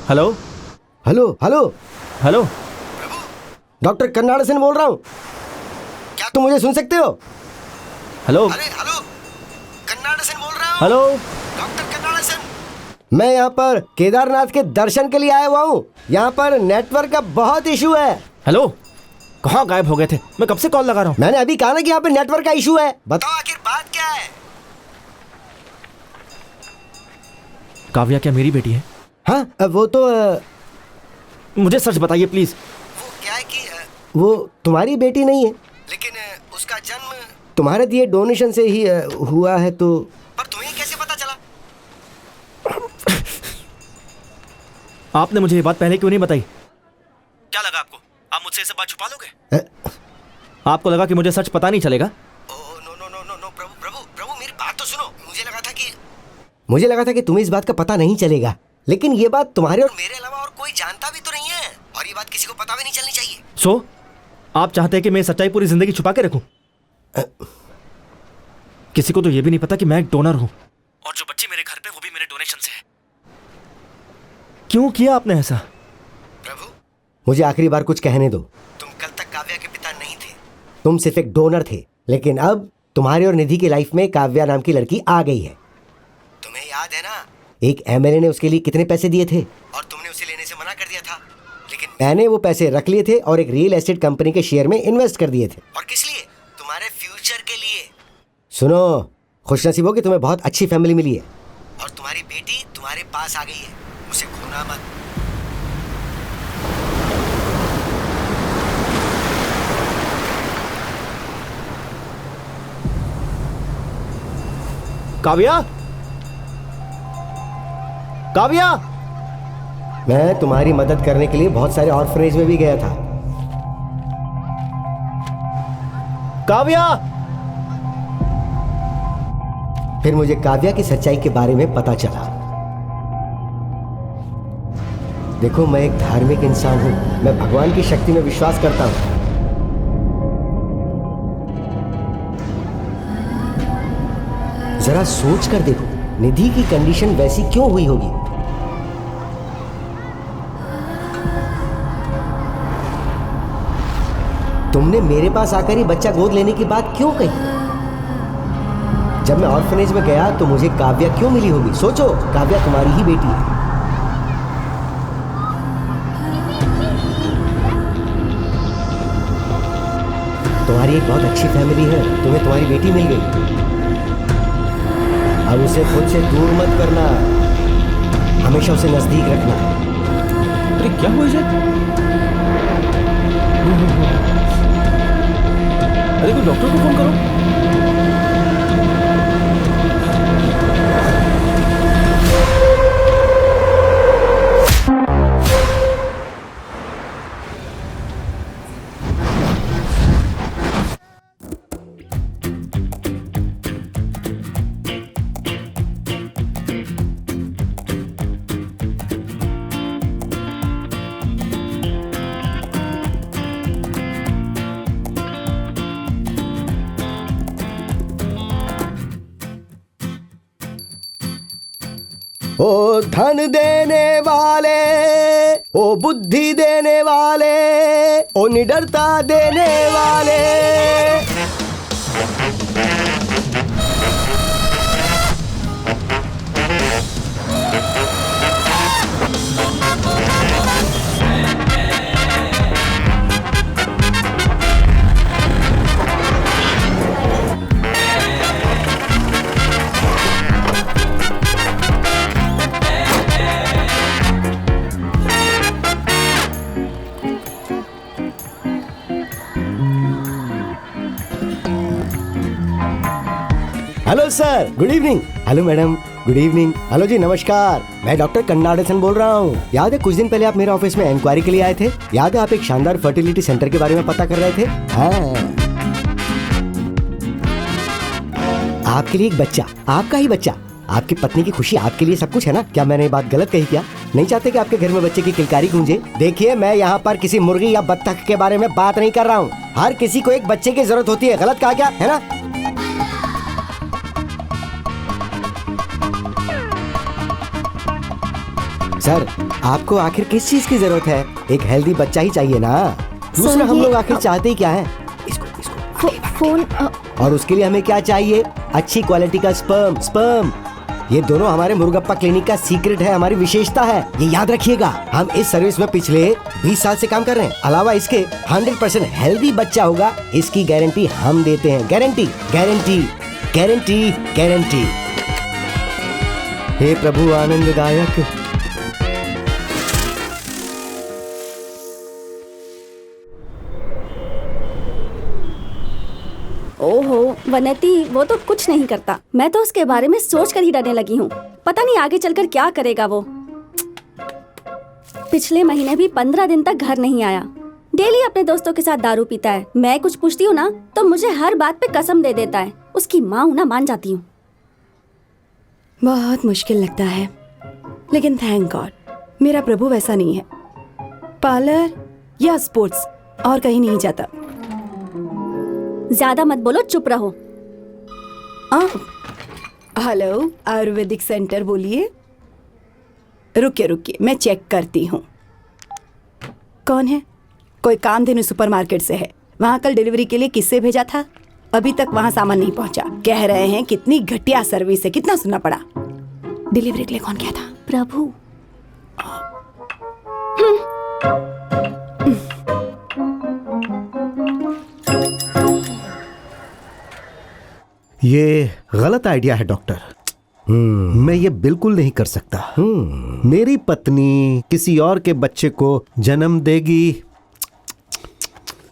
Hello hello hello hello. Doctor Kannadasan बोल रहा हूँ। क्या तुम मुझे सुन सकते हो? हेलो अरे हेलो, कन्नाड सेन बोल रहा हूँ। हेलो। डॉक्टर कन्नाड सेन। मैं यहाँ पर केदारनाथ के दर्शन के लिए आया हुआ हूँ। यहाँ पर नेटवर्क का बहुत इशू है। हेलो, कहाँ गायब हो गए थे? मैं कब से कॉल लगा रहा हूँ। मैंने अभी कहा ना कि यहाँ पे नेटवर्क का इशू है। बताओ आखिर बात क्या है? काव्या क्या मेरी बेटी है? हाँ वो तो मुझे सच बताइए प्लीज। वो क्या है कि वो तुम्हारी बेटी नहीं है, लेकिन उसका जन्म तुम्हारे दिए डोनेशन से ही हुआ है। तो पर तुम्हें कैसे पता चला? आपने मुझे ये बात पहले क्यों नहीं बताई? क्या लगा आपको? आप मुझसे ये सब बात छुपा लोगे? आपको लगा कि मुझे सच पता नहीं चलेगा? No no no no no Prabhu Prabhu Prabhu, मेरी बात तो सुनो। मुझे लगा था कि तुम्हें इस बात का पता नहीं चलेगा, लेकिन ये बात तुम्हारे और मेरे अलावा और कोई जानता भी तो नहीं है, और ये बात किसी को पता भी नहीं चलनी चाहिए। सो आप चाहते हैं कि मैं सच्चाई पूरी जिंदगी छुपा के रखूं? किसी को तो ये भी नहीं पता कि मैं एक डोनर हूं, और जो बच्ची मेरे घर पे वो भी मेरे डोनेशन से है। क्यों किया आपने ऐसा? प्रभु, मुझे आखिरी बार कुछ कहने दो। तुम कल तक काव्या के पिता नहीं थे, तुम सिर्फ एक डोनर थे, लेकिन अब तुम्हारे और निधि की लाइफ में काव्या नाम की लड़की आ गई है। तुम्हें याद है ना, एक एमएलए ने उसके लिए कितने पैसे दिए थे और तुमने उसे लेने से मना कर दिया था, लेकिन मैंने वो पैसे रख लिए थे और एक रियल एस्टेट कंपनी के शेयर में इन्वेस्ट कर दिए थे। और किस लिए? तुम्हारे फ्यूचर के लिए। सुनो, खुशनसीब हो कि तुम्हें बहुत अच्छी फैमिली मिली है, और तुम्हारी बेटी तुम्हारे पास आ गई है। उसे खोना मत। काव्या, काव्या! मैं तुम्हारी मदद करने के लिए बहुत सारे ऑर्फनेज में भी गया था। काव्या! फिर मुझे काव्या की सच्चाई के बारे में पता चला। देखो, मैं एक धार्मिक इंसान हूं, मैं भगवान की शक्ति में विश्वास करता हूं। जरा सोच कर देखो, निधि की कंडीशन वैसी क्यों हुई होगी? तुमने मेरे पास आकर ही बच्चा गोद लेने की बात क्यों कही? जब मैं ऑर्फनेज में गया तो मुझे काव्या क्यों मिली होगी? सोचो, काव्या तुम्हारी ही बेटी है। तुम्हारी एक बहुत अच्छी फैमिली है, तुम्हें तुम्हारी बेटी मिल गई। अब उसे खुद से दूर मत करना, हमेशा उसे नजदीक रखना। अरे क्या हुआ इसे? अरे कोई डॉक्टर को फोन करो। ओ धन देने वाले, ओ बुद्धि देने वाले, ओ निडरता देने वाले। Hello sir, good evening. Hello madam, good evening. Hello जी, नमस्कार। मैं डॉक्टर कन्नाडसन बोल रहा हूँ। याद है कुछ दिन पहले आप मेरे ऑफिस में इंक्वायरी के लिए आए थे? याद है आप एक शानदार फर्टिलिटी सेंटर के बारे में पता कर रहे थे? हाँ, आपके लिए एक बच्चा, आपका ही बच्चा, आपकी पत्नी की खुशी, आपके लिए सब कुछ है ना? क्या मैंने ये बात गलत कही? क्या नहीं चाहते कि आपके घर में बच्चे की किलकारी गूंजे? देखिए, मैं यहाँ पर किसी मुर्गी या बत्तख के बारे में बात नहीं कर रहा हूँ। हर किसी को एक बच्चे की जरूरत होती है। गलत कहा क्या? है ना? सर, आपको आखिर किस चीज की जरूरत है? एक हेल्दी बच्चा ही चाहिए ना। दूसरा हम ये- लोग आखिर चाहते ही क्या है? इसको फोन और उसके लिए हमें क्या चाहिए? अच्छी क्वालिटी का स्पर्म। ये दोनों हमारे मुर्गप्पा क्लिनिक का सीक्रेट है, हमारी विशेषता है, ये याद रखिएगा। हम इस सर्विस में पिछले 20 साल से काम कर रहे हैं। अलावा इसके 100% हेल्दी बच्चा होगा, इसकी गारंटी हम देते हैं। Guarantee guarantee guarantee guarantee. हे प्रभु आनंददायक। ओहो वनती, वो तो कुछ नहीं करता। मैं तो उसके बारे में सोच कर ही डरने लगी हूँ। पता नहीं आगे चलकर क्या करेगा वो। पिछले महीने भी 15 दिन तक घर नहीं आया। डेली अपने दोस्तों के साथ दारू पीता है। मैं कुछ पूछती हूँ ना तो मुझे हर बात पे कसम दे देता है। उसकी माँ हूँ ना, मान जाती हूँ। बहुत मुश्किल लगता है, लेकिन थैंक गॉड मेरा प्रभु वैसा नहीं है। पार्लर या स्पोर्ट्स, और कहीं नहीं जाता। ज्यादा मत बोलो, चुप रहो। हेलो, आयुर्वेदिक सेंटर बोलिए। रुकिए रुकिए, मैं चेक करती हूँ। कौन है? कोई कामधेनु सुपरमार्केट से है। वहाँ कल डिलीवरी के लिए किससे भेजा था? अभी तक वहाँ सामान नहीं पहुँचा। कह रहे हैं कितनी घटिया सर्विस है। कितना सुनना पड़ा। डिलीवरी के लिए कौन गया था? प्रभु। ये गलत आइडिया है डॉक्टर। मैं ये बिल्कुल नहीं कर सकता। मेरी पत्नी किसी और के बच्चे को जन्म देगी।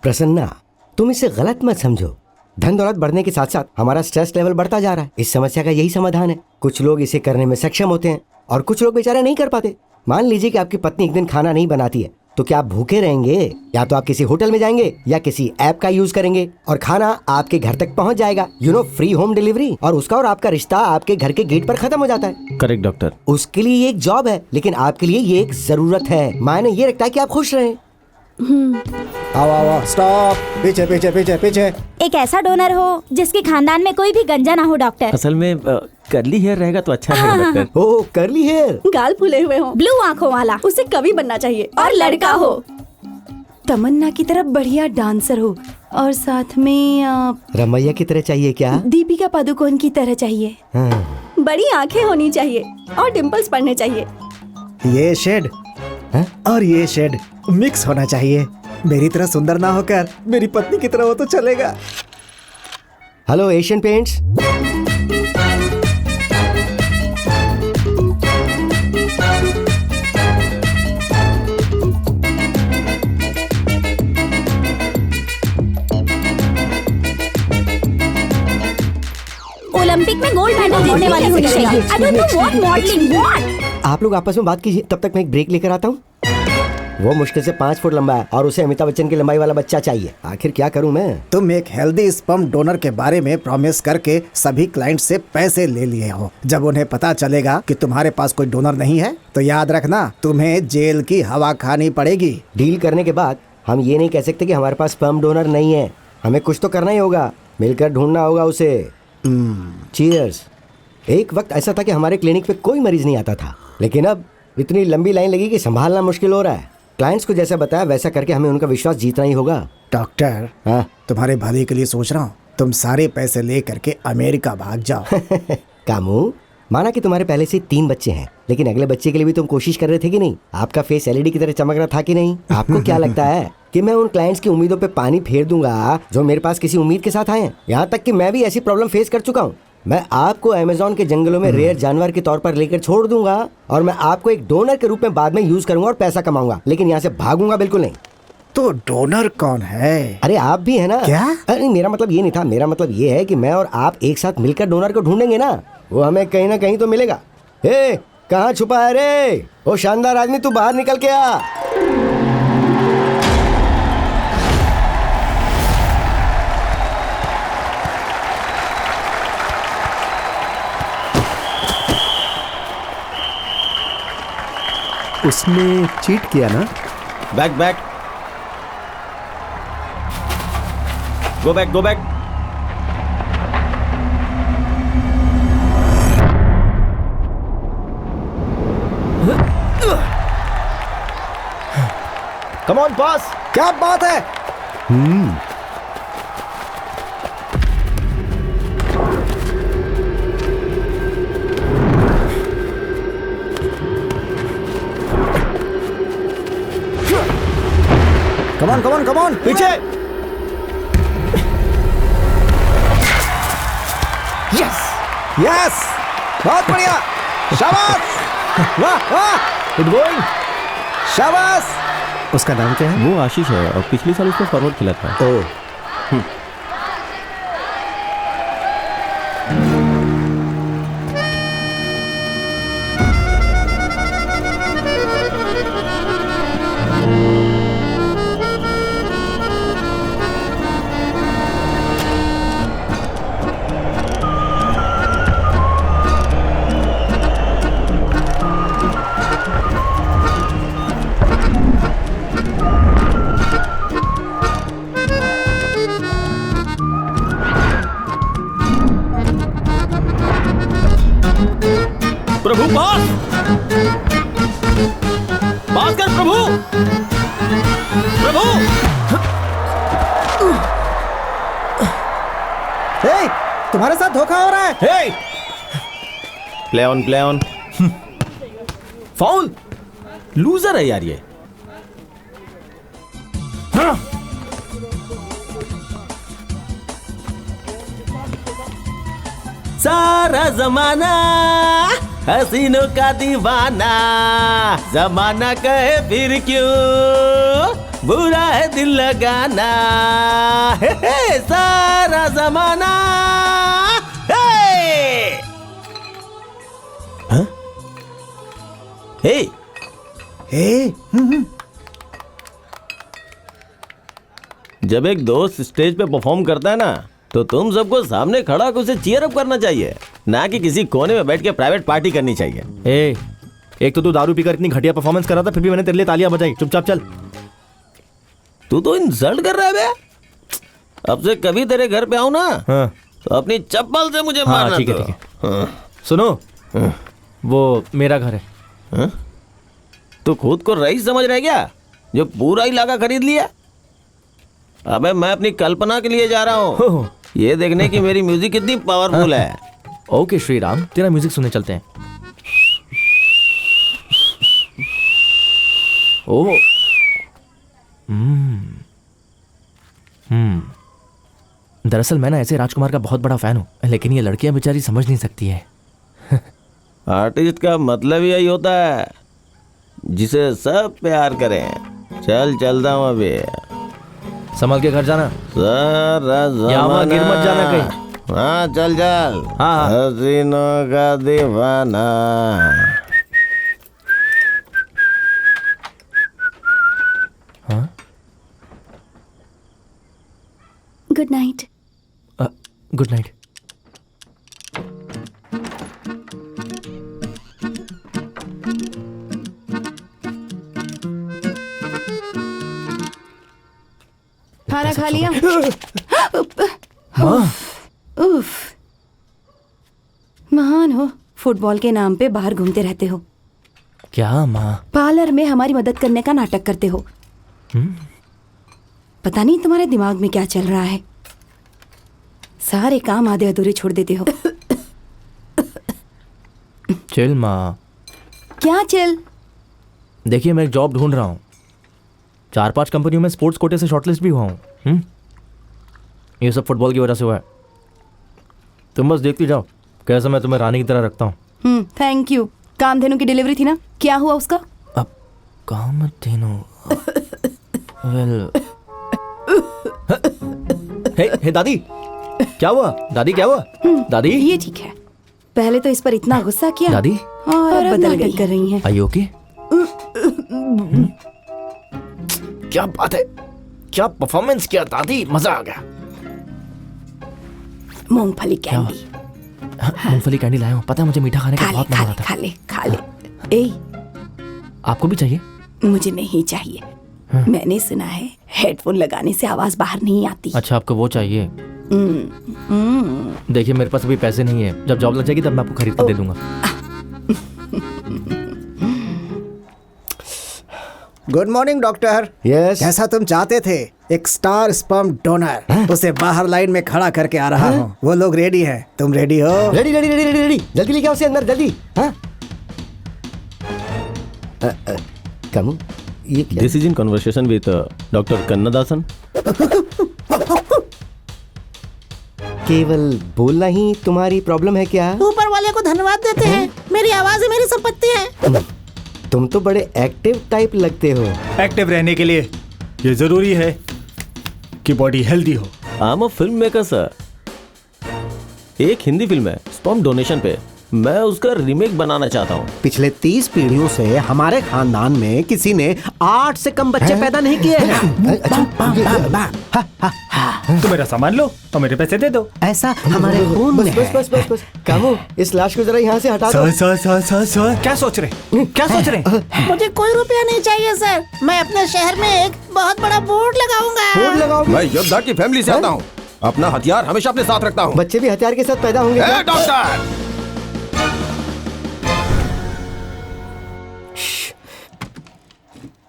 प्रसन्ना, तुम इसे गलत मत समझो। धन दौलत बढ़ने के साथ साथ हमारा स्ट्रेस लेवल बढ़ता जा रहा है। इस समस्या का यही समाधान है। कुछ लोग इसे करने में सक्षम होते हैं और कुछ लोग बेचारे नहीं कर पाते। मान लीजिए कि आपकी पत्नी एक दिन खाना नहीं बनाती है, तो क्या आप भूखे रहेंगे? या तो आप किसी होटल में जाएंगे या किसी ऐप का यूज करेंगे और खाना आपके घर तक पहुंच जाएगा। Free home delivery. और उसका और आपका रिश्ता आपके घर के गेट पर खत्म हो जाता है। Correct doctor. उसके लिए ये एक जॉब है, लेकिन आपके लिए ये एक जरूरत है। मायने ये रखता है कि आप खुश रहें। आओ आओ आओ, स्टॉप। पीछे पीछे पीछे पीछे। एक ऐसा डोनर हो जिसके खानदान में कोई भी गंजा ना हो डॉक्टर। असल में करली हेयर रहेगा तो अच्छा रहेगा डॉक्टर। ओह, करली हेयर। गाल फूले हुए हो, ब्लू आंखों वाला। उसे कवि बनना चाहिए और लड़का हो। तमन्ना की तरह बढ़िया डांसर हो और साथ में रमैया की तरह चाहिए क्या? दीपिका पादुकोण की तरह चाहिए। हाँ। बड़ी आंखें होनी चाहिए और डिम्पल्स पड़ने चाहिए। ये शेड और ये शेड मिक्स होना चाहिए। मेरी तरह सुंदर ना होकर मेरी पत्नी की तरह हो तो चलेगा। Hello Asian paints. ओलंपिक में गोल्ड मेडल जीतने वाली होनी चाहिए। I don't know what modelling what. आप लोग आपस में बात कीजिए, तब तक मैं एक ब्रेक लेकर आता हूँ। वो मुश्किल से 5 फुट लंबा है और उसे अमिताभ बच्चन की लंबाई वाला बच्चा चाहिए। आखिर क्या करूं मैं? तुम एक हेल्दी स्पर्म डोनर के बारे में प्रॉमिस करके सभी क्लाइंट से पैसे ले लिए हो। जब उन्हें पता चलेगा कि तुम्हारे पास कोई डोनर नहीं है तो याद रखना, तुम्हें जेल की हवा खानी पड़ेगी। डील करने के बाद हम ये नहीं कह सकते कि हमारे पास स्पर्म डोनर नहीं है। हमें कुछ तो करना ही होगा, मिलकर ढूंढना होगा उसे। चीयर्स। एक वक्त ऐसा था कि हमारे क्लिनिक पे कोई मरीज नहीं आता था, लेकिन अब इतनी लंबी लाइन लगी कि संभालना मुश्किल हो रहा है। क्लाइंट्स को जैसा बताया वैसा करके हमें उनका विश्वास जीतना ही होगा। डॉक्टर, हाँ? तुम्हारे भले के लिए सोच रहा हूँ। तुम सारे पैसे ले करके अमेरिका भाग जाओ। कामू, माना कि तुम्हारे पहले से 3 बच्चे हैं, लेकिन अगले बच्चे के लिए भी तुम कोशिश कर रहे थे कि नहीं? आपका फेस एलईडी की तरह चमक रहा था कि नहीं? आपको क्या लगता है कि मैं उन क्लाइंट्स की उम्मीदों पे पानी फेर दूंगा जो मेरे पास किसी उम्मीद के साथ आए हैं? यहाँ तक कि मैं भी ऐसी प्रॉब्लम फेस कर चुका हूँ। मैं आपको अमेज़न के जंगलों में रेयर जानवर के तौर पर लेकर छोड़ दूंगा और मैं आपको एक डोनर के रूप में बाद में यूज करूंगा और पैसा कमाऊंगा, लेकिन यहाँ से भागूंगा बिल्कुल नहीं। तो डोनर कौन है? अरे आप भी है ना? क्या? अरे मेरा मतलब ये नहीं था। मेरा मतलब ये है कि मैं और आप एक साथ मिलकर डोनर को ढूंढेंगे ना, वो हमें कहीं ना कहीं तो मिलेगा। ए, कहाँ छुपा है रे? ओ शानदार आदमी, तू बाहर निकल के आ। उसने चीट किया ना? Back back, go back go back. Come on pass. क्या बात है। कमॉन कमॉन कमॉन, पीछे। यस यस, बहुत बढ़िया, शाबाश, वाह वाह, गुड गोइंग। शाबाश। उसका नाम क्या है? वो आशीष है और पिछले साल उसने फॉरवर्ड खेला था। ओह, प्रभु पास, पास कर प्रभु। प्रभु हे, तुम्हारे साथ धोखा हो रहा है। Hey, play on play on. Foul. Loser है यार ये। हाँ। सारा जमाना हसीनों का दीवाना, जमाना कहे फिर क्यों बुरा है दिल लगाना। हे, सारा जमाना। हे, हाँ? हे, हे, जब एक दोस्त स्टेज पे परफॉर्म करता है ना, तो तुम सबको सामने खड़ा होकर उसे चीयर अप करना चाहिए, ना कि किसी कोने में बैठ के प्राइवेट पार्टी करनी चाहिए। ए, एक तो तू दारू पीकर इतनी घटिया परफॉर्मेंस कर रहा था, फिर भी मैंने तेरे लिए तालियां बजाई। चुपचाप चल। तू तो इंसल्ट कर रहा है बे। अब से कभी तेरे घर पे आऊं ना, हाँ। तो अपनी चप्पल से मुझे हाँ, मारना। ठीक है, तो। ठीक है। हाँ। सुनो, वो मेरा घर है। हाँ? तू खुद को रईस समझ रहा है क्या, जो पूरा इलाका खरीद लिया? अबे मैं अपनी कल्पना के लिए जा रहा हूँ, ये देखने की मेरी म्यूजिक कितनी पावरफुल है। ओके श्रीराम, तेरा म्यूजिक सुनने चलते हैं। ओह, दरअसल मैं ना ऐसे राजकुमार का बहुत बड़ा फैन हूँ, लेकिन ये लड़कियां बेचारी समझ नहीं सकती है। आर्टिस्ट का मतलब यही होता है, जिसे सब प्यार करें। चल चलता हूँ अभी। संभल के घर जाना। सारा यहाँ वहाँ गिर मत जाना कहीं। हाँ चल चल। हाँ। हसीनों का दीवाना। हाँ? Good night. Good night. खाना खा लिया? उफ, महान हो, फुटबॉल के नाम पे बाहर घूमते रहते हो, क्या माँ? पार्लर में हमारी मदद करने का नाटक करते हो। पता नहीं तुम्हारे दिमाग में क्या चल रहा है, सारे काम आधे अधूरे छोड़ देते हो। चिल माँ। क्या चिल? देखिए मैं एक जॉब ढूंढ रहा हूँ, 4-5 कंपनियों में स्पोर्ट्स कोटे से शॉर्टलिस्ट भी हुआ हूँ। ये सब फुटबॉल की वजह से हुआ है। तुम बस देखती जाओ कैसे मैं तुम्हें रानी की तरह रखता हूँ। Thank you. कामधेनु की डिलीवरी थी ना, क्या हुआ उसका? अब कामधेनु, वेल, हे दादी, क्या हुआ? दादी क्या हुआ? दादी, ये ठीक है, पहले तो इस पर इतना गुस्सा किया दादी, और अब बदल गई कर रही हैं। Are you okay? क्या बात है, क्या परफॉर्मेंस किया दादी, मजा आ गया। मूंगफली कैंडी। मूंगफली कैंडी लाया हूँ, पता है मुझे मीठा खाने का बहुत मन हो रहा था। खा ले खा ले। ए, आपको भी चाहिए? मुझे नहीं चाहिए। मैंने सुना है हेडफोन लगाने से आवाज बाहर नहीं आती। अच्छा, आपको वो चाहिए? देखिए मेरे पास अभी पैसे नहीं है, जब जॉब लग जाएगी तब मैं आपको खरीद कर दे दूंगा। Good morning doctor. यस जैसा तुम चाहते थे, एक स्टार स्पर्म डोनर, उसे बाहर लाइन में खड़ा करके आ रहा हूँ। वो लोग रेडी हैं, तुम रेडी हो? Ready ready ready ready ready, जल्दी लेके आओ उसे अंदर, जल्दी। हाँ कम ये क्या? This is in conversation with doctor Kannadasan. केवल बोलना ही तुम्हारी प्रॉब्लम है क्या? ऊपर वाले को धन्यवाद देते हैं, मेरी आवाज ही मेरी संपत्ति है। तुम तो बड़े एक्टिव टाइप लगते हो। एक्टिव रहने के लिए ये जरूरी है कि बॉडी हेल्दी हो। आई am a film maker sir. एक हिंदी फिल्म है स्पर्म डोनेशन पे, मैं उसका रीमेक बनाना चाहता हूँ। पिछले 30 पीढ़ियों से हमारे खानदान में किसी ने 8 से कम बच्चे पैदा नहीं किए हैं। तुम मेरा सामान लो और मेरे पैसे दे दो। ऐसा हमारे खून बस में बस बस बस बस कामू, इस लाश को जरा यहाँ से हटा दो। सर क्या सोच रहे, क्या सोच रहे? मुझे कोई रुपया नहीं चाहिए सर, मैं अपने शहर में एक बहुत बड़ा बोर्ड लगाऊंगा। बोर्ड लगाओगे? मैं योद्धा की फैमिली से आता हूँ, अपना हथियार हमेशा अपने साथ रखता हूँ। बच्चे भी हथियार के साथ पैदा होंगे क्या? डॉक्टर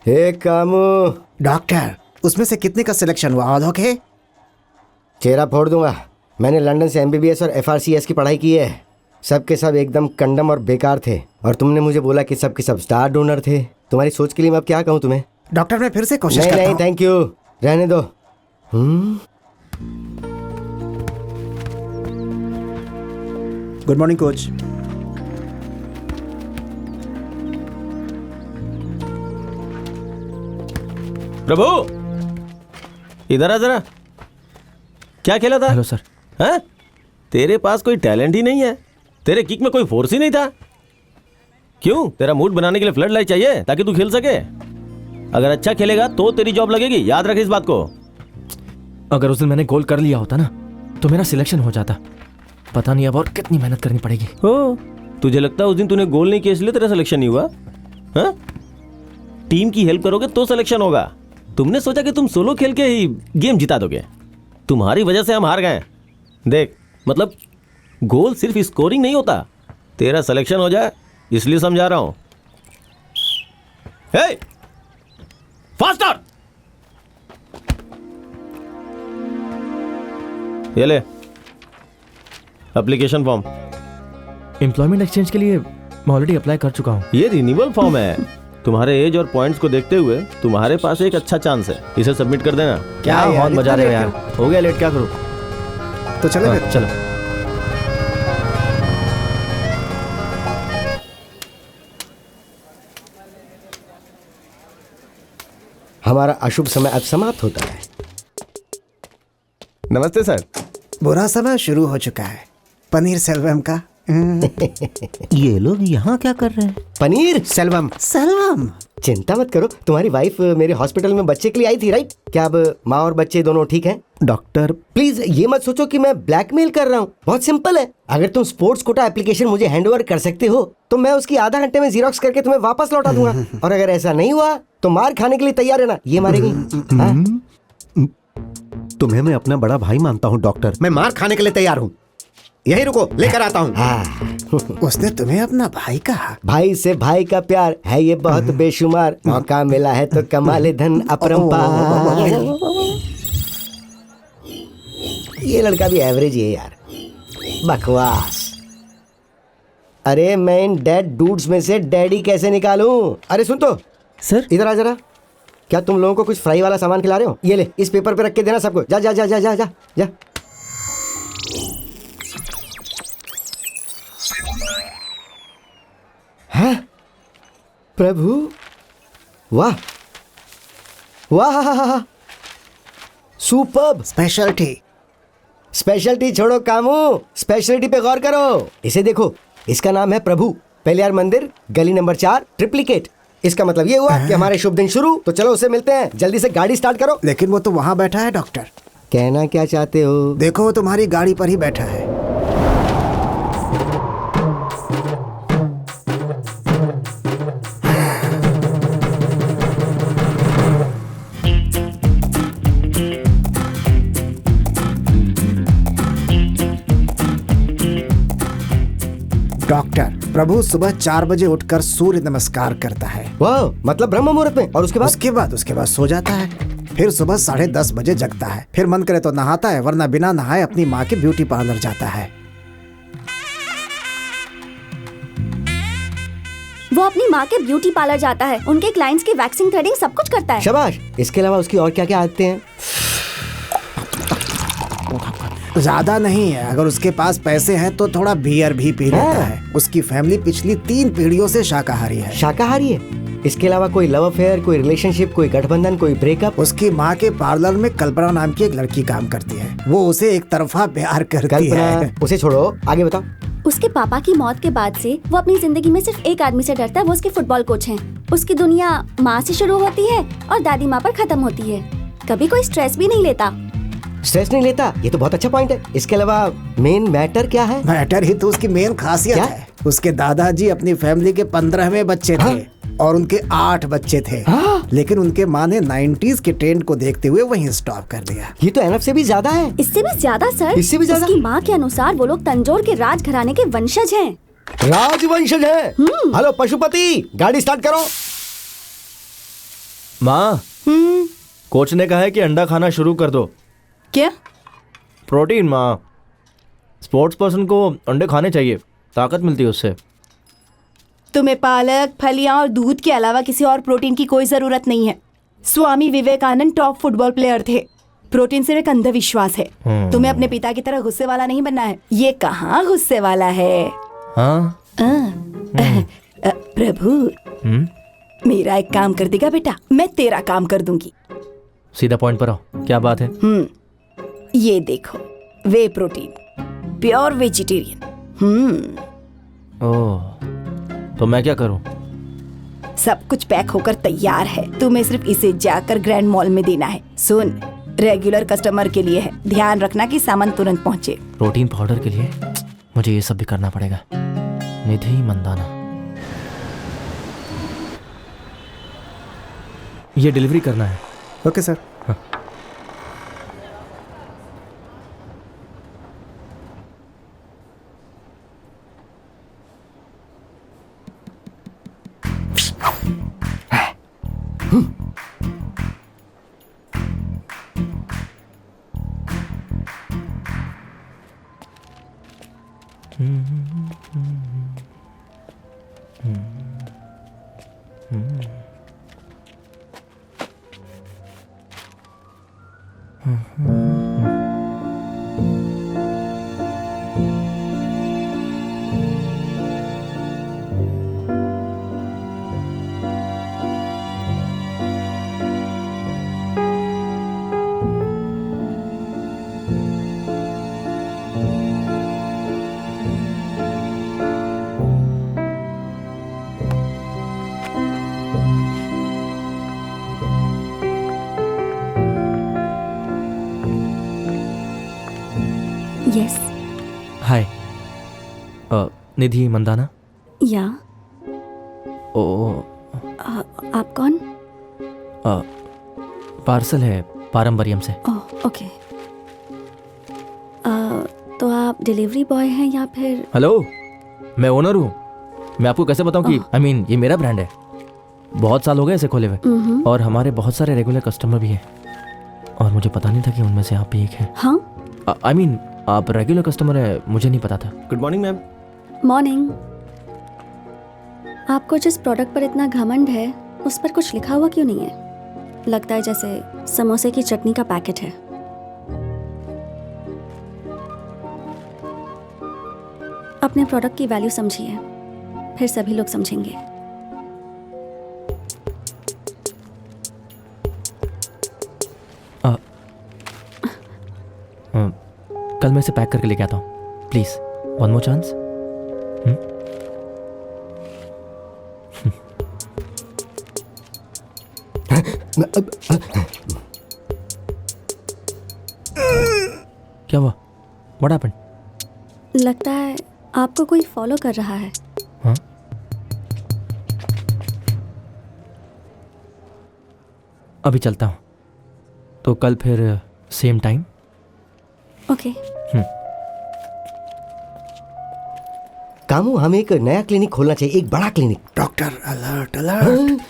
हे कामू, डॉक्टर, उसमें से कितने का सिलेक्शन हुआ? All okay? चेहरा फोड़ दूंगा। मैंने लंदन से MBBS और FRCS की पढ़ाई की है। सब के सब एकदम कंडम और बेकार थे, और तुमने मुझे बोला कि सब के सब स्टार डोनर थे। तुम्हारी सोच के लिए मैं अब क्या कहूँ तुम्हें? डॉक्टर, मैं फिर से कोशिश नहीं करता नहीं हूँ। थैंक यू, रहने दो। Good morning coach. प्रभु इधर आ जरा। क्या खेला था? Hello sir. हैं? तेरे पास कोई टैलेंट ही नहीं है, तेरे किक में कोई फोर्स ही नहीं था। क्यों? तेरा मूड बनाने के लिए फ्लड लाइट चाहिए ताकि तू खेल सके। अगर अच्छा खेलेगा तो तेरी जॉब लगेगी, याद रख इस बात को। अगर उस दिन मैंने गोल कर लिया होता ना तो मेरा सिलेक्शन हो जाता। पता नहीं अब और कितनी मेहनत करनी पड़ेगी। ओ, तुझे लगता है उस दिन तूने गोल नहीं किया इसलिए तेरा सिलेक्शन नहीं हुआ? हाँ? टीम की हेल्प करोगे तो सिलेक्शन होगा। तुमने सोचा कि तुम सोलो खेल के ही गेम जिता दोगे। तुम्हारी वजह से हम हार गए। देख, मतलब गोल सिर्फ स्कोरिंग नहीं होता, तेरा सिलेक्शन हो जाए इसलिए समझा रहा हूं। हे, फास्टर! ये ले एप्लीकेशन फॉर्म। एम्प्लॉयमेंट एक्सचेंज के लिए मैं ऑलरेडी अप्लाई कर चुका हूँ। ये रिन्यूअल फॉर्म है। तुम्हारे एज और पॉइंट्स को देखते हुए तुम्हारे पास एक अच्छा चांस है, इसे सबमिट कर देना। क्या बहुत मजा आ रहा है यार। हो गया लेट, क्या करूँ? तो चलो हाँ, चलो। हमारा अशुभ समय अब समाप्त होता है। नमस्ते सर। बुरा समय शुरू हो चुका है। पनीर सेल्वम का। ये लोग यहाँ क्या कर रहे हैं? पनीर सेल्वम। सेल्वम, चिंता मत करो, तुम्हारी वाइफ मेरे हॉस्पिटल में बच्चे के लिए आई थी, राइट? क्या अब माँ और बच्चे दोनों ठीक हैं? डॉक्टर, प्लीज ये मत सोचो कि मैं ब्लैकमेल कर रहा हूँ। बहुत सिंपल है। अगर तुम स्पोर्ट्स कोटा एप्लीकेशन मुझे हैंडओवर कर सकते हो तो मैं उसकी आधा घंटे में जीरोक्स करके तुम्हें वापस लौटा दूंगा। और अगर ऐसा नहीं हुआ तो मार खाने के लिए तैयार रहना। ये मारेगी। हाँ? तुम्हें मैं अपना बड़ा भाई मानता हूँ डॉक्टर। मैं मार खाने के लिए तैयार हूँ। यही रुको, लेकर आता हूँ। उसने तुम्हें अपना भाई कहा? भाई से भाई का प्यार है ये बहुत बेशुमार। मौका मिला है तो कमाले धन अपरंपार। ये लड़का भी एवरेज ही है यार, बकवास। अरे मैं इन डेड डूड्स में से डैडी कैसे निकालूं? अरे सुन तो सर, इधर आ जरा। क्या तुम लोगों को कुछ फ्राई वाला सामान खिला रहे हो? ये ले, इस पेपर पे रख के देना सबको। जा जा जा जा जा जा जा। हाँ? प्रभु, वाह वाह, सुपर्ब। स्पेशलिटी। स्पेशलिटी छोड़ो कामू, स्पेशलिटी पे गौर करो। इसे देखो, इसका नाम है प्रभु पहलियार मंदिर, गली नंबर 4, ट्रिप्लिकेट। इसका मतलब ये हुआ कि हमारे शुभ दिन शुरू। तो चलो उसे मिलते हैं, जल्दी से गाड़ी स्टार्ट करो। लेकिन वो तो वहाँ बैठा है डॉक्टर। कहना क्या चाहते हो? देखो, वो तुम्हारी गाड़ी पर ही बैठा है। डॉक्टर, प्रभु सुबह 4 बजे उठकर सूर्य नमस्कार करता है। वाह, मतलब ब्रह्म मुहूर्त में। और उसके बाद उसके बाद सो जाता है। फिर सुबह 10:30 बजे जगता है। फिर मन करे तो नहाता है, वरना बिना नहाए अपनी माँ के ब्यूटी पार्लर जाता है। वो अपनी माँ के ब्यूटी पार्लर जाता है, उनके क्लाइंट्स की वैक्सिंग, थ्रेडिंग सब कुछ करता है। शाबाश। इसके अलावा उसकी और क्या क्या आदतें हैं? ज्यादा नहीं है, अगर उसके पास पैसे हैं तो थोड़ा बियर भी पी लेता है। उसकी फैमिली पिछली 3 पीढ़ियों से शाकाहारी है। शाकाहारी है? इसके अलावा कोई लव अफेयर, कोई रिलेशनशिप, कोई गठबंधन, कोई ब्रेकअप? उसकी माँ के पार्लर में कल्पना नाम की एक लड़की काम करती है। वो उसे एक तरफा प्यार करती है। उसे छोड़ो, आगे बताओ। उसके पापा की मौत के बाद से वो अपनी जिंदगी में सिर्फ एक आदमी से डरता है, वो उसके फुटबॉल कोच हैं। उसकी दुनिया माँ से शुरू होती है और दादी माँ पर खत्म होती है। कभी कोई स्ट्रेस भी नहीं लेता। स्ट्रेस नहीं लेता? ये तो बहुत अच्छा पॉइंट है। इसके अलावा मेन मैटर क्या है? मैटर ही तो उसकी मेन खासियत है। उसके दादाजी अपनी फैमिली के 15वें बच्चे थे और उनके 8 बच्चे थे। लेकिन उनके माँ ने 90s के ट्रेंड को देखते हुए वहीं स्टॉप कर दिया। ये तो एनफ से भी ज्यादा है। इससे भी ज्यादा सर। इससे भी ज्यादा? उसकी माँ के अनुसार वो लोग तंजौर के राजघराने के वंशज हैं। राजवंशज है? हेलो पशुपति, गाड़ी स्टार्ट करो। माँ, कोच ने कहा है कि अंडा खाना शुरू कर दो। क्या? प्रोटीन माँ, स्पोर्ट्स पर्सन को अंडे खाने चाहिए, ताकत मिलती है उससे। तुम्हें पालक, फलियां और दूध के अलावा किसी और प्रोटीन की कोई जरूरत नहीं है। Swami Vivekananda top football player थे। प्रोटीन सिर्फ एक अंधविश्वास है। तुम्हें अपने पिता की तरह गुस्से वाला नहीं बनना है। ये कहाँ गुस्से वाला है? हाँ? प्रभु, मेरा एक काम कर देगा बेटा, मैं तेरा काम कर दूंगी। सीधा पॉइंट पर आओ, क्या बात है? ये देखो, वे प्रोटीन, प्योर वेजिटेरियन। ओह, तो मैं क्या करूं? सब कुछ पैक होकर तैयार है, तुम्हें सिर्फ इसे जाकर ग्रैंड मॉल में देना है। सुन, रेगुलर कस्टमर के लिए है, ध्यान रखना कि सामान तुरंत पहुंचे। प्रोटीन पाउडर के लिए मुझे ये सब भी करना पड़ेगा। निधि मंदाना, ये डिलीवरी करना है। Okay sir. हाँ। यस। हाय, निधि मंदाना। या आप कौन? पार्सल है पारंपरियम से। Oh okay. तो आप डिलीवरी बॉय हैं या फिर? हेलो, मैं ओनर हूँ। मैं आपको कैसे बताऊँ कि I mean, ये मेरा ब्रांड है। बहुत साल हो गए इसे खोले हुए और हमारे बहुत सारे रेगुलर कस्टमर भी हैं और मुझे पता नहीं था कि उनमें से आप भी एक हैं। हाँ? I mean, आप रेगुलर कस्टमर है, मुझे नहीं पता था। Good morning ma'am. मॉर्निंग। आपको जिस प्रोडक्ट पर इतना घमंड है उस पर कुछ लिखा हुआ क्यों नहीं है? लगता है जैसे समोसे की चटनी का पैकेट है। अपने प्रोडक्ट की वैल्यू समझिए, फिर सभी लोग समझेंगे। कल मैं इसे पैक करके लेके आता हूँ। Please, one more chance. क्या हुआ? What happened? लगता है आपको कोई फॉलो कर रहा है। हाँ? अभी चलता हूँ, तो कल फिर सेम टाइम। ओके। कामू, हमें एक नया क्लिनिक खोलना चाहिए, एक बड़ा clinic. Doctor alert alert.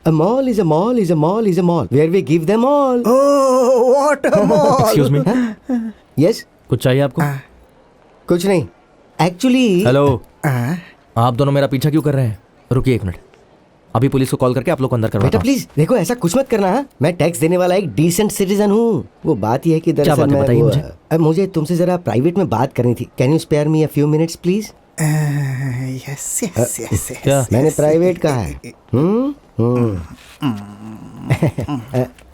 A mall is a mall is a mall is a mall where we give them all. Oh what a mall. Excuse me, Yes, कुछ चाहिए आपको? कुछ नहीं एक्चुअली। हेलो, आप दोनों मेरा पीछा क्यों कर रहे हैं? रुकिए एक मिनट, अभी पुलिस को कॉल करके आप लोग को अंदर करवाता बेटा हूं। प्लीज देखो, ऐसा कुछ मत करना। हाँ? मैं टैक्स देने वाला एक डिसेंट सिटीजन हूँ। वो बात यह है कि क्या दरअसल बात है, मैं बताइए मुझे। मुझे तुमसे जरा प्राइवेट में बात करनी थी। Can you spare me a few minutes please? Yes yes yes. क्या? मैंने प्राइवेट कहा है।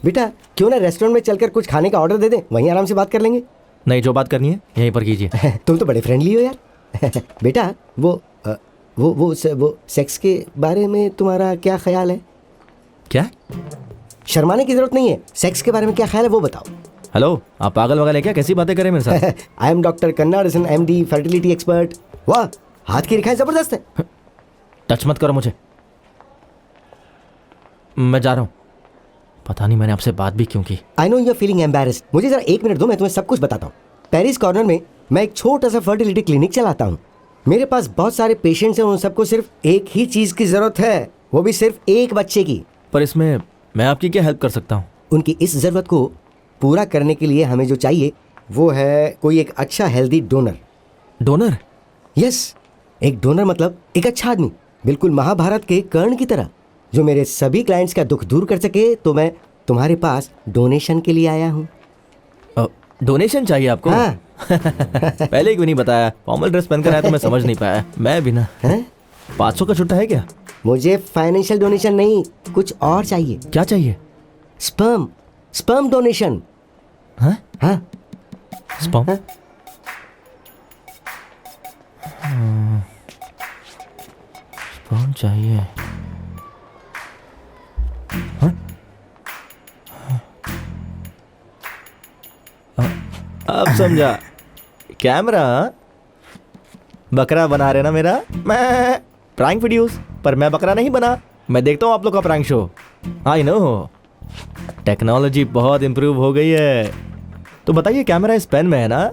बेटा क्यों ना रेस्टोरेंट में चलकर कुछ खाने का ऑर्डर दे दें, वहीं आराम से बात कर लेंगे। नहीं, जो बात करनी है यहीं पर कीजिए। तुम तो बड़े फ्रेंडली हो यार। बेटा वो सेक्स के बारे में तुम्हारा क्या ख्याल है? क्या? शर्माने की जरूरत नहीं है, सेक्स के बारे में क्या ख्याल है वो बताओ। हेलो, आप पागल वगल है क्या? कैसी बातें करें मेरे साथ? I am doctor Kannadasan, MD, fertility expert. वाह, हाथ की रेखाएं जबरदस्त है। टच मत करो मुझे, मैं जा रहा हूँ। पता नहीं मैंने आपसे बात भी क्यों की। I know you are feeling embarrassed. मुझे जरा 1 मिनट दो, मैं तुम्हें सब कुछ बताता हूँ। पेरिस कॉर्नर में मैं एक छोटा सा फर्टिलिटी क्लिनिक चलाता हूँ। मेरे पास बहुत सारे पेशेंट्स हैं, उन सबको सिर्फ एक ही चीज की जरूरत है, वो भी सिर्फ एक बच्चे की। पर इसमें मैं आपकी क्या हेल्प कर सकता हूँ? उनकी इस जरूरत को पूरा करने के लिए हमें जो चाहिए वो है कोई एक अच्छा हेल्दी डोनर। डोनर? यस, एक डोनर मतलब एक अच्छा आदमी, बिल्कुल महाभारत के कर्ण की तरह, जो मेरे सभी क्लाइंट्स का दुख दूर कर सके। तो मैं तुम्हारे पास डोनेशन के लिए आया हूँ। डोनेशन चाहिए आपको? हाँ। पहले क्यों नहीं बताया? फॉर्मल ड्रेस पहनकर आया तो मैं समझ नहीं पाया। मैं भी ना। 500 का छुट्टा है क्या? मुझे फाइनेंशियल डोनेशन नहीं, कुछ और चाहिए। क्या चाहिए? Sperm donation. हाँ? हाँ? स्पर्म? स्पर्म चाहिए? हाँ? अब समझा। कैमरा बकरा बना रहे ना मेरा। मैं प्रैंक वीडियोस, पर मैं बकरा नहीं बना। मैं देखता हूँ आप लोग का prank show. I know, technology बहुत इंप्रूव हो गई है। तो बताइए, कैमरा इस पेन में है ना?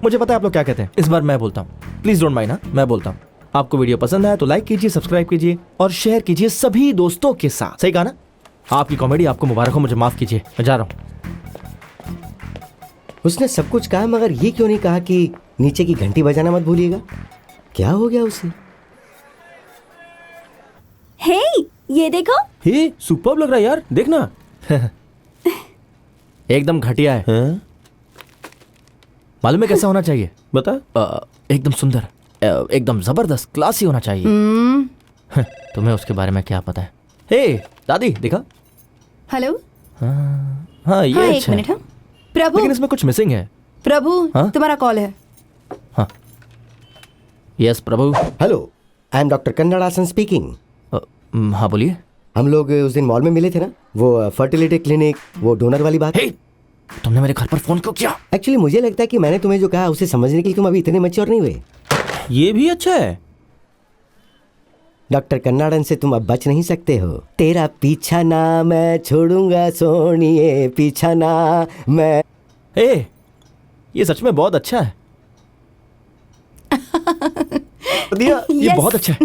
मुझे पता है आप लोग क्या कहते हैं। इस बार मैं बोलता हूँ, प्लीज डोंट माइंड ना, मैं बोलता हूँ। आपको वीडियो पसंद आया तो लाइक कीजिए, सब्सक्राइब कीजिए और शेयर कीजिए सभी दोस्तों के साथ। सही कहा ना? आपकी कॉमेडी आपको मुबारक हो, मुझे माफ कीजिए, मैं जा रहा हूँ। उसने सब कुछ कहा, मगर ये क्यों नहीं कहा कि नीचे की घंटी बजाना मत भूलिएगा? क्या हो गया उसे? हे, ये देखो। हे, सुपर्ब लग रहा है यार, देखना। एकदम घटिया है। मालूम है कैसा होना चाहिए? बता। एकदम सुंदर, एकदम जबरदस्त, क्लासी होना चाहिए। तुम्हें उसके बारे में क्या पता है? हे दादी, देखा? हेलो। हाँ, ये हाँ, अच्छा एक मिनट। है। हाँ प्रभु, लेकिन इसमें कुछ मिसिंग है। प्रभु, हाँ? तुम्हारा कॉल है। हाँ, yes Prabhu. Hello, I am doctor Kannadasan speaking. हाँ बोलिए। हम लोग उस दिन मॉल में मिले थे ना, वो फर्टिलिटी क्लिनिक, वो डोनर वाली बात। हे, तुमने मेरे घर पर फोन क्यों किया? एक्चुअली मुझे लगता है कि मैंने तुम्हें जो कहा उसे समझने के लिए तुम अभी इतने मैच्योर नहीं हुए। ये भी अच्छा है। डॉक्टर कन्नाडन से तुम अब बच नहीं सकते हो। तेरा पीछा ना मैं छोड़ूंगा सोनिए, पीछा ना मैं। ए, ये सच में बहुत अच्छा है। दिया, ये Yes. बहुत अच्छा है।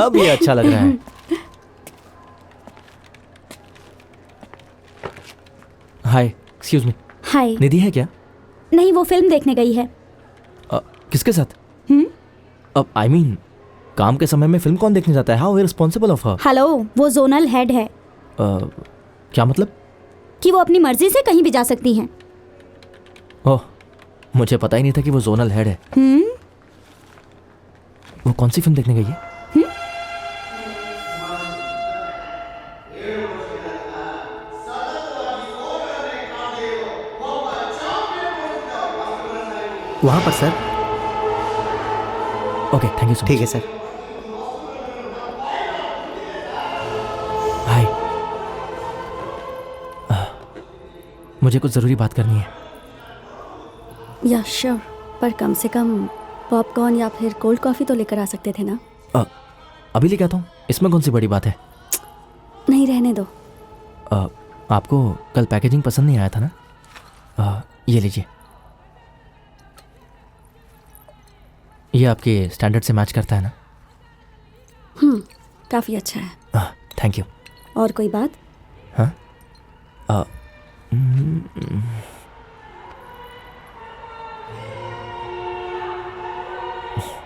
अब ये अच्छा लग रहा है। हाय, एक्सक्यूज मी, हाय। निधि है क्या? नहीं, वो फिल्म देखने गई है। किसके साथ? अब आई मीन, काम के समय में फिल्म कौन देखने जाता है? How irresponsible of her. Hello, वो जोनल हेड है। क्या मतलब? कि वो अपनी मर्जी से कहीं भी जा सकती हैं। ओह, मुझे पता ही नहीं था कि वो जोनल हेड है। वो कौन सी फिल्म देखने गई है? वहां पर sir. Okay, thank you so much. ठीक है सर। हाय, मुझे कुछ जरूरी बात करनी है। या श्योर, पर कम से कम पॉपकॉर्न या फिर कोल्ड कॉफी तो लेकर आ सकते थे ना। अभी लेके आता हूँ, इसमें कौन सी बड़ी बात है? नहीं, रहने दो। आपको कल पैकेजिंग पसंद नहीं आया था ना? ये लीजिए। ये आपके स्टैंडर्ड से मैच करता है ना? काफी अच्छा है। Thank you. और कोई बात? हाँ?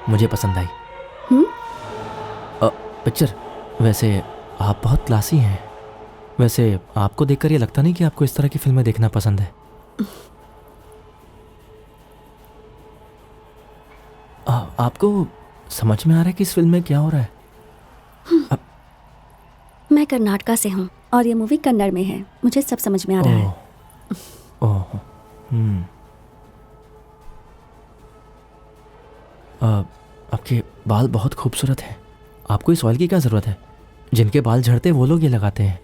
मुझे पसंद आई पिक्चर। वैसे आप बहुत क्लासी हैं। वैसे आपको देखकर ये लगता नहीं कि आपको इस तरह की फिल्में देखना पसंद है? आपको समझ में आ रहा है कि इस फिल्म में क्या हो रहा है? मैं कर्नाटका से हूँ और ये मूवी कन्नड़ में है। मुझे सब समझ में आ रहा है। ओह, आपके बाल बहुत खूबसूरत हैं। आपको इस ऑयल की क्या ज़रूरत है? जिनके बाल झड़ते वो लोग ये लगाते हैं।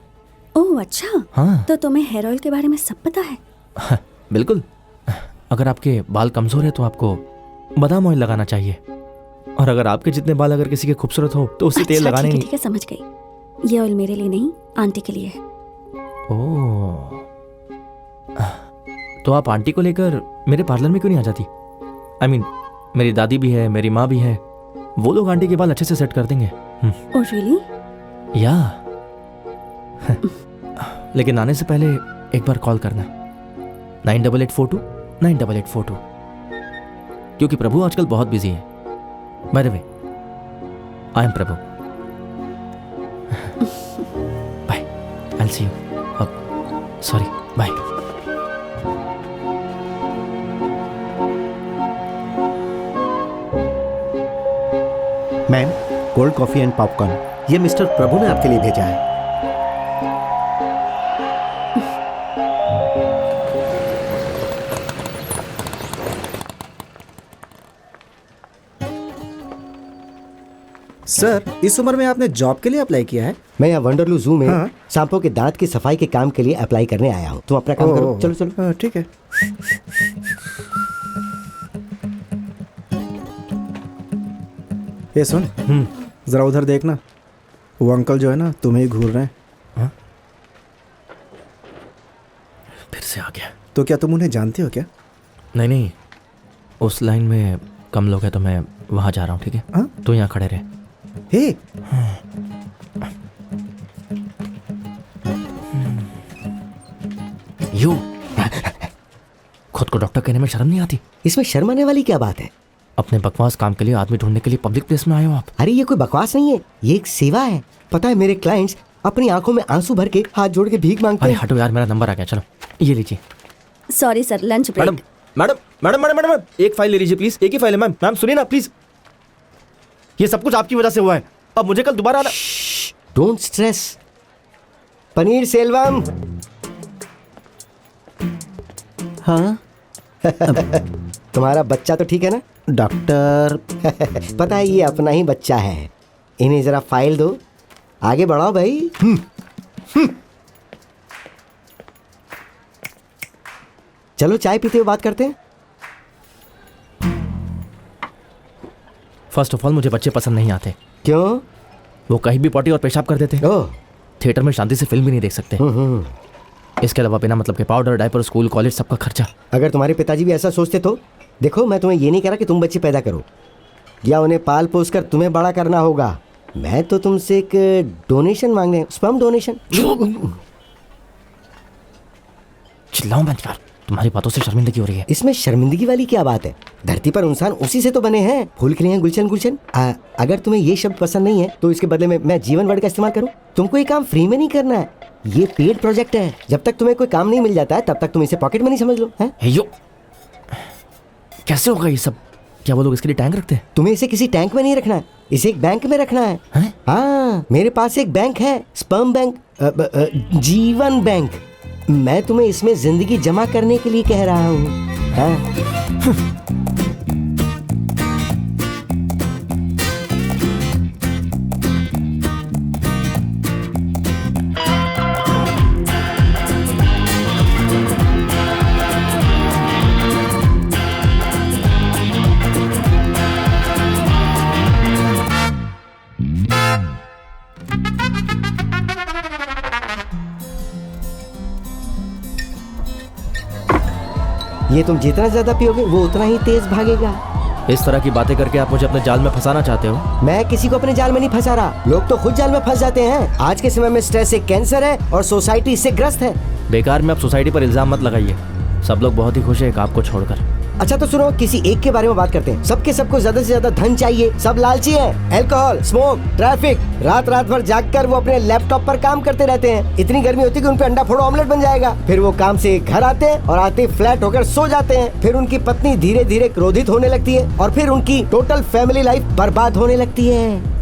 ओह अच्छा। हाँ। तो तुम्हें हेयर ऑयल के बारे में सब पता है? बिल्कुल। अगर आपके बाल कमज़ोर है तो आपको बादाम ऑयल लगाना चाहिए, और अगर आपके जितने बाल अगर किसी के खूबसूरत हो तो उसे तेल लगाने ठीक है समझ गई। ये ऑयल मेरे लिए नहीं, आंटी के लिए है। ओह, तो आप आंटी को लेकर मेरे पार्लर में क्यों नहीं आ जाती? I mean, मेरी दादी भी है, मेरी माँ भी है, वो लोग आंटी के बाल अच्छे से सेट कर देंगे। Oh really? या लेकिन आने से पहले एक बार कॉल करना, 9884298842, क्योंकि प्रभु आजकल बहुत बिजी है। By the way, I am Prabhu. Bye, I will see you. Sorry, bye. Ma'am, cold coffee and popcorn, ये मिस्टर प्रभु ने आपके लिए भेजा है। सर, इस उम्र में आपने जॉब के लिए अप्लाई किया है? मैं यहाँ वंडरलू जू में हाँ? सांपों के दांत की सफाई के काम के लिए अप्लाई करने आया हूँ। तुम अपना काम करो। चलो चलो। ठीक है। ये सुन, जरा उधर देखना, वो अंकल जो है ना तुम्हें ही घूर रहे हैं। फिर से आ गया। तो क्या तुम उन्हें जानते हो क्या? नहीं, उस लाइन में कम लोग हैं तो मैं वहां जा रहा हूँ। ठीक है, तो यहाँ खड़े रहे। हे, यू खुद को डॉक्टर कहने में शर्म नहीं आती? इसमें शर्म आने वाली क्या बात है? अपने बकवास काम के लिए आदमी ढूंढने के लिए पब्लिक प्लेस में आए हो आप? अरे ये कोई बकवास नहीं है, ये एक सेवा है। पता है मेरे क्लाइंट्स अपनी आंखों में आंसू भर के हाथ जोड़ के भीख मांगते हैं। अरे हटो यार, मेरा नंबर आ गया। चलो ये लीजिए। Sorry sir, lunch break. Madam, एक फाइल ले लीजिए प्लीज। एक ही फाइल है मैम। मैम सुनिए ना प्लीज, ये सब कुछ आपकी वजह से हुआ है। अब मुझे कल दोबारा आना। Don't stress. पनीर सेल्वम। हाँ तुम्हारा बच्चा तो ठीक है ना डॉक्टर? पता है ये अपना ही बच्चा है। इन्हें जरा फाइल दो, आगे बढ़ाओ भाई। चलो चाय पीते हुए बात करते हैं। फर्स्ट ऑफ ऑल मुझे बच्चे पसंद नहीं आते। क्यों? वो कहीं भी पॉटी और पेशाब कर देते हैं। थिएटर में शांति से फिल्म भी नहीं देख सकते। इसके अलावा बिना मतलब के पाउडर, डायपर, स्कूल, कॉलेज, सबका खर्चा। अगर तुम्हारे पिताजी भी ऐसा सोचते तो देखो, मैं तुम्हें ये नहीं कह रहा कि तुम बच्चे पैदा करो या उन्हें पाल पोस कर तुम्हें बड़ा करना होगा। मैं तो तुमसे एक डोनेशन मांगने, स्पर्म डोनेशन। चिल्लाओ मत यार, तुम्हारी बातों से शर्मिंदगी हो रही है। इसमें शर्मिंदगी वाली क्या बात है? धरती पर इंसान उसी से तो बने हैं। फूल खिले हैं गुलशन गुलशन। अगर तुम्हें ये शब्द पसंद नहीं है तो इसके बदले में मैं जीवन वर्ड का इस्तेमाल करूं? तुमको ये काम फ्री में नहीं करना है, ये पेड प्रोजेक्ट है। जब तक तुम्हें कोई काम नहीं मिल जाता है तब तक तुम इसे पॉकेट मनी समझ लो। यो, कैसे होगा ये सब? क्या वो लोग इसके लिए टैंक रखते हैं? तुम्हें इसे किसी टैंक में नहीं रखना है, इसे एक बैंक में रखना है। हाँ, मेरे पास एक बैंक है, स्पर्म बैंक, जीवन बैंक। मैं तुम्हें इसमें जिंदगी जमा करने के लिए कह रहा हूँ। ये तुम जितना ज्यादा पियोगे वो उतना ही तेज भागेगा। इस तरह की बातें करके आप मुझे अपने जाल में फंसाना चाहते हो? मैं किसी को अपने जाल में नहीं फंसा रहा, लोग तो खुद जाल में फंस जाते हैं। आज के समय में स्ट्रेस एक कैंसर है और सोसाइटी इससे ग्रस्त है। बेकार में आप सोसाइटी पर इल्जाम मत लगाइए। सब लोग बहुत ही खुश है एक आपको छोड़कर। अच्छा तो सुनो, किसी एक के बारे में बात करते हैं। सबको ज्यादा से ज्यादा धन चाहिए, सब लालची हैं। अल्कोहल, स्मोक, ट्रैफिक, रात भर जागकर वो अपने लैपटॉप पर काम करते रहते हैं। इतनी गर्मी होती है कि उन पे अंडा फोड़ो ऑमलेट बन जाएगा। फिर वो काम से घर आते हैं और आते फ्लैट होकर सो जाते हैं। फिर उनकी पत्नी धीरे धीरे क्रोधित होने लगती है और फिर उनकी टोटल फैमिली लाइफ बर्बाद होने लगती है।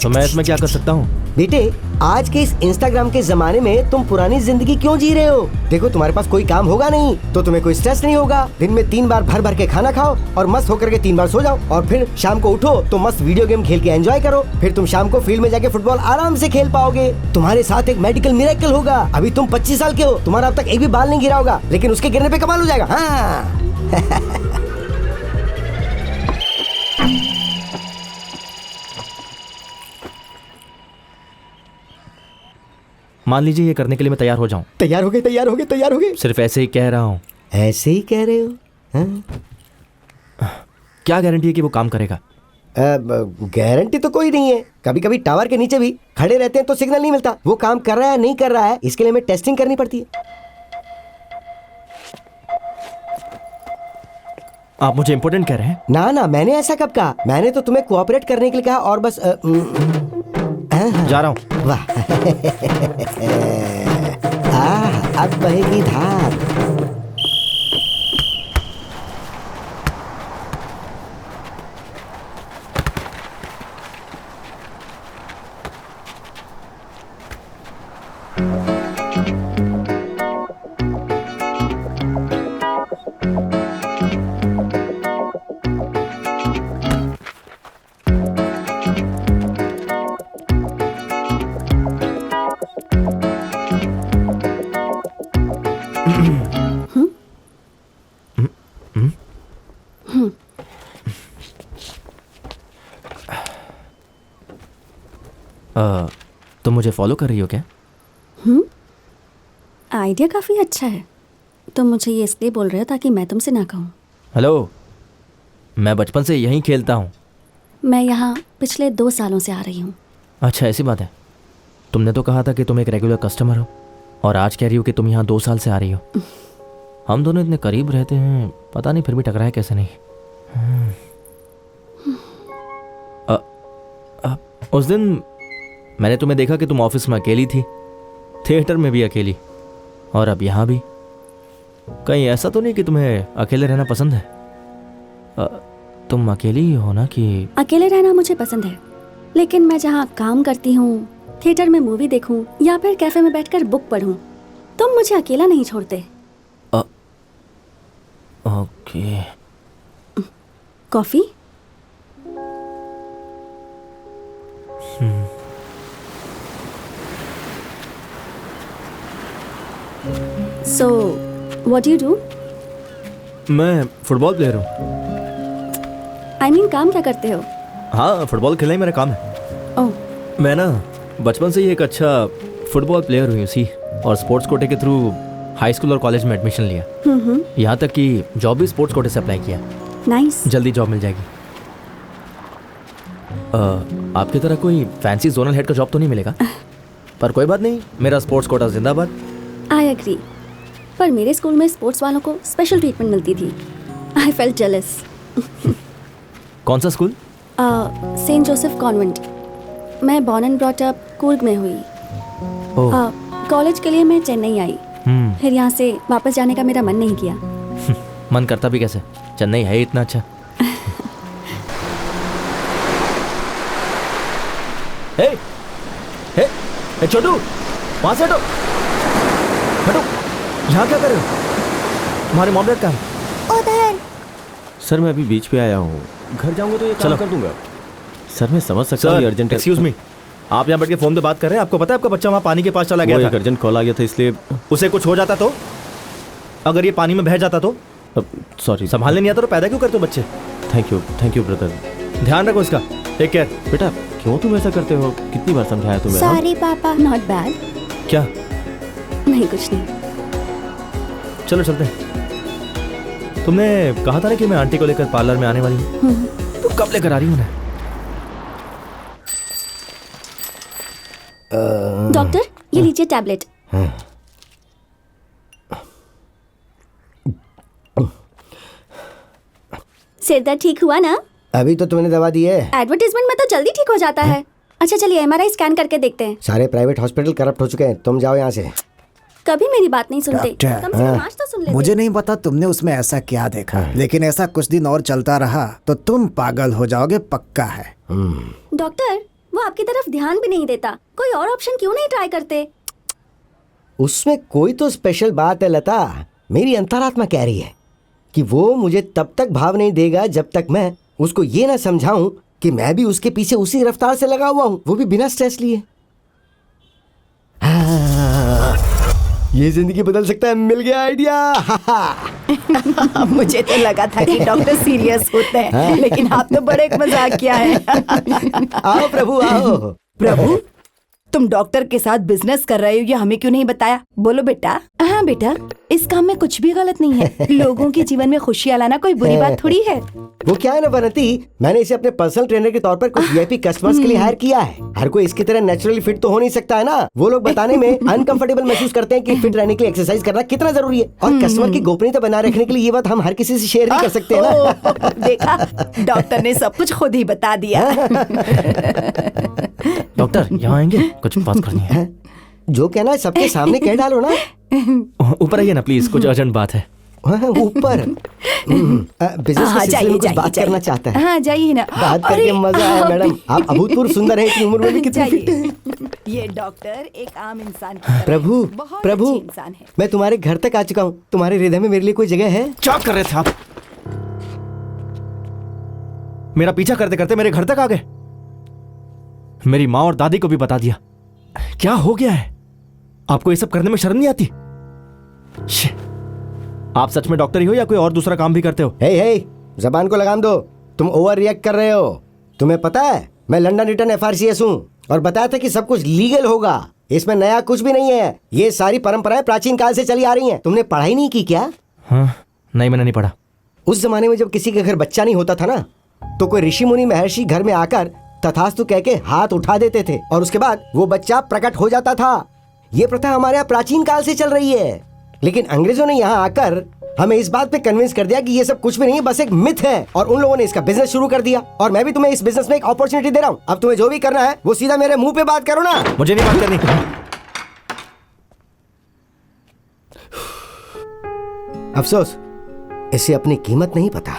तो मैं इसमें क्या कर सकता हूँ? बेटे, आज के इस इंस्टाग्राम के जमाने में तुम पुरानी जिंदगी क्यों जी रहे हो? देखो, तुम्हारे पास कोई काम होगा नहीं तो तुम्हें कोई स्ट्रेस नहीं होगा। दिन में 3 बार भर के खाना खाओ और मस्त होकर के 3 बार सो जाओ और फिर शाम को उठो तो मस्त वीडियो गेम खेल के एंजॉय करो। फिर तुम शाम को फील्ड में जाके फुटबॉल आराम से खेल पाओगे। तुम्हारे साथ एक मेडिकल मिरेकल होगा। अभी तुम 25 साल के हो, तुम्हारा अब तक एक भी बाल नहीं गिरा होगा, लेकिन उसके गिरने पे कमाल हो जाएगा। हाँ। मान लीजिए ये करने के लिए मैं तैयार हो जाऊं। तैयार हो गए। सिर्फ ऐसे ही कह रहा हूँ। ऐसे ही कह रहे हो? हाँ? क्या गारंटी है कि वो काम करेगा? गारंटी तो कोई नहीं है। कभी कभी टावर के नीचे भी खड़े रहते हैं तो सिग्नल नहीं मिलता। वो काम कर रहा है नहीं कर रहा है, इसके लिए हमें टेस्टिंग करनी पड़ती है। आप मुझे इम्पोर्टेंट कह रहे हैं? ना, मैंने ऐसा कब कहा? मैंने तो तुम्हें कोऑपरेट करने के लिए कहा और बस जा रहा हूँ। वाह। अब बहेगी धार। तुम मुझे फॉलो कर रही हो क्या? आइडिया काफी अच्छा है। तुम मुझे ये इसलिए बोल रहे हो ताकि मैं तुमसे ना कहूँ। हेलो, मैं बचपन से यहीं खेलता हूँ। मैं यहाँ पिछले 2 सालों से आ रही हूँ। अच्छा, ऐसी बात है। तुमने तो कहा था कि तुम एक रेगुलर कस्टमर हो और आज कह रही हो कि तुम यहाँ 2 साल से आ रही हो। हम दोनों इतने करीब रहते हैं, पता नहीं फिर भी टकराए कैसे नहीं। उस दिन मैंने तुम्हें देखा कि तुम ऑफिस में अकेली थी, थिएटर में भी अकेली, और अब यहाँ भी। कहीं ऐसा तो नहीं कि तुम्हें अकेले रहना पसंद है? तुम अकेली ही हो ना? कि अकेले रहना मुझे पसंद है, लेकिन मैं जहाँ काम करती हूँ, थिएटर में मूवी देखूँ या फिर कैफे में बैठकर बुक पढूं, तुम मुझे अकेला नहीं छोड़ते। Okay. Coffee? So, what do you do? मैं फुटबॉल प्लेयर हूँ। I mean, काम क्या करते हो? हाँ, फुटबॉल खेलना ही मेरा काम है। ओह, मैं ना बचपन से ही एक अच्छा फुटबॉल प्लेयर हुई उसी, और स्पोर्ट्स कोटे के थ्रू हाई स्कूल और कॉलेज में एडमिशन लिया। यहाँ तक कि जॉब भी स्पोर्ट्स कोटे से अप्लाई किया। नाइस। जल्दी जॉब मिल जाएगी। आपकी तरह कोई फैंसी जोनल हेड का जॉब तो नहीं मिलेगा, पर कोई बात नहीं, मेरा स्पोर्ट्स कोटा जिंदाबाद। आई एग्री, पर मेरे स्कूल में स्पोर्ट्स वालों को स्पेशल ट्रीटमेंट मिलती थी। I felt jealous. कौन सा स्कूल? Saint Joseph convent. मैं born and brought up Coorg में हुई। कॉलेज के लिए मैं चेन्नई आई, फिर यहाँ से वापस जाने का मेरा मन नहीं किया। मन करता भी कैसे, चेन्नई है इतना अच्छा। हे, हे, छोटू, वहां से हटो, हटो। यहाँ क्या कर रहे हो? तुम्हारे मॉम डैड कहाँ है? उधर। सर मैं अभी बीच पे आया हूँ, घर जाऊंगा तो ये काम कर दूंगा। सर मैं समझ सकता हूँ, अर्जेंट। एक्सक्यूज मी, आप यहाँ बैठ के फोन पे बात कर रहे हैं? आपको पता है आपका बच्चा वहाँ पानी के पास चला गया था? अर्जेंट कॉल आ गया था इसलिए। उसे कुछ हो जाता तो? अगर ये पानी में बह जाता तो? सॉरी, संभालने नहीं आता तो पैदा क्यों करते हो बच्चे? Thank you brother. ध्यान रखो इसका, टेक केयर। बेटा क्यों तुम ऐसा करते हो? कितनी बार समझाया तुम्हें? सॉरी पापा। Not bad. क्या? नहीं, कुछ नहीं। चलो चलते हैं। तुमने कहा था ना कि मैं आंटी को लेकर पार्लर में आने वाली हूँ, तो कब लेकर आ रही हूँ उन्हें? डॉक्टर, ये लीजिए टैबलेट। सिर दर्द ठीक हुआ ना? अभी तो तुमने दवा दी है। एडवर्टाइजमेंट में तो जल्दी ठीक हो जाता है। अच्छा चलिए एमआरआई स्कैन करके देखते हैं। सारे प्राइवेट हॉस्पिटल करप्ट हो चुके हैं, तुम जाओ यहाँ से। कभी मेरी बात नहीं सुनते। डॉक्टर, कम से कम आज तो सुन लेते। मुझे नहीं पता तुमने उसमें ऐसा क्या देखा, लेकिन ऐसा कुछ दिन और चलता रहा तो तुम पागल हो जाओगे, पक्का है। डॉक्टर, वो आपकी तरफ ध्यान भी नहीं देता। कोई और ऑप्शन क्यों नहीं ट्राई करते? उसमें कोई तो स्पेशल बात है लता। मेरी अंतरात्मा कह रही है कि वो मुझे तब तक भाव नहीं देगा जब तक मैं उसको ये ना समझाऊं कि मैं भी उसके पीछे उसी रफ्तार से लगा हुआ हूं, वो भी बिना स्ट्रेस लिए। ये जिंदगी बदल सकता है, मिल गया आइडिया। मुझे तो लगा था कि डॉक्टर सीरियस होते हैं, लेकिन आप तो बड़े मजाकिया हैं। आओ प्रभु आओ। प्रभु, तुम डॉक्टर के साथ बिजनेस कर रहे हो, ये हमें क्यों नहीं बताया? बोलो बेटा। हाँ बेटा, इस काम में कुछ भी गलत नहीं है। लोगों के जीवन में खुशियाँ लाना कोई बुरी बात थोड़ी है। वो क्या है ना बनती, मैंने इसे अपने पर्सनल ट्रेनर के तौर पर कुछ वीआईपी कस्टमर्स के लिए हायर किया है। हर कोई इसकी तरह नेचुरली फिट तो हो नहीं सकता है ना। वो लोग बताने में अनकंफर्टेबल महसूस करते हैं कि फिट रहने के लिए एक्सरसाइज करना कितना जरूरी है, और कस्टमर की गोपनीयता बनाए रखने के लिए ये बात हम हर किसी से शेयर नहीं कर सकते हैं ना। देखा, डॉक्टर ने सब कुछ खुद ही बता दिया। डॉक्टर यहाँ आएंगे, कुछ बात करनी है। जो कहना है सबके सामने कह डालो ना। ऊपर आइए ना प्लीज, कुछ अर्जेंट बात है। ऊपर बिजनेस के सिलसिले में कुछ बात करना चाहता है। हाँ जाइए ना। बात करके मजा आया मैडम। आप अभूतपूर्व सुंदर हैं, इतनी उम्र में भी कितनी फिट हैं। ये डॉक्टर एक आम इंसान की तरह प्रभु बहुत प्रभु, अच्छे इंसान है। मैं तुम्हारे घर तक आ चुका हूँ। तुम्हारे हृदय में मेरे लिए कोई जगह है? क्या कर रहे थे आप? मेरा पीछा करते करते मेरे घर तक आ गए। मेरी माँ और दादी को भी बता दिया। क्या हो गया है? आपको ये सब करने में शर्म नहीं आती? आप सच में डॉक्टर ही हो या कोई और दूसरा काम भी करते हो? हे जबान को लगाम दो, तुम ओवर रिएक्ट कर रहे हो। तुम्हें पता है मैं लंदन रिटर्न FRCS हूँ और बताया था कि सब कुछ लीगल होगा। इसमें नया कुछ भी नहीं है। ये सारी परंपराएं प्राचीन काल से चली आ रही हैं। तुमने पढ़ाई नहीं की क्या? हाँ, नहीं मैंने नहीं पढ़ा। उस जमाने में जब किसी के घर बच्चा नहीं होता था ना, तो कोई ऋषि मुनि महर्षि घर में आकर तथास्तु कह के हाथ उठा देते थे और उसके बाद वो बच्चा प्रकट हो जाता था। ये प्रथा हमारे यहाँ प्राचीन काल से चल रही है, लेकिन अंग्रेजों ने यहाँ आकर हमें इस बात पे कन्विंस कर दिया कि ये सब कुछ भी नहीं, बस एक मिथ है, और उन लोगों ने इसका बिजनेस शुरू कर दिया। और मैं भी तुम्हें इस बिजनेस में एक अपॉर्चुनिटी दे रहा हूँ। अब तुम्हें जो भी करना है वो सीधा मेरे मुंह पे बात करो ना। मुझे नहीं बात करनी। अफसोस, इसे अपनी कीमत नहीं पता।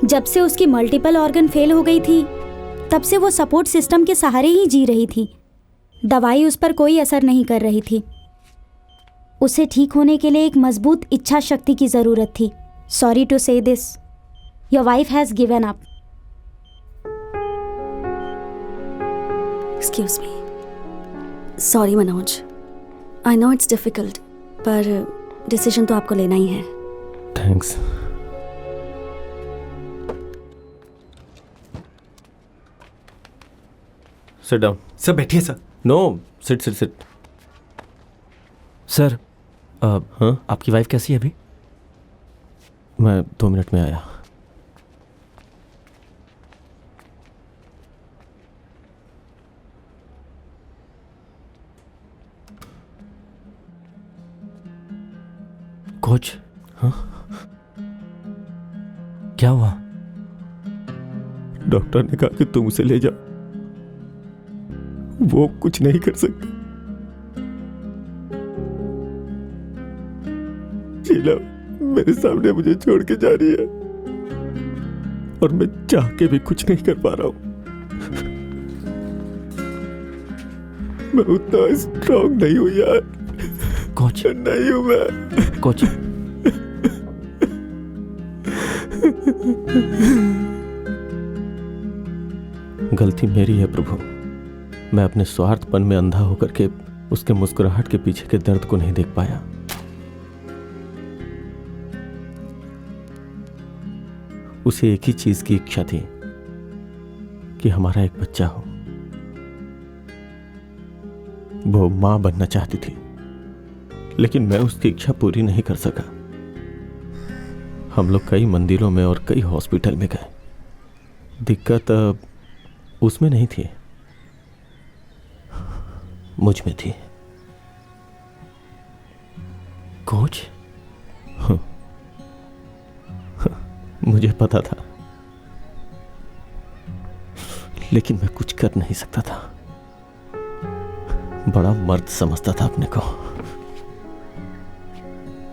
जब से उसकी मल्टीपल ऑर्गन फेल हो गई थी, तब से वो सपोर्ट सिस्टम के सहारे ही जी रही थी। दवाई उस पर कोई असर नहीं कर रही थी। उसे ठीक होने के लिए एक मजबूत इच्छा शक्ति की ज़रूरत थी। Sorry to say this, your wife has given up. Excuse me. Sorry Manoj, I know it's difficult, पर डिसीजन तो आपको लेना ही है। थैंक्स। Sit down. सर बैठिए sir. No, sit sit sit. Sir, हाँ, आपकी वाइफ कैसी है अभी? मैं 2 मिनट में आया। कोच, हाँ? क्या हुआ? डॉक्टर ने कहा कि तुम उसे ले जाओ, वो कुछ नहीं कर सकता। शीला मेरे सामने मुझे छोड़ के जा रही है और मैं चाह के भी कुछ नहीं कर पा रहा हूं। मैं उतना स्ट्रांग नहीं हूं यार। कोच, नहीं हूं मैं। कोच, गलती मेरी है प्रभु। मैं अपने स्वार्थपन में अंधा होकर के उसके मुस्कुराहट के पीछे के दर्द को नहीं देख पाया। उसे एक ही चीज की इच्छा थी कि हमारा एक बच्चा हो। वो मां बनना चाहती थी, लेकिन मैं उसकी इच्छा पूरी नहीं कर सका। हम लोग कई मंदिरों में और कई हॉस्पिटल में गए। दिक्कत उसमें नहीं थी, मुझ में थी। कोच, मुझे पता था, लेकिन मैं कुछ कर नहीं सकता था। बड़ा मर्द समझता था अपने को।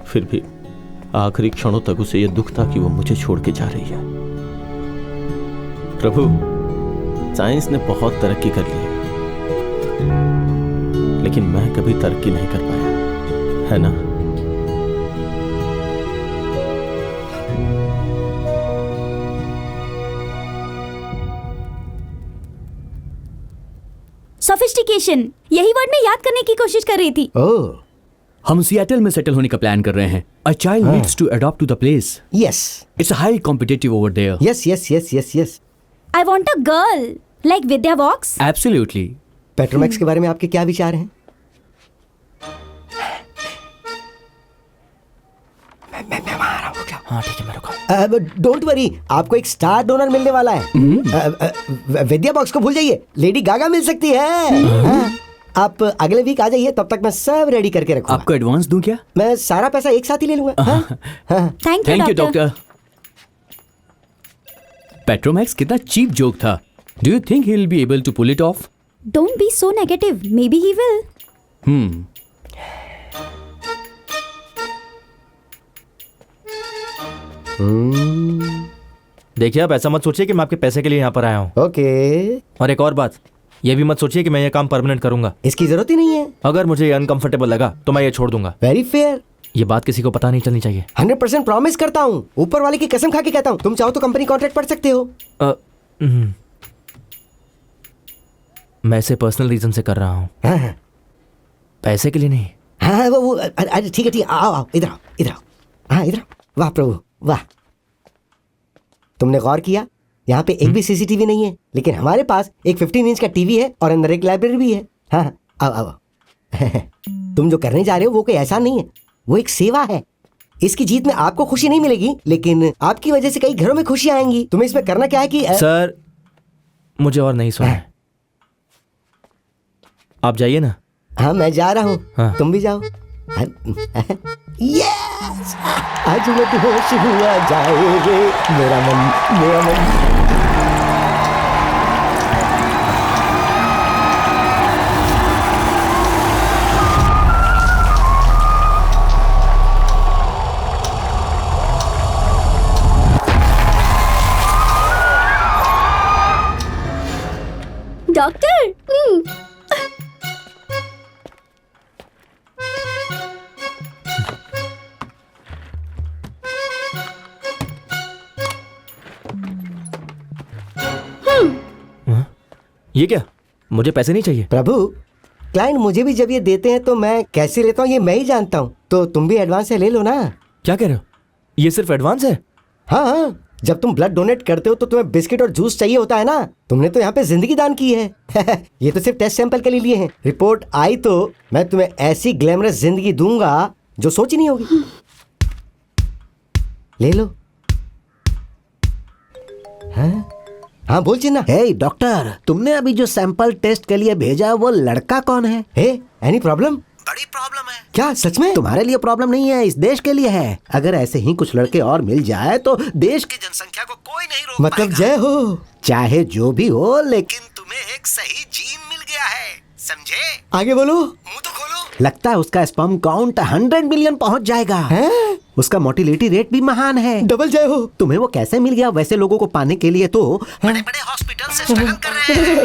फिर भी आखिरी क्षणों तक उसे यह दुख था कि वो मुझे छोड़ के जा रही है। प्रभु, साइंस ने बहुत तरक्की कर ली है, लेकिन मैं कभी तरक्की नहीं कर पाया, है ना? सोफिस्टिकेशन, यही वर्ड मैं याद करने की कोशिश कर रही थी। ओह, हम सिएटल में सेटल होने का प्लान कर रहे हैं। A child needs to adopt to the place. yes, It's highly competitive over there. yes. I want a girl, like Vidya Vox. Absolutely. Petromax के बारे में आपके क्या विचार हैं? मैं वहाँ आ रहा हूँ, रुक जाओ। हाँ ठीक है, मैं रुका। डोंट वरी, आपको एक स्टार डोनर मिलने वाला है। विद्या बॉक्स को भूल जाइए, लेडी गागा मिल सकती है। हाँ, आप अगले वीक आ जाइए, तब तक मैं सब रेडी करके रखूंगा। आपको एडवांस दूं क्या? मैं सारा पैसा एक साथ ही ले लूंगा। हाँ? Thank you, thank you doctor. Doctor. Petromax कितना चीप जोक था। Do you think he will be able to pull it off? Don't be so negative. Maybe he will. देखिए, आप ऐसा मत सोचिए कि मैं आपके पैसे के लिए यहाँ पर आया हूँ। ओके, और एक और बात, ये भी मत सोचिए कि मैं ये काम परमानेंट करूंगा। इसकी जरूरत ही नहीं है। अगर मुझे अनकंफर्टेबल लगा तो मैं ये छोड़ दूंगा। Very fair. ये बात किसी को पता नहीं चलनी चाहिए। 100% प्रॉमिस करता हूँ, ऊपर वाले की कसम खा के कहता हूँ। तुम चाहो तो कंपनी कॉन्ट्रैक्ट पढ़ सकते हो। मैं इसे पर्सनल रीजन से कर रहा हूँ, हाँ, पैसे के लिए नहीं। हाँ, वो अरे ठीक है, आओ, इधर आओ। हाँ, इधर आओ। वाह प्रभु वाह, तुमने गौर किया, यहाँ पे एक भी सीसीटीवी नहीं है, लेकिन हमारे पास एक 15 इंच का टीवी है और अंदर एक लाइब्रेरी भी है। हाँ, आओ। तुम जो करने जा रहे हो वो कोई एहसान नहीं है, वो एक सेवा है। इसकी जीत में आपको खुशी नहीं मिलेगी, लेकिन आपकी वजह से कई घरों में खुशी आएंगी। तुम्हें इसमें करना क्या है कि सर, मुझे और नहीं सुना है। आप जाइए ना। हाँ, मैं जा रहा हूँ। हाँ। तुम भी जाओ। यस, आज मैं बेहोश हुआ जाए रे मेरा मन। डॉक्टर, ये क्या? मुझे पैसे नहीं चाहिए। प्रभु, क्लाइंट मुझे भी जब ये देते हैं तो मैं कैसे लेता हूँ ये मैं ही जानता हूँ, तो तुम भी एडवांस से ले लो ना। क्या कह रहे हो? ये सिर्फ एडवांस है? हाँ, जब तुम ब्लड डोनेट करते हो तो तुम्हें बिस्किट और जूस चाहिए होता है ना। तुमने तो यहाँ पे जिंदगी दान की है। ये तो सिर्फ टेस्ट सैंपल के लिए हैं। रिपोर्ट आई तो मैं तुम्हें ऐसी ग्लैमरस जिंदगी दूंगा जो सोची नहीं होगी। ले लो। हाँ, बोल चिन्ना। हे डॉक्टर, तुमने अभी जो सैंपल टेस्ट के लिए भेजा वो लड़का कौन है? हे, एनी प्रॉब्लम? बड़ी प्रॉब्लम है। क्या सच में? तुम्हारे लिए प्रॉब्लम नहीं है, इस देश के लिए है। अगर ऐसे ही कुछ लड़के और मिल जाए तो देश की जनसंख्या को कोई नहीं रोक मतलब पाएगा। जय हो। चाहे जो भी हो, लेकिन तुम्हें एक सही जीन मिल गया है, समझे? आगे बोलो। मुंह तो खोलो। लगता है उसका स्पर्म काउंट 100 मिलियन पहुंच जाएगा। हैं? उसका मोटिलिटी रेट भी महान है। डबल जय हो। तुम्हें वो कैसे मिल गया? वैसे लोगों को पाने के लिए तो बड़े बड़े हॉस्पिटल से स्ट्रगल कर रहे हैं।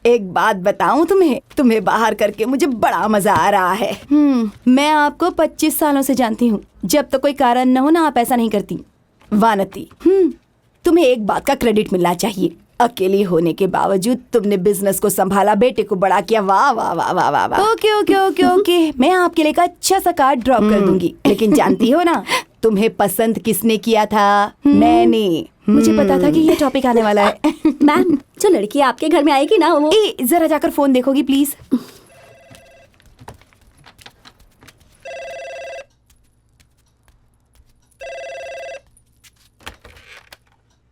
एक बात बताऊं तुम्हें बाहर करके मुझे बड़ा मजा आ रहा है। मैं आपको 25 सालों से जानती हूँ। जब तक कोई कारण न हो ना, आप ऐसा नहीं करती। वानती, तुम्हें एक बात का क्रेडिट मिलना चाहिए। अकेली होने के बावजूद तुमने बिजनेस को संभाला, बेटे को बड़ा किया। वाह वाह वाह वाह वाह वाह। ओके ओके ओके ओके, मैं आपके लिए एक अच्छा सा कार्ड ड्रॉप कर दूंगी, लेकिन जानती हो ना तुम्हें पसंद किसने किया था? मैंने। मुझे पता था कि ये टॉपिक आने वाला है। मैम, जो लड़की आपके घर में आएगी ना वो जरा जाकर फोन देखोगी प्लीज?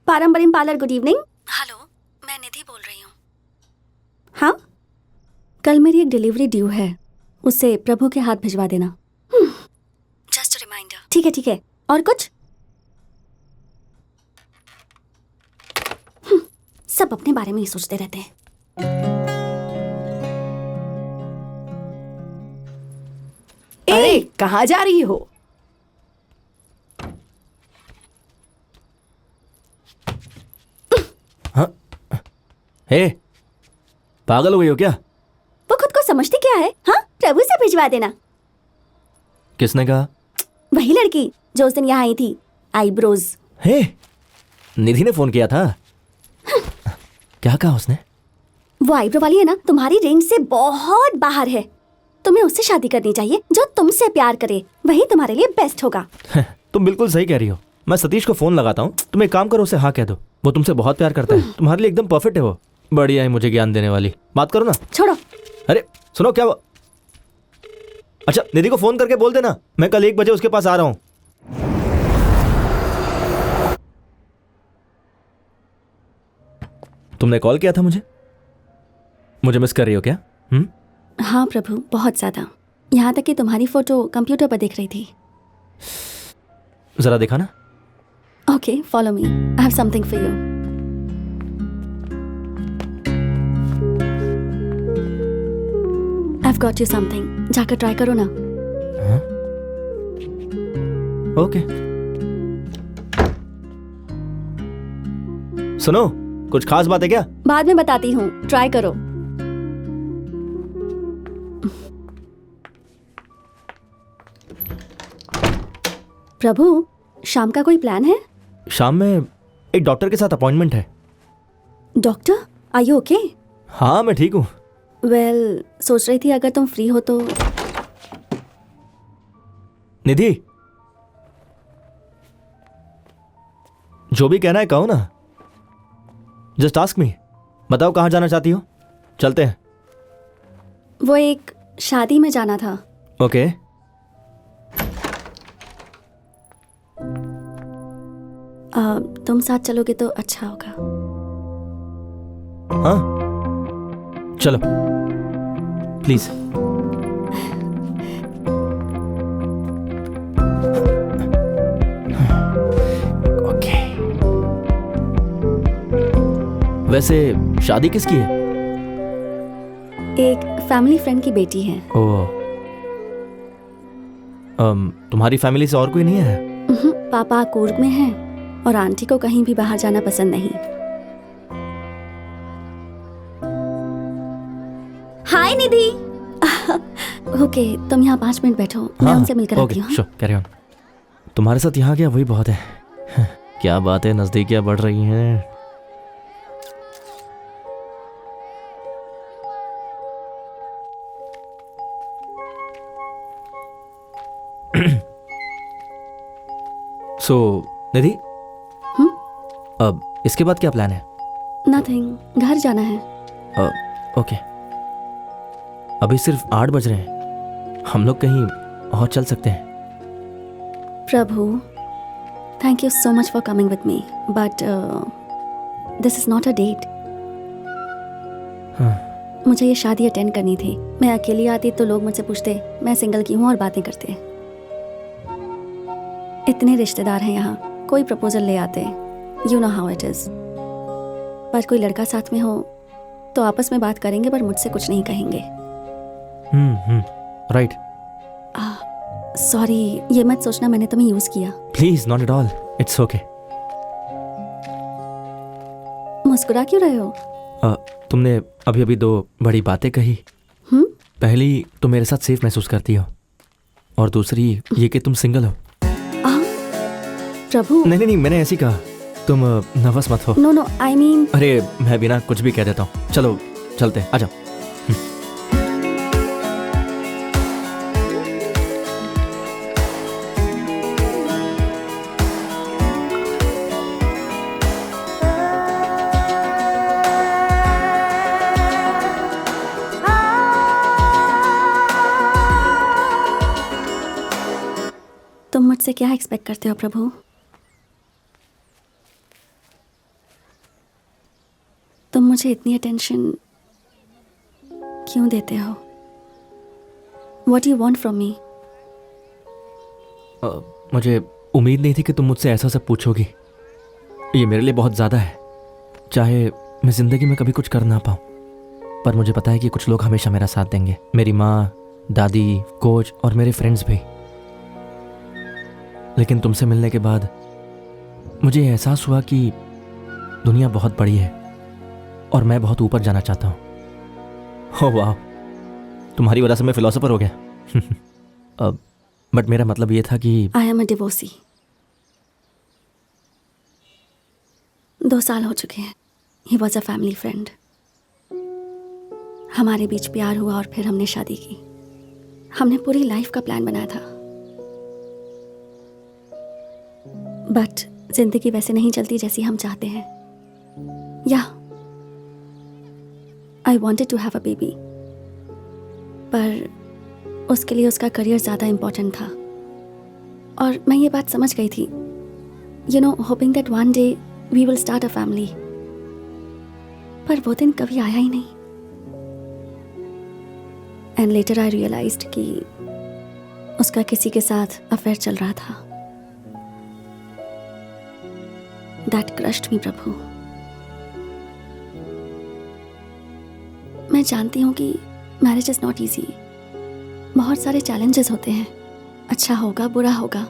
पारंपरिक पार्लर, गुड इवनिंग। हेलो, मैं निधि बोल रही हूँ। हाँ, कल मेरी एक डिलीवरी ड्यू है, उसे प्रभु के हाथ भिजवा देना। Just reminder. ठीक है ठीक है। और कुछ? सब अपने बारे में ही सोचते रहते हैं। अरे कहाँ जा रही हो? हे, पागल हो गई हो क्या? वो खुद को समझती क्या है? हाँ, प्रभु से भिजवा देना। किसने कहा? वही लड़की जो उस दिन यहाँ आई थी, आईब्रोज। हे, निधि ने फोन किया था। क्या कहा उसने? वो आईब्रो वाली है ना, तुम्हारी रेंज से बहुत बाहर है। तुम्हें उससे शादी करनी चाहिए जो तुमसे प्यार करे, वही तुम्हारे लिए बेस्ट होगा। तुम बिल्कुल सही कह रही हो। मैं सतीश को फोन लगाता हूँ, तुम एक काम करो, उसे हाँ कह दो। वो तुमसे बहुत प्यार करता है, तुम्हारे लिए एकदम परफेक्ट है वो। बढ़िया है, मुझे ज्ञान देने वाली। बात करो ना। छोड़ो। अरे सुनो, क्या वो? अच्छा, निधि को फोन करके बोल देना मैं कल 1 बजे उसके पास आ रहा हूँ। तुमने कॉल किया था मुझे मिस कर रही हो क्या? हाँ प्रभु, बहुत ज्यादा। यहाँ तक कि तुम्हारी फोटो कंप्यूटर पर दिख रही थी। जरा देखा ना। Okay, follow me, I have something for you. I have got you something, जाकर ट्राई करो ना। ओके। सुनो, कुछ खास बात है क्या? बाद में बताती हूँ, ट्राई करो। प्रभु, शाम का कोई प्लान है? शाम में एक डॉक्टर के साथ अपॉइंटमेंट है। Doctor, are you okay? हाँ, मैं ठीक हूँ। वेल, सोच रही थी अगर तुम फ्री हो तो। निधि, जो भी कहना है कहो ना। Just ask me. बताओ कहाँ जाना चाहती हो, चलते हैं। वो एक शादी में जाना था। ओके। तुम साथ चलोगे तो अच्छा होगा। हाँ, चलो प्लीज। ओके। वैसे शादी किसकी है? एक फैमिली फ्रेंड की बेटी है। ओह, तुम्हारी फैमिली से और कोई नहीं है? पापा कूर्ग में हैं और आंटी को कहीं भी बाहर जाना पसंद नहीं। हाय निधि। ओके, तुम यहाँ 5 मिनट बैठो, मैं उनसे मिलकर आती हूँ। Sure, carry on. तुम्हारे साथ यहाँ गया वही बहुत है। क्या बात है, नजदीकियां बढ़ रही हैं। सो निधि, अब इसके बाद क्या प्लान है? नथिंग, घर जाना है। ओके। अभी सिर्फ 8 बज रहे हैं, हम लोग कहीं और चल सकते हैं। Prabhu, thank you so much for coming with me, but this is not a date. मुझे ये शादी अटेंड करनी थी। मैं अकेली आती तो लोग मुझसे पूछते मैं सिंगल की हूँ और बातें करते। इतने रिश्तेदार हैं यहाँ, कोई प्रपोजल ले आते, you know how it is. पर कोई लड़का साथ में हो तो आपस में बात करेंगे पर मुझसे कुछ नहीं कहेंगे। राइट। सॉरी, ये मत सोचना मैंने तुम्हें यूज किया। Please, not at all, it's okay. मुस्कुरा क्यों रहे हो? तुमने अभी अभी 2 बड़ी बातें कही। पहली, तुम मेरे साथ सेफ महसूस करती हो, और दूसरी ये कि तुम सिंगल हो। प्रभु, नहीं, मैंने ऐसी कहा। तुम नर्वस मत हो। नो नो, आई मीन अरे मैं भी ना कुछ भी कह देता हूँ। चलो चलते हैं, आ जाओ। तुम मुझसे क्या एक्सपेक्ट करते हो प्रभु? तुम मुझे इतनी अटेंशन क्यों देते हो? What you want from me? मुझे उम्मीद नहीं थी कि तुम मुझसे ऐसा सब पूछोगी। ये मेरे लिए बहुत ज़्यादा है। चाहे मैं ज़िंदगी में कभी कुछ कर ना पाऊँ, पर मुझे पता है कि कुछ लोग हमेशा मेरा साथ देंगे। मेरी माँ, दादी, कोच और मेरे फ्रेंड्स भी। लेकिन तुमसे मिलने के बाद मुझे ये एहसास हुआ कि दुनिया बहुत बड़ी है और मैं बहुत ऊपर जाना चाहता हूँ। ओह वाह, तुम्हारी वजह से मैं फिलोसोफर हो गया। बट मेरा मतलब ये था कि आई एम अ डिवोर्सी। 2 साल हो चुके हैं। He was a family friend. हमारे बीच प्यार हुआ और फिर हमने शादी की। हमने पूरी लाइफ का प्लान बनाया था, बट जिंदगी वैसे नहीं चलती जैसी हम चाहते हैं। या I wanted to have a baby, पर उसके लिए उसका करियर ज़्यादा इम्पोर्टेंट था और मैं ये बात समझ गई थी। You know, hoping that one day we will start a family. पर वो दिन कभी आया ही नहीं। एंड लेटर आई रियलाइज्ड कि उसका किसी के साथ अफेयर चल रहा था। दैट क्रश्ड मी प्रभु। मैं जानती हूँ कि मैरिज इज नॉट ईजी। बहुत सारे चैलेंजेस होते हैं। अच्छा होगा, बुरा होगा,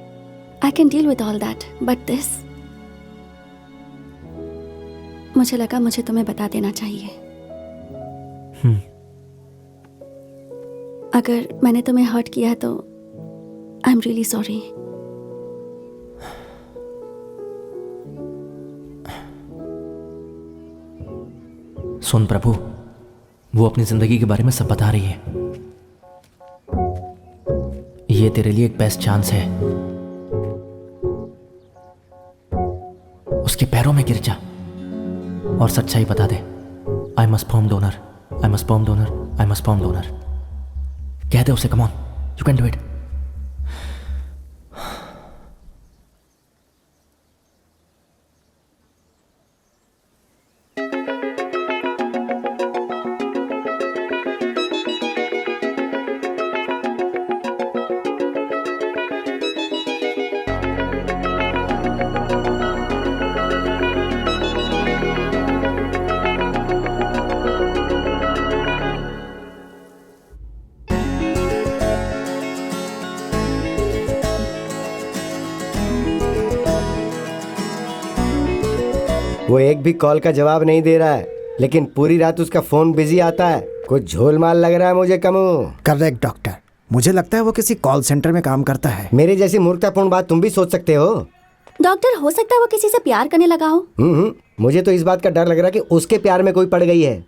I can deal with all that, but this, मुझे लगा मुझे तुम्हें बता देना चाहिए। अगर मैंने तुम्हें हर्ट किया है तो आई एम रियली सॉरी। सुन प्रभु, वो अपनी जिंदगी के बारे में सब बता रही है। ये तेरे लिए एक बेस्ट चांस है। उसके पैरों में गिर जा और सच्चाई बता दे। I am a sperm donor, I am a sperm donor, I am a sperm donor. कह दे उसे, come on, you can do it. वो एक भी कॉल का जवाब नहीं दे रहा है, लेकिन पूरी रात उसका फोन बिजी आता है। कुछ झोलमाल लग रहा है मुझे कमू। करेक्ट डॉक्टर, मुझे लगता है वो किसी कॉल सेंटर में काम करता है। मेरे जैसी मूर्खतापूर्ण बात तुम भी सोच सकते हो। डॉक्टर, हो सकता है वो किसी से प्यार करने लगा हो। मुझे तो इस बात का डर लग रहा है कि उसके प्यार में कोई पड़ गई है।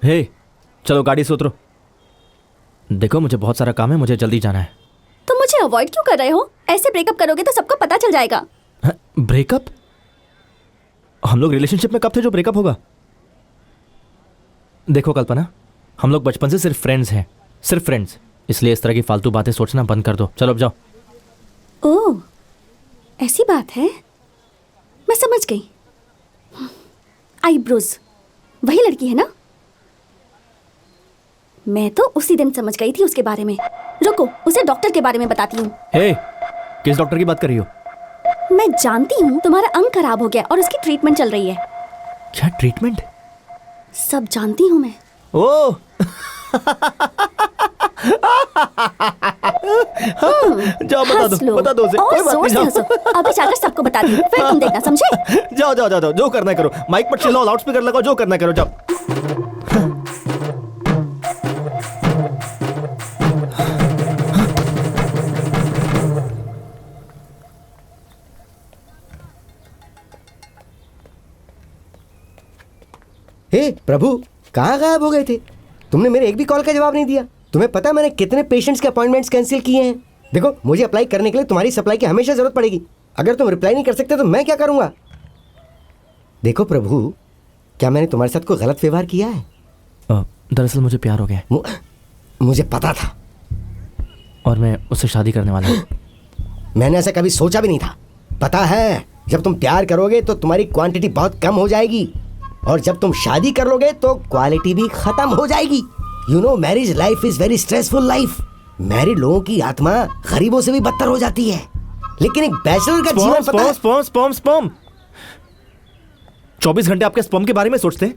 हे, चलो गाड़ी से उतरो। देखो मुझे बहुत सारा काम है, मुझे जल्दी जाना है। तुम मुझे अवॉइड क्यों कर रहे हो? ऐसे ब्रेकअप करोगे तो सबको पता चल जाएगा। ब्रेकअप? हम लोग रिलेशनशिप में कब थे जो ब्रेकअप होगा? देखो कल्पना, हम लोग बचपन से सिर्फ फ्रेंड्स हैं, सिर्फ फ्रेंड्स। इसलिए इस तरह की फालतू बातें सोचना बंद कर दो। चलो अब जाओ। ओह, ऐसी बात है, मैं समझ गई। आईब्रोज, वही लड़की है ना? मैं तो उसी दिन समझ गई थी उसके बारे में। रुको, उसे डॉक्टर के बारे में बताती हूँ। हे, किस डॉक्टर की बात कर रही हो? मैं जानती हूँ तुम्हारा अंग खराब हो गया और उसकी ट्रीटमेंट चल रही है। क्या ट्रीटमेंट? सब जानती हूँ मैं। ओ जाओ बता दो उसे, कोई बात नहीं, जाओ। अभी जाकर सबको बता दी, फिर तुम देखना, समझे? जाओ जाओ जाओ, जो करना है करो, माइक पर चिल्लाओ, लाउड स्पीकर लगाओ, जो करना है करो, जाओ। हे प्रभु, कहाँ गायब हो गए थे? तुमने मेरे एक भी कॉल का जवाब नहीं दिया। तुम्हें पता है मैंने कितने पेशेंट्स के अपॉइंटमेंट्स कैंसिल किए हैं? देखो, मुझे अप्लाई करने के लिए तुम्हारी सप्लाई की हमेशा जरूरत पड़ेगी। अगर तुम रिप्लाई नहीं कर सकते तो मैं क्या करूंगा? देखो प्रभु, क्या मैंने तुम्हारे साथ कोई गलत व्यवहार किया है? दरअसल मुझे प्यार हो गया। मुझे पता था और मैं उससे शादी करने वाला हूँ। मैंने ऐसा कभी सोचा भी नहीं था। पता है, जब तुम प्यार करोगे तो तुम्हारी क्वांटिटी बहुत कम हो जाएगी, और जब तुम शादी कर लोगे तो क्वालिटी भी खत्म हो जाएगी। You know, marriage life is very stressful life. Married लोगों की आत्मा गरीबों से भी बदतर हो जाती है, लेकिन एक बैचलर का जीवन पता है? स्पर्म 24 घंटे आपके स्पर्म के बारे में सोचते हैं?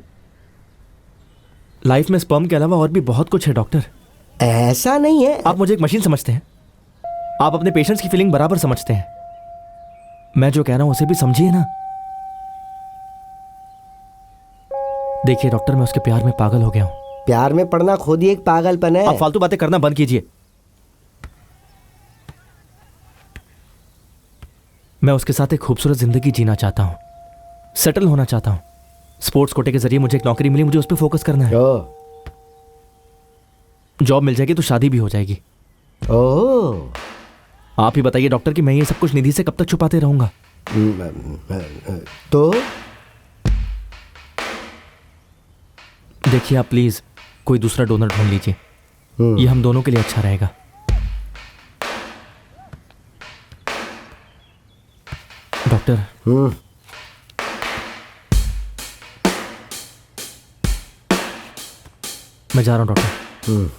लाइफ में स्पर्म के अलावा और भी बहुत कुछ है डॉक्टर। ऐसा नहीं है। आप मुझे एक मशीन समझते हैं? आप अपने पेशेंट्स की फीलिंग बराबर समझते हैं। मैं जो कह रहा हूं उसे भी समझिए ना। देखिए डॉक्टर, मैं उसके प्यार में पागल हो गया हूं। प्यार में पड़ना खुद ही एक पागलपन है। आप फालतू बातें करना बंद कीजिए। मैं उसके साथ एक खूबसूरत जिंदगी जीना चाहता हूं, सेटल होना चाहता हूं। स्पोर्ट्स कोटे के जरिए मुझे एक नौकरी मिली, मुझे उस पर फोकस करना है। जॉब मिल जाएगी तो शादी भी हो जाएगी। आप ही बताइए डॉक्टर कि मैं ये सब कुछ निधि से कब तक छुपाते रहूंगा? तो देखिए आप प्लीज कोई दूसरा डोनर ढूंढ लीजिए, ये हम दोनों के लिए अच्छा रहेगा। डॉक्टर, मैं जा रहा हूं डॉक्टर।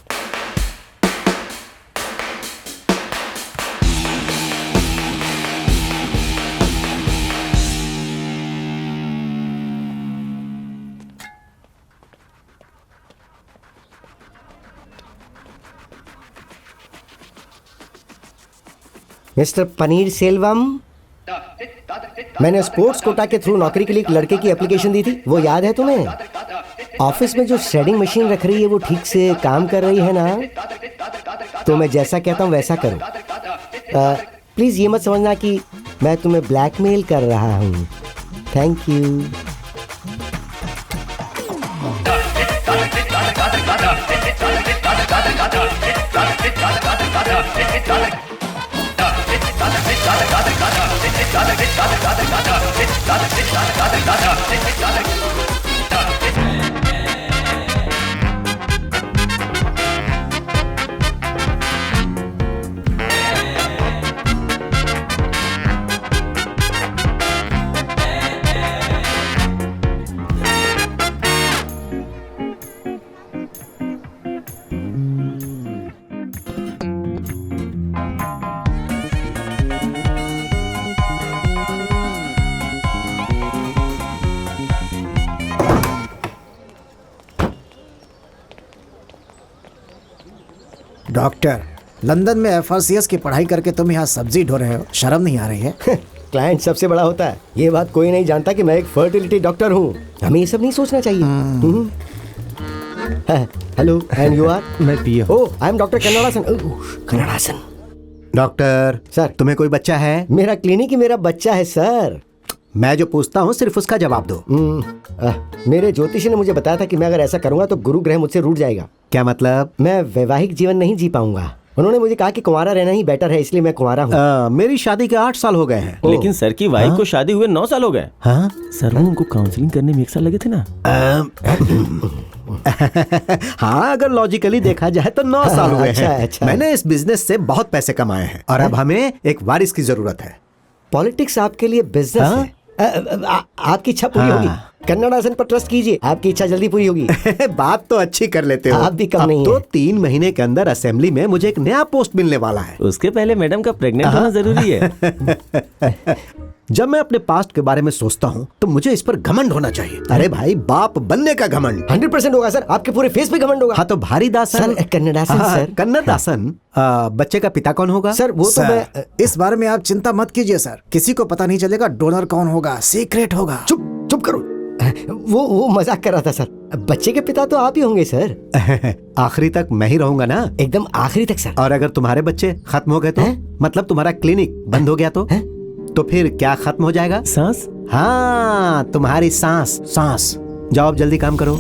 मिस्टर पनीर सेल्वम, मैंने स्पोर्ट्स कोटा के थ्रू नौकरी के लिए एक लड़के की एप्लीकेशन दी थी, वो याद है तुम्हें? ऑफिस में जो श्रेडिंग मशीन रख रही है वो ठीक से काम कर रही है ना? तो मैं जैसा कहता हूँ वैसा करो। प्लीज ये मत समझना कि मैं तुम्हें ब्लैकमेल कर रहा हूँ। Thank you. डॉक्टर, लंदन में एफआरसीएस की पढ़ाई करके तुम यहाँ सब्जी ढो रहे हो, शर्म नहीं आ रही है? क्लाइंट सबसे बड़ा होता है, ये बात कोई नहीं जानता कि मैं एक फर्टिलिटी डॉक्टर हूँ। हमें ये सब नहीं सोचना चाहिए। Hello, and you are? मैं Piya. Oh, I am doctor Kannadasan. Kannadasan. Doctor sir, तुम्हें कोई बच्चा है? मेरा क्लिनिक ही मेरा बच्चा है सर। मैं जो पूछता हूँ सिर्फ उसका जवाब दो। मेरे ज्योतिषी ने मुझे बताया था कि मैं अगर ऐसा करूंगा तो गुरु ग्रह मुझसे रूठ जाएगा। क्या मतलब? मैं वैवाहिक जीवन नहीं जी पाऊंगा। उन्होंने मुझे कहा कि कुंवारा रहना ही बेटर है, इसलिए मैं कुंवारा हूँ। मेरी शादी के 8 साल हो गए हैं। लेकिन सर की वाइफ को शादी हुए 9 साल हो गए। हाँ सर, वो उनको काउंसलिंग करने में 1 साल लगे थे ना। हाँ, अगर लॉजिकली देखा जाए तो 9 साल हुए हैं। अच्छा। मैंने इस बिजनेस से बहुत पैसे कमाए हैं और अब हमें एक वारिस की जरूरत है। पॉलिटिक्स आपके लिए बिजनेस है? आपकी इच्छा पूरी होगी? कन्नड़ासन पर ट्रस्ट कीजिए, आपकी इच्छा जल्दी पूरी होगी। बात तो अच्छी कर लेते हो। आप भी कम अब नहीं तो है। 3 महीने के अंदर असेंबली में मुझे एक नया पोस्ट मिलने वाला है। उसके पहले मैडम का प्रेग्नेंट होना जरूरी है। जब मैं अपने पास्ट के बारे में सोचता हूँ तो मुझे इस पर घमंड होना चाहिए। अरे भाई, बाप बनने का घमंड 100% होगा सर, आपके पूरे फेस पे घमंड होगा। हाँ तो भारी दासन सर, कन्नड़ासन सर। कन्नड़ासन। बच्चे का पिता कौन होगा? सर वो तो सर, मैं इस बारे में आप चिंता मत कीजिए सर, किसी को पता नहीं चलेगा डोनर कौन होगा, सीक्रेट होगा। चुप करो। वो मजाक कर रहा था सर। बच्चे के पिता तो आप ही होंगे सर। आखिरी तक मैं ही रहूंगा ना? एकदम आखिरी तक सर। और अगर तुम्हारे बच्चे खत्म हो गए तो? मतलब तुम्हारा क्लिनिक बंद हो गया तो फिर क्या खत्म हो जाएगा? सांस। हाँ, तुम्हारी सांस। जाओ अब जल्दी काम करो।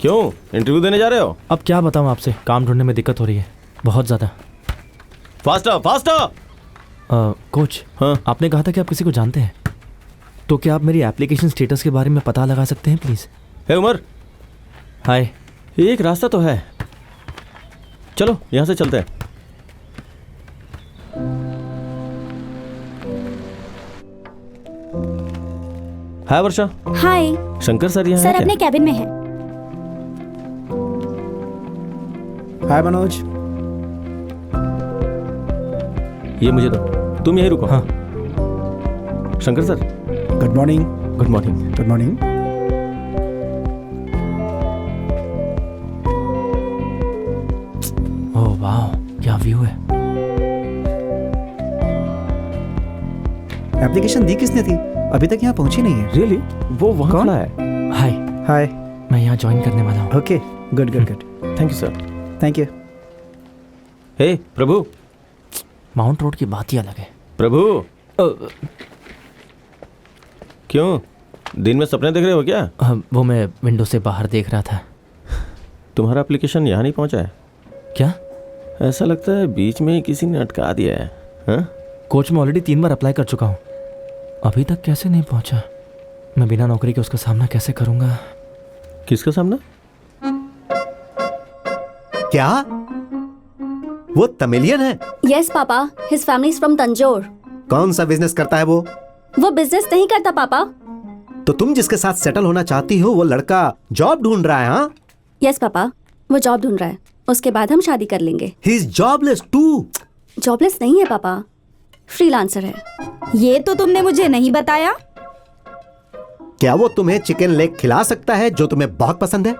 क्यों इंटरव्यू देने जा रहे हो? अब क्या बताऊं आपसे, काम ढूंढने में दिक्कत हो रही है बहुत ज़्यादा। फास्टर। कोच, हाँ? आपने कहा था कि आप किसी को जानते हैं, तो क्या आप मेरी एप्लीकेशन स्टेटस के बारे में पता लगा सकते हैं प्लीज़? हे उमर। हाय। एक रास्ता तो है, चलो यहाँ से चलते हैं। हाय वर्षा। हाय शंकर सर यहाँ सर, हैं अपने कैबिन में है। हाय मनोज। ये मुझे दो, तुम यहीं रुको। हाँ। Shankar sir, good morning. Good morning. Good morning. Oh वाह, क्या व्यू है। एप्लीकेशन दी किसने थी? अभी तक यहाँ पहुंची नहीं है। रियली? वो वहाँ कौन? खड़ा है। हाय, हाय। मैं यहाँ ज्वाइन करने वाला हूँ। Okay, good good good. Thank you sir. Thank you. हे प्रभु। माउंट रोड की बात ही अलग है। प्रभु। क्यों, दिन में सपने देख रहे हो क्या? वो मैं विंडो से बाहर देख रहा था। तुम्हारा एप्लीकेशन यहाँ नहीं पहुँचा है क्या? ऐसा लगता है बीच में ही किसी ने अटका दिया है। हाँ? कोच, मैं ऑलरेडी 3 बार अप्लाई कर चुका हूँ, अभी तक कैसे नहीं पहुँचा? मैं बिना नौकरी के उसका सामना कैसे करूँगा? किसका सामना? क्या वो तमिलियन है? Yes papa, his family is from Tanjore. कौन सा बिजनेस करता है वो? वो बिजनेस नहीं करता पापा। तो तुम जिसके साथ सेटल होना चाहती हो वो लड़का जॉब ढूंढ रहा है? हाँ यस पापा, वो जॉब ढूंढ रहा है, उसके बाद हम शादी कर लेंगे। He is jobless too. Jobless नहीं है पापा, फ्रीलांसर है। ये तो तुमने मुझे नहीं बताया। क्या वो तुम्हें चिकन लेग खिला सकता है जो तुम्हें बहुत पसंद है?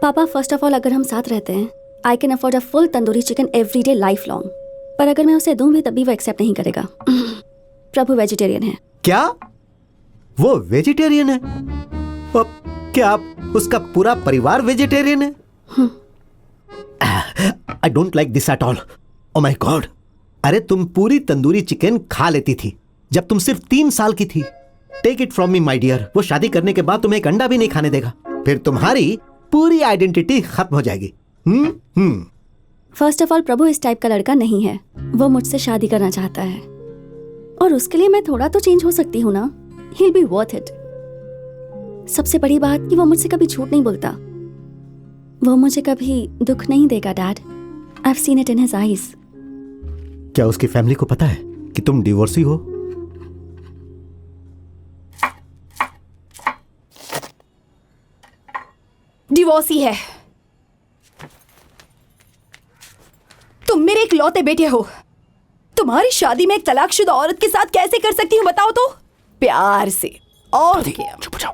पापा, फर्स्ट ऑफ ऑल अगर हम साथ रहते हैं, I can afford a full tandoori chicken every day life long. पर अगर मैं उसे दूं भी तब भी वो एक्सेप्ट नहीं करेगा। प्रभु वेजिटेरियन है। क्या वो वेजिटेरियन है? क्या उसका पूरा परिवार वेजिटेरियन है? I don't like this at all. Oh my God. अरे तुम पूरी तंदूरी चिकन खा लेती थी जब तुम सिर्फ 3 साल की थी। Take it from me my dear, वो शादी करने के बाद तुम्हें एक अंडा भी नहीं खाने देगा। फिर तुम्हारी पूरी आइडेंटिटी खत्म हो जाएगी। फर्स्ट ऑफ ऑल प्रभु इस टाइप का लड़का नहीं है। वो मुझसे शादी करना चाहता है और उसके लिए मैं थोड़ा तो चेंज हो सकती हूँ ना। He'll be worth it। सबसे बड़ी बात कि वो मुझसे कभी झूठ नहीं बोलता। वो मुझे कभी दुख नहीं देगा dad. I've seen it in his eyes। क्या उसकी फैमिली को पता है कि तुम डिवोर्सी हो? डिवोर्सी है। तुम मेरे एक लौते बेटे हो। तुम्हारी शादी में एक तलाकशुदा औरत के साथ कैसे कर सकती हूँ बताओ तो? प्यार से। और क्या? चुप जाओ।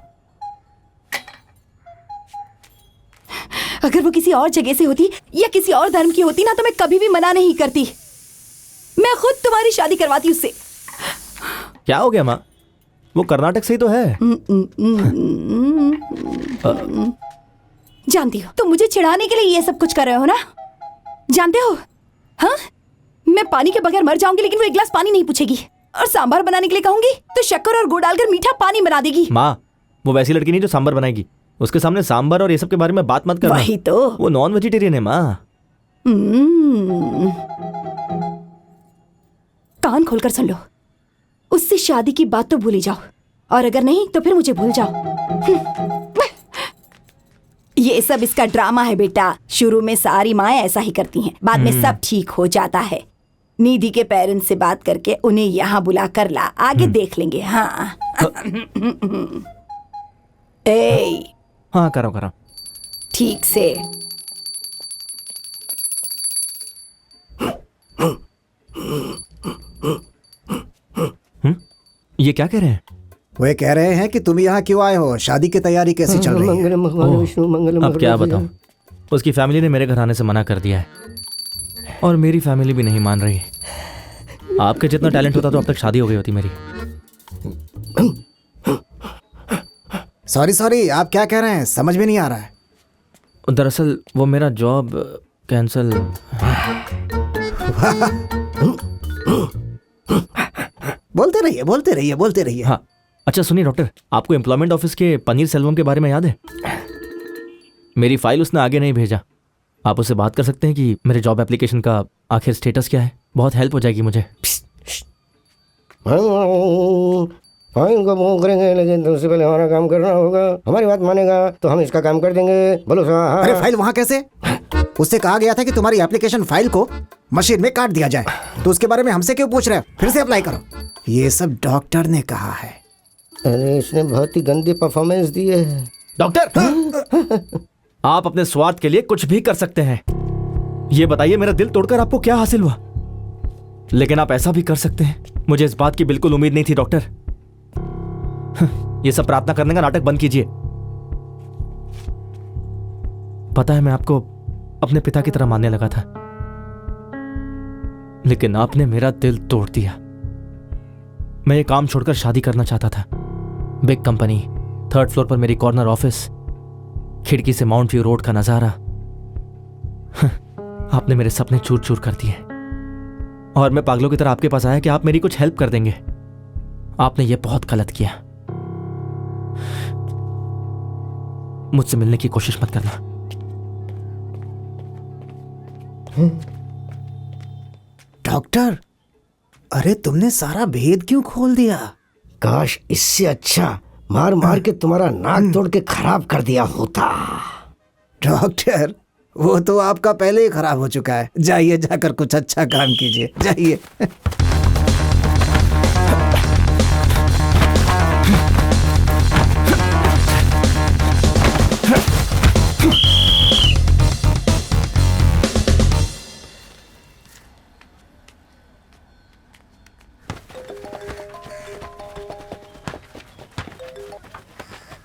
अगर वो किसी और जगह से होती या किसी और धर्म की होती ना तो मैं कभी भी मना नहीं करती। मैं खुद तुम्हारी शादी करवाती उससे। क्या हो गया माँ? वो कर्नाटक से ही तो है। जानती हो तुम मुझे चिढ़ाने के लिए ये सब कुछ कर रहे हो ना? जानते हो, हाँ, मैं पानी के बगैर मर जाऊंगी लेकिन वो एक गिलास पानी नहीं पूछेगी। और सांभर बनाने के लिए कहूंगी तो शक्कर और गुड़ डालकर मीठा पानी बना देगी। माँ, वो वैसी लड़की नहीं जो सांभर बनाएगी। उसके सामने सांभर और ये सब के बारे में बात मत करना। वही तो। वो नॉन वेजिटेरियन है माँ। कान खोलकर सुन लो। उससे शादी की बात तो भूल ही जाओ और अगर नहीं तो फिर मुझे भूल जाओ। ये सब इसका ड्रामा है बेटा। शुरू में सारी माएं ऐसा ही करती हैं, बाद में सब ठीक हो जाता है। निधि के पेरेंट्स से बात करके उन्हें यहाँ बुला कर ला, आगे देख लेंगे। हाँ ए हाँ करो ठीक से। ये क्या कह रहे हैं? वे कह रहे हैं कि तुम यहाँ क्यों आए हो, शादी की तैयारी कैसी चल रही है? मंगलम भगवान विष्णु मंगलम अब क्या बताऊं, उसकी फैमिली ने मेरे घर आने से मना कर दिया है और मेरी फैमिली भी नहीं मान रही है। आपके जितना टैलेंट होता तो अब तक शादी हो गई होती मेरी। सॉरी, आप क्या कह रहे हैं, समझ में नहीं आ रहा है। दरअसल वो मेरा जॉब कैंसिल। बोलते रहिए। हाँ अच्छा सुनिए डॉक्टर, आपको एम्प्लॉयमेंट ऑफिस के पनीर सेल्वम के बारे में याद है? मेरी फाइल उसने आगे नहीं भेजा। आप उससे बात कर सकते हैं कि मेरे जॉब एप्लीकेशन का आखिर स्टेटस क्या है? बहुत हेल्प हो जाएगी मुझे। फाइल को मूव करेंगे, लेकिन उससे पहले हमारा काम करना होगा। हमारी बात मानेगा तो हम इसका काम कर देंगे। बोलो साहब। अरे फाइल वहाँ कैसे? उससे कहा गया था कि तुम्हारी एप्लीकेशन फाइल को मशीन में काट दिया जाए, तो उसके बारे में हमसे क्यों पूछ रहे हो? फिर से अप्लाई करो। ये सब डॉक्टर ने कहा है। अरे इसने बहुत ही गंदी परफॉर्मेंस दी है। डॉक्टर आप अपने स्वार्थ के लिए कुछ भी कर सकते हैं। ये बताइए मेरा दिल तोड़कर आपको क्या हासिल हुआ? लेकिन आप ऐसा भी कर सकते हैं। मुझे इस बात की बिल्कुल उम्मीद नहीं थी डॉक्टर। ये सब प्रार्थना करने का नाटक बंद कीजिए। पता है मैं आपको अपने पिता की तरह मानने लगा था, लेकिन आपने मेरा दिल तोड़ दिया। मैं ये काम छोड़कर शादी करना चाहता था। बिग कंपनी, 3rd फ्लोर पर मेरी कॉर्नर ऑफिस, खिड़की से माउंट व्यू रोड का नजारा। आपने मेरे सपने चूर चूर कर दिए और मैं पागलों की तरह आपके पास आया कि आप मेरी कुछ हेल्प कर देंगे। आपने ये बहुत गलत किया। मुझसे मिलने की कोशिश मत करना। डॉक्टर, अरे तुमने सारा भेद क्यों खोल दिया? काश इससे अच्छा मार मार के तुम्हारा नाक तोड़ के खराब कर दिया होता। डॉक्टर, वो तो आपका पहले ही खराब हो चुका है। जाइए, जाकर कुछ अच्छा काम कीजिए, जाइए।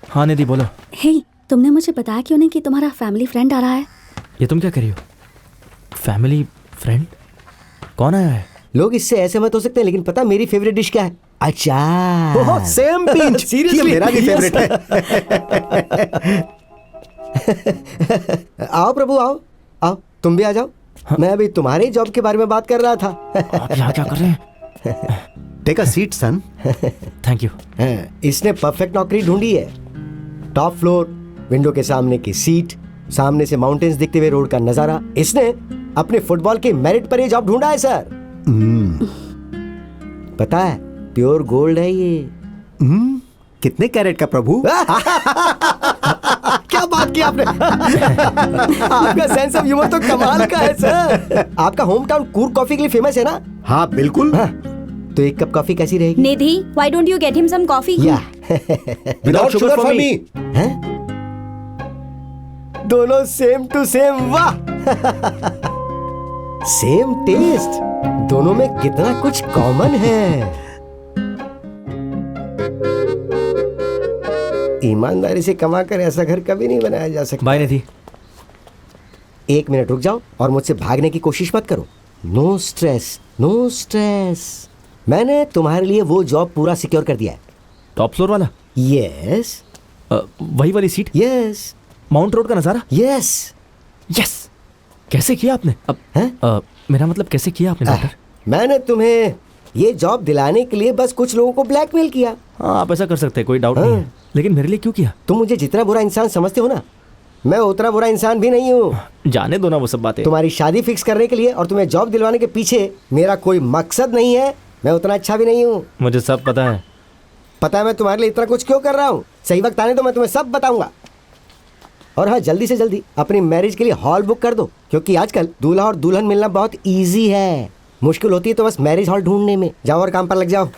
हाँ निधि बोलो। हे तुमने मुझे बताया क्यों नहीं कि तुम्हारा फैमिली फ्रेंड आ रहा है? ये तुम क्या कर रही हो? Family friend? कौन आया है? लोग इससे ऐसे मत हो सकते हैं, लेकिन पता मेरी फेवरेट डिश क्या है? अचार। Oh same pinch. Seriously? ये मेरा भी फेवरेट है। आओ प्रभु, आओ आओ, तुम भी आ जाओ। मैं अभी तुम्हारे जॉब के बारे में बात कर रहा था। आप यहाँ क्या कर रहे हैं? Take a seat son. Thank you. इसने परफेक्ट नौकरी ढूंढी है। टॉप फ्लोर, विंडो के सामने की सीट, सामने से माउंटेन्स दिखते हुए रोड का नजारा। इसने अपने फुटबॉल के मेरिट पर ये जॉब ढूंढा है सर। पता है प्योर गोल्ड है ये। कितने कैरेट का प्रभु? क्या बात की आपने। आपका सेंस ऑफ ह्यूमर तो कमाल का है सर। आपका होम टाउन कूर कॉफी के लिए फेमस है ना? हाँ बिल्कुल। तो एक कप कॉफी कैसी रहेगी? निधि, why don't you get him some coffee? या विदाउट शुगर फॉर मी। हैं? दोनों सेम टू सेम। वाह। सेम टेस्ट, दोनों में कितना कुछ कॉमन है। ईमानदारी से कमाकर ऐसा घर कभी नहीं बनाया जा सकता। बाय निधि। 1 मिनट रुक जाओ और मुझसे भागने की कोशिश मत करो। No stress, no stress. मैंने तुम्हारे लिए वो जॉब पूरा सिक्योर कर दिया है। टॉप फ्लोर वाला? यस। वही वाली सीट? यस। माउंट रोड का नजारा? यस। यस। कैसे किया आपने? अब मेरा मतलब कैसे किया आपने डॉक्टर? मैंने तुम्हें ये जॉब दिलाने के लिए बस कुछ लोगों को ब्लैकमेल किया। हाँ आप ऐसा कर सकते हैं, कोई डाउट नहीं है, लेकिन मेरे लिए क्यों किया? तुम मुझे जितना बुरा इंसान समझते हो ना, मैं उतना बुरा इंसान भी नहीं हूँ। जाने दो ना वो सब बातें। तुम्हारी शादी फिक्स करने के लिए और तुम्हें जॉब दिलवाने के पीछे मेरा कोई मकसद नहीं है। मैं उतना अच्छा भी नहीं हूँ। मुझे सब पता है। पता है मैं तुम्हारे लिए इतना कुछ क्यों कर रहा हूँ। सही वक्त आने तो मैं तुम्हें सब बताऊंगा। और हाँ, जल्दी से जल्दी अपनी मैरिज के लिए हॉल बुक कर दो, क्योंकि आजकल दूल्हा और दुल्हन मिलना बहुत इजी है। मुश्किल होती है तो बस मैरिज हॉल ढूंढने में। जाओ और काम पर लग जाओ।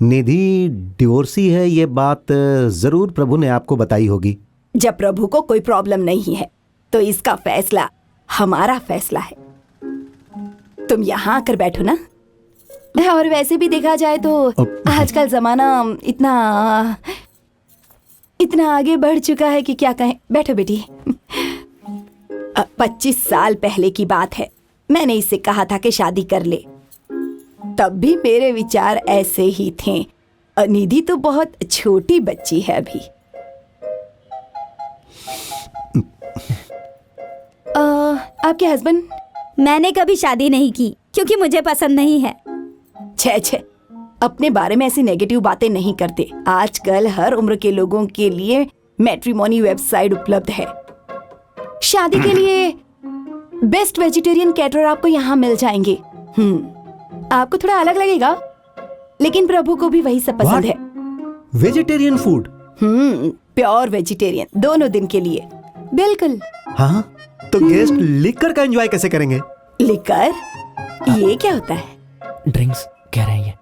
निधि डिवोर्सी है, ये बात जरूर प्रभु ने आपको बताई होगी। जब प्रभु को कोई प्रॉब्लम नहीं है तो इसका फैसला हमारा फैसला है। तुम यहाँ आकर बैठो ना। और वैसे भी देखा जाए तो आजकल जमाना इतना आगे बढ़ चुका है कि क्या कहें। बैठो बेटी। 25 साल पहले की बात है, मैंने इससे कहा था कि शादी कर ले। तब भी मेरे विचार ऐसे ही थे। निधि तो बहुत छोटी बच्ची है अभी। आपके हस्बैंड? मैंने कभी शादी नहीं की क्योंकि मुझे पसंद नहीं है। छे, अपने बारे में ऐसी नेगेटिव बातें नहीं करते। आजकल हर उम्र के लोगों के लिए मैट्रिमोनी वेबसाइट उपलब्ध है। शादी के लिए बेस्ट वेजिटेरियन कैटरर आपको यहाँ मिल जाएंगे। आपको थोड़ा अलग लगेगा, लेकिन प्रभु को भी वही सब पसंद है। Vegetarian food? प्योर वेजिटेरियन, दोनों दिन के लिए। बिल्कुल। हाँ, तो गेस्ट लिकर का एंजॉय कैसे करेंगे? लिकर? ये क्या होता है? ड्रिंक्स कह रहे हैं ये।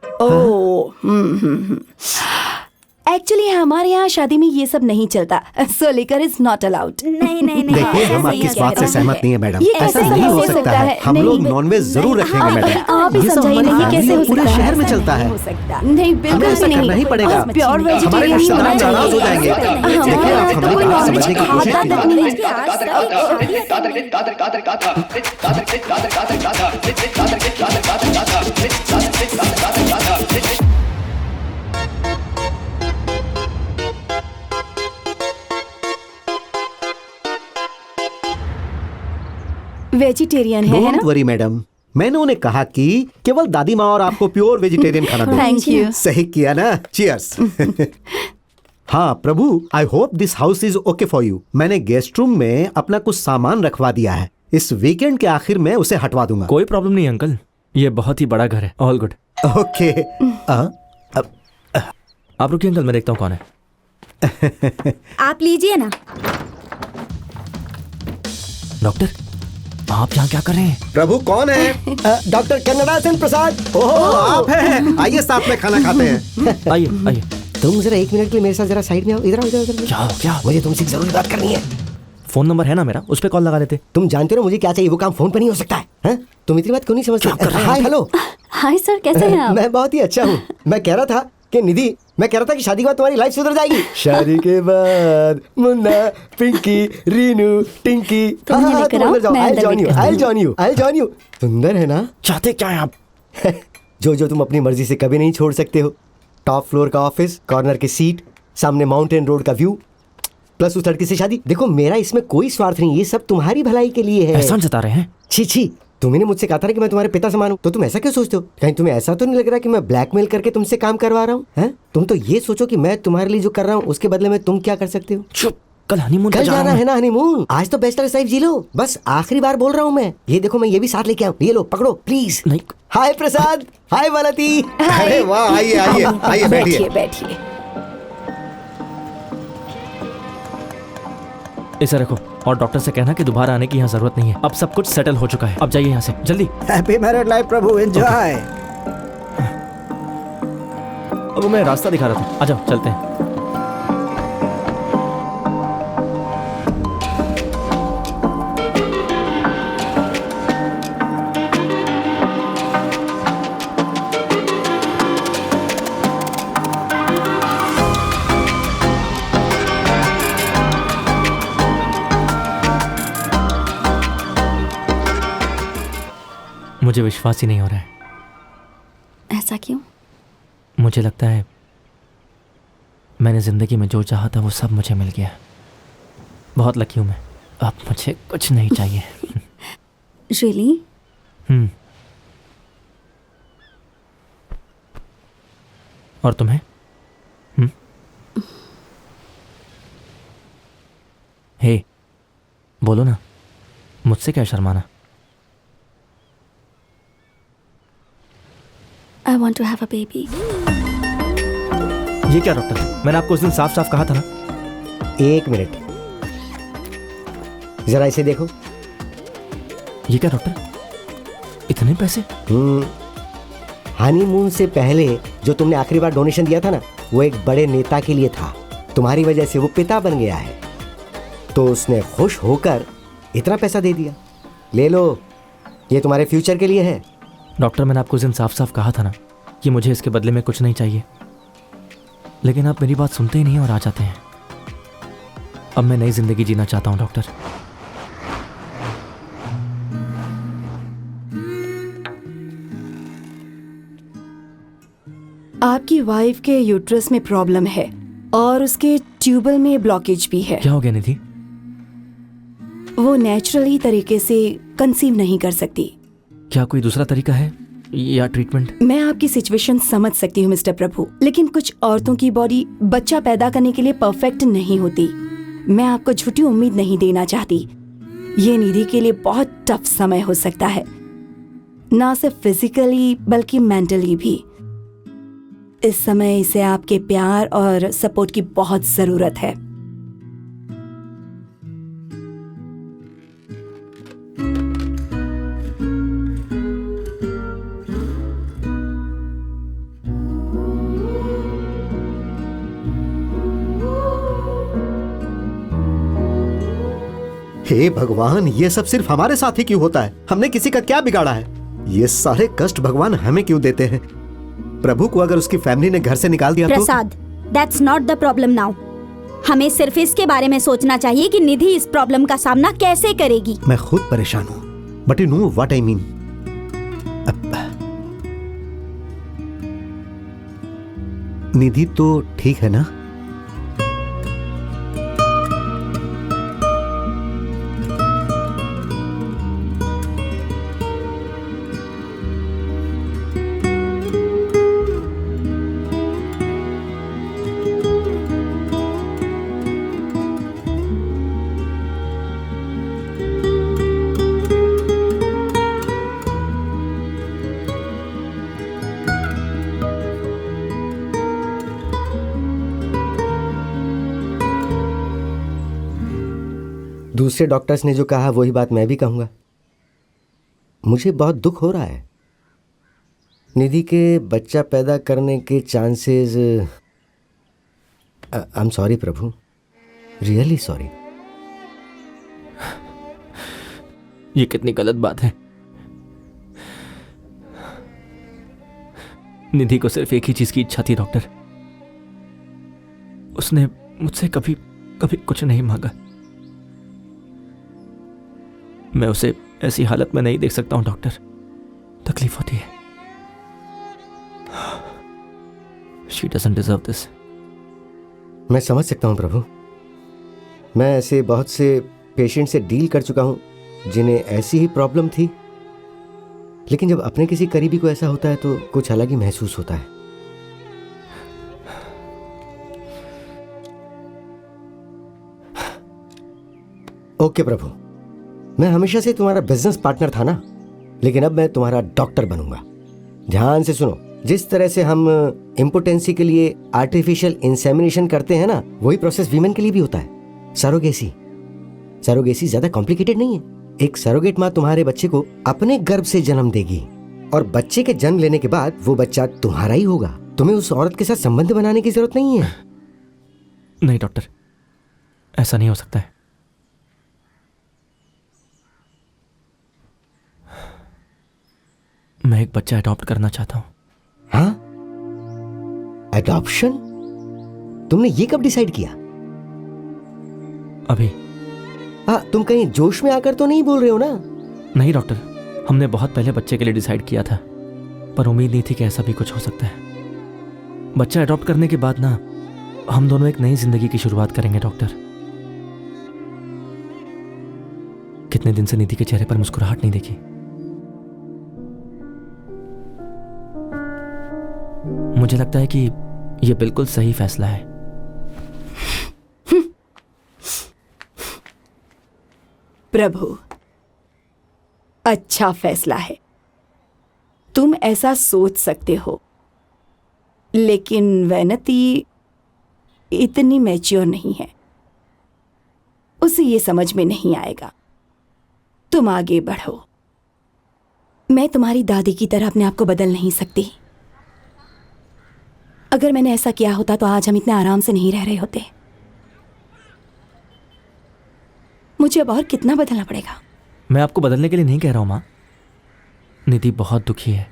एक्चुअली हमारे यहाँ शादी में ये सब नहीं चलता। सो लिकर इज नॉट अलाउड। नहीं। देखिए, हम आपकी इस बात से सहमत नहीं है मैडम। ये ऐसा कैसे नहीं हो हो सकता सकता है। है? हम नहीं, लोग नॉनवेज जरूर रखेंगे मैडम। आप ही ये सब समझाइए, हमारी ये कैसे फैमिली हो और पूरे सकता है? शहर में चलता है। नहीं हो सकता। नहीं, हमें बिल्कुल ऐसा भी करना ही पड़ेगा। प्योर हमारे वेजिटेरियन रिश्तेदार नाराज हो जाएंगे। देखिए, आप हमारी बात समझने की कोशिश कीजिए। वेजिटेरियन है ना? डोंट वरी मैडम, मैंने उन्हें कहा कि केवल दादी माँ और आपको प्योर वेजिटेरियन खाना दो। Thank you. सही किया ना? चीयर्स। हाँ Prabhu, I hope this house is okay for you. मैंने गेस्ट रूम में अपना कुछ सामान रखवा दिया है। इस वीकेंड के आखिर में उसे हटवा दूंगा। कोई प्रॉब्लम नहीं अंकल, ये बहुत ही बड़ा घर है। All good. ओके। आप रुकिए अंकल, मैं देखता हूँ कौन है। आप लीजिए ना। डॉक्टर, आप यहाँ क्या कर रहे हैं? प्रभु कौन है? डॉक्टर कन्नड़ा सेन प्रसाद। ओह, आप हैं। आइए साथ में खाना खाते हैं। आइए। तुम जरा 1 मिनट के लिए मेरे साथ जरा साइड में आओ। इधर आओ। क्या? मुझे तुमसे एक जरूरी बात करनी है। फोन नंबर है ना मेरा, उस पर कॉल लगा लेते। तुम जानते हो मुझे क्या चाहिए, वो काम फोन पर नहीं हो सकता है? तुम इतनी बात क्यों नहीं समझते? Hi hello. हाय सर, कैसे हैं आप? मैं बहुत ही अच्छा हूँ। मैं कह रहा था कि शादी के बाद तुम्हारी लाइफ सुधर जाएगी। शादी के बाद मुन्ना, पिंकी, रीनू, टिंकी। I'll join you। सुंदर है ना? चाहते क्या है आप? जो तुम अपनी मर्जी से कभी नहीं छोड़ सकते हो। टॉप फ्लोर का ऑफिस, कॉर्नर की सीट, सामने माउंटेन रोड का व्यू, प्लस उस लड़की से शादी। देखो, मेरा इसमें कोई स्वार्थ नहीं, ये सब तुम्हारी भलाई के लिए है। एहसान जता रहे हैं? छी, तुमने मुझसे कहा था कि मैं तुम्हारे पिता समान हूँ, तो तुम ऐसा क्यों सोचते हो? कहीं तुम्हें ऐसा तो नहीं लग रहा कि मैं ब्लैकमेल करके तुमसे काम करवा रहा हूँ? तुम तो ये सोचो कि मैं तुम्हारे लिए जो कर रहा हूँ उसके बदले में तुम क्या कर सकते हो। चुप, कल हनीमून कल जाना है ना हनीमून। आज तो बैचलर लाइफ जी लो। बस आखिरी बार बोल रहा हूँ मैं। ये देखो, मैं ये भी साथ लेके आऊँ। ये लो, पकड़ो प्लीज। नहीं। हाय प्रसाद, हाय मालती। अरे वाह, आइए बैठिए। इसे रखो और डॉक्टर से कहना कि दोबारा आने की यहाँ जरूरत नहीं है। अब सब कुछ सेटल हो चुका है। अब जाइए यहाँ से जल्दी। हैप्पी मैरिड लाइफ प्रभु, एंजॉय। अब मैं रास्ता दिखा रहा था। आ जाओ, चलते हैं। मुझे विश्वास ही नहीं हो रहा है। ऐसा क्यों? मुझे लगता है मैंने जिंदगी में जो चाहा था वो सब मुझे मिल गया। बहुत लकी हूं मैं। अब मुझे कुछ नहीं चाहिए। रियली? और तुम्हें? हे, बोलो ना, मुझसे क्या शर्माना? I want to have a baby. ये क्या डॉक्टर, मैंने आपको उस दिन साफ साफ कहा था ना। 1 मिनट, जरा इसे देखो। ये क्या डॉक्टर, इतने पैसे? हनीमून से पहले जो तुमने आखिरी बार डोनेशन दिया था ना, वो एक बड़े नेता के लिए था। तुम्हारी वजह से वो पिता बन गया है, तो उसने खुश होकर इतना पैसा दे दिया। ले लो, ये तुम्हारे फ्यूचर के लिए है। डॉक्टर, मैंने आपको उस दिन साफ साफ कहा था ना कि मुझे इसके बदले में कुछ नहीं चाहिए, लेकिन आप मेरी बात सुनते ही नहीं और आ जाते हैं। अब मैं नई जिंदगी जीना चाहता हूँ डॉक्टर। आपकी वाइफ के यूट्रस में प्रॉब्लम है और उसके ट्यूबल में ब्लॉकेज भी है। क्या हो गया निधि? वो नेचुरली तरीके से कंसीव नहीं कर सकती। क्या कोई दूसरा तरीका है या ट्रीटमेंट? मैं आपकी सिचुएशन समझ सकती हूँ मिस्टर प्रभु, लेकिन कुछ औरतों की बॉडी बच्चा पैदा करने के लिए परफेक्ट नहीं होती। मैं आपको झूठी उम्मीद नहीं देना चाहती। ये निधि के लिए बहुत टफ समय हो सकता है, ना सिर्फ फिजिकली बल्कि मेंटली भी। इस समय इसे आपके प्यार और सपोर्ट की बहुत जरूरत है। हे भगवान, ये सब सिर्फ हमारे साथ ही क्यों होता है? हमने किसी का क्या बिगाड़ा है? ये सारे कष्ट भगवान हमें क्यों देते हैं? प्रभु को अगर उसकी फैमिली ने घर से निकाल दिया Prasad, that's not the problem now. हमें सिर्फ इसके बारे में सोचना चाहिए कि निधि इस प्रॉब्लम का सामना कैसे करेगी। मैं खुद परेशान हूँ, but you know what I mean. Nidhi तो ठीक है ना? दूसरे डॉक्टर्स ने जो कहा वही बात मैं भी कहूंगा। मुझे बहुत दुख हो रहा है। निधि के बच्चा पैदा करने के chances, I am sorry Prabhu, really sorry. ये कितनी गलत बात है। निधि को सिर्फ एक ही चीज की इच्छा थी डॉक्टर। उसने मुझसे कभी कभी कुछ नहीं मांगा। मैं उसे ऐसी हालत में नहीं देख सकता हूं डॉक्टर, तकलीफ होती है। She doesn't deserve this. मैं समझ सकता हूं प्रभु। मैं ऐसे बहुत से पेशेंट से डील कर चुका हूं जिन्हें ऐसी ही प्रॉब्लम थी, लेकिन जब अपने किसी करीबी को ऐसा होता है तो कुछ अलग ही महसूस होता है। ओके प्रभु, मैं हमेशा से तुम्हारा बिजनेस पार्टनर था ना, लेकिन अब मैं तुम्हारा डॉक्टर बनूंगा। ध्यान से सुनो, जिस तरह से हम इम्पोटेंसी के लिए आर्टिफिशियल इंसेमिनेशन करते हैं ना, वही प्रोसेस वीमेन के लिए भी होता है। सरोगेसी ज्यादा कॉम्प्लिकेटेड नहीं है। एक सरोगेट माँ तुम्हारे बच्चे को अपने गर्भ से जन्म देगी और बच्चे के जन्म लेने के बाद वो बच्चा तुम्हारा ही होगा। तुम्हें उस औरत के साथ संबंध बनाने की जरूरत नहीं है। नहीं डॉक्टर, ऐसा नहीं हो सकता है। मैं एक बच्चा अडॉप्ट करना चाहता हूं। हाँ, अडॉप्शन? तुमने ये कब डिसाइड किया? अभी। हाँ, तुम कहीं जोश में आकर तो नहीं बोल रहे हो ना? नहीं डॉक्टर, हमने बहुत पहले बच्चे के लिए डिसाइड किया था, पर उम्मीद नहीं थी कि ऐसा भी कुछ हो सकता है। बच्चा अडॉप्ट करने के बाद ना, हम दोनों एक नई जिंदगी की शुरुआत करेंगे डॉक्टर। कितने दिन से निधि के चेहरे पर मुस्कुराहट नहीं देखी। मुझे लगता है कि यह बिल्कुल सही फैसला है। प्रभु, अच्छा फैसला है। तुम ऐसा सोच सकते हो, लेकिन वैनती इतनी मैच्योर नहीं है। उसे ये समझ में नहीं आएगा। तुम आगे बढ़ो। मैं तुम्हारी दादी की तरह अपने आप को बदल नहीं सकती। अगर मैंने ऐसा किया होता तो आज हम इतने आराम से नहीं रह रहे होते। मुझे अब और कितना बदलना पड़ेगा? मैं आपको बदलने के लिए नहीं कह रहा हूं माँ। निधि बहुत दुखी है।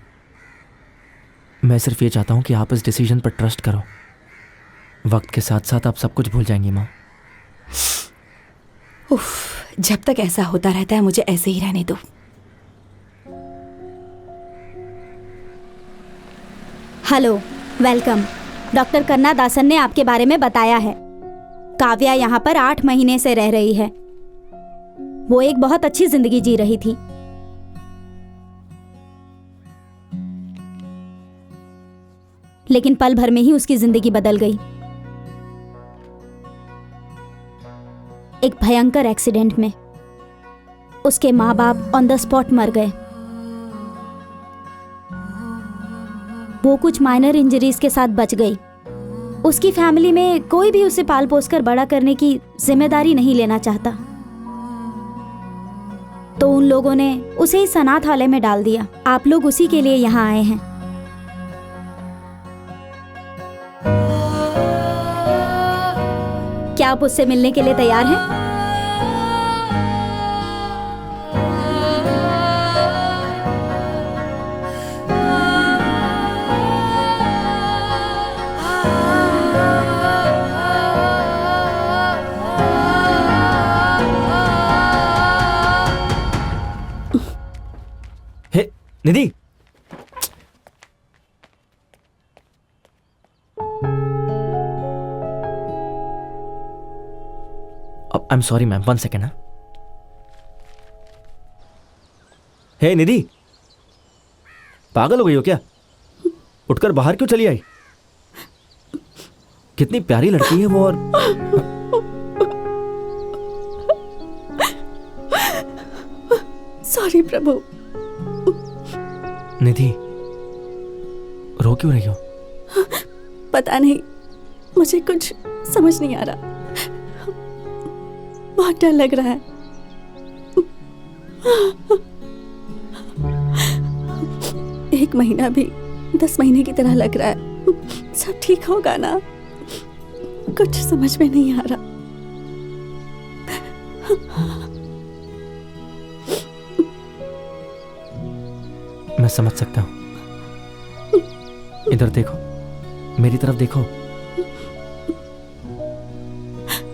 मैं सिर्फ ये चाहता हूं कि आप इस डिसीजन पर ट्रस्ट करो। वक्त के साथ साथ आप सब कुछ भूल जाएंगी माँ। उफ, जब तक ऐसा होता रहता है मुझे ऐसे ही रहने दो। Hello, welcome. डॉक्टर कन्ना दासन ने आपके बारे में बताया है। काव्या यहाँ पर 8 महीने से रह रही है। वो एक बहुत अच्छी जिंदगी जी रही थी। लेकिन पल भर में ही उसकी जिंदगी बदल गई। एक भयंकर एक्सीडेंट में उसके माँ बाप ऑन द स्पॉट मर गए। वो कुछ माइनर इंजरीज के साथ बच गई। उसकी फैमिली में कोई भी उसे पाल पोस कर बड़ा करने की जिम्मेदारी नहीं लेना चाहता, तो उन लोगों ने उसे इस अनाथालय में डाल दिया। आप लोग उसी के लिए यहाँ आए हैं। क्या आप उससे मिलने के लिए तैयार हैं? Nidhi, I am sorry ma'am, 1 second. Hey Nidhi, पागल हो गई हो क्या? उठकर बाहर क्यों चली आई? कितनी प्यारी लड़की है वो। और सॉरी प्रभु। निधि, रो क्यों रही हो? पता नहीं, मुझे कुछ समझ नहीं आ रहा। बहुत डर लग रहा है। एक महीना भी 10 महीने की तरह लग रहा है। सब ठीक होगा ना? कुछ समझ में नहीं आ रहा। मैं समझ सकता हूं। इधर देखो, मेरी तरफ देखो,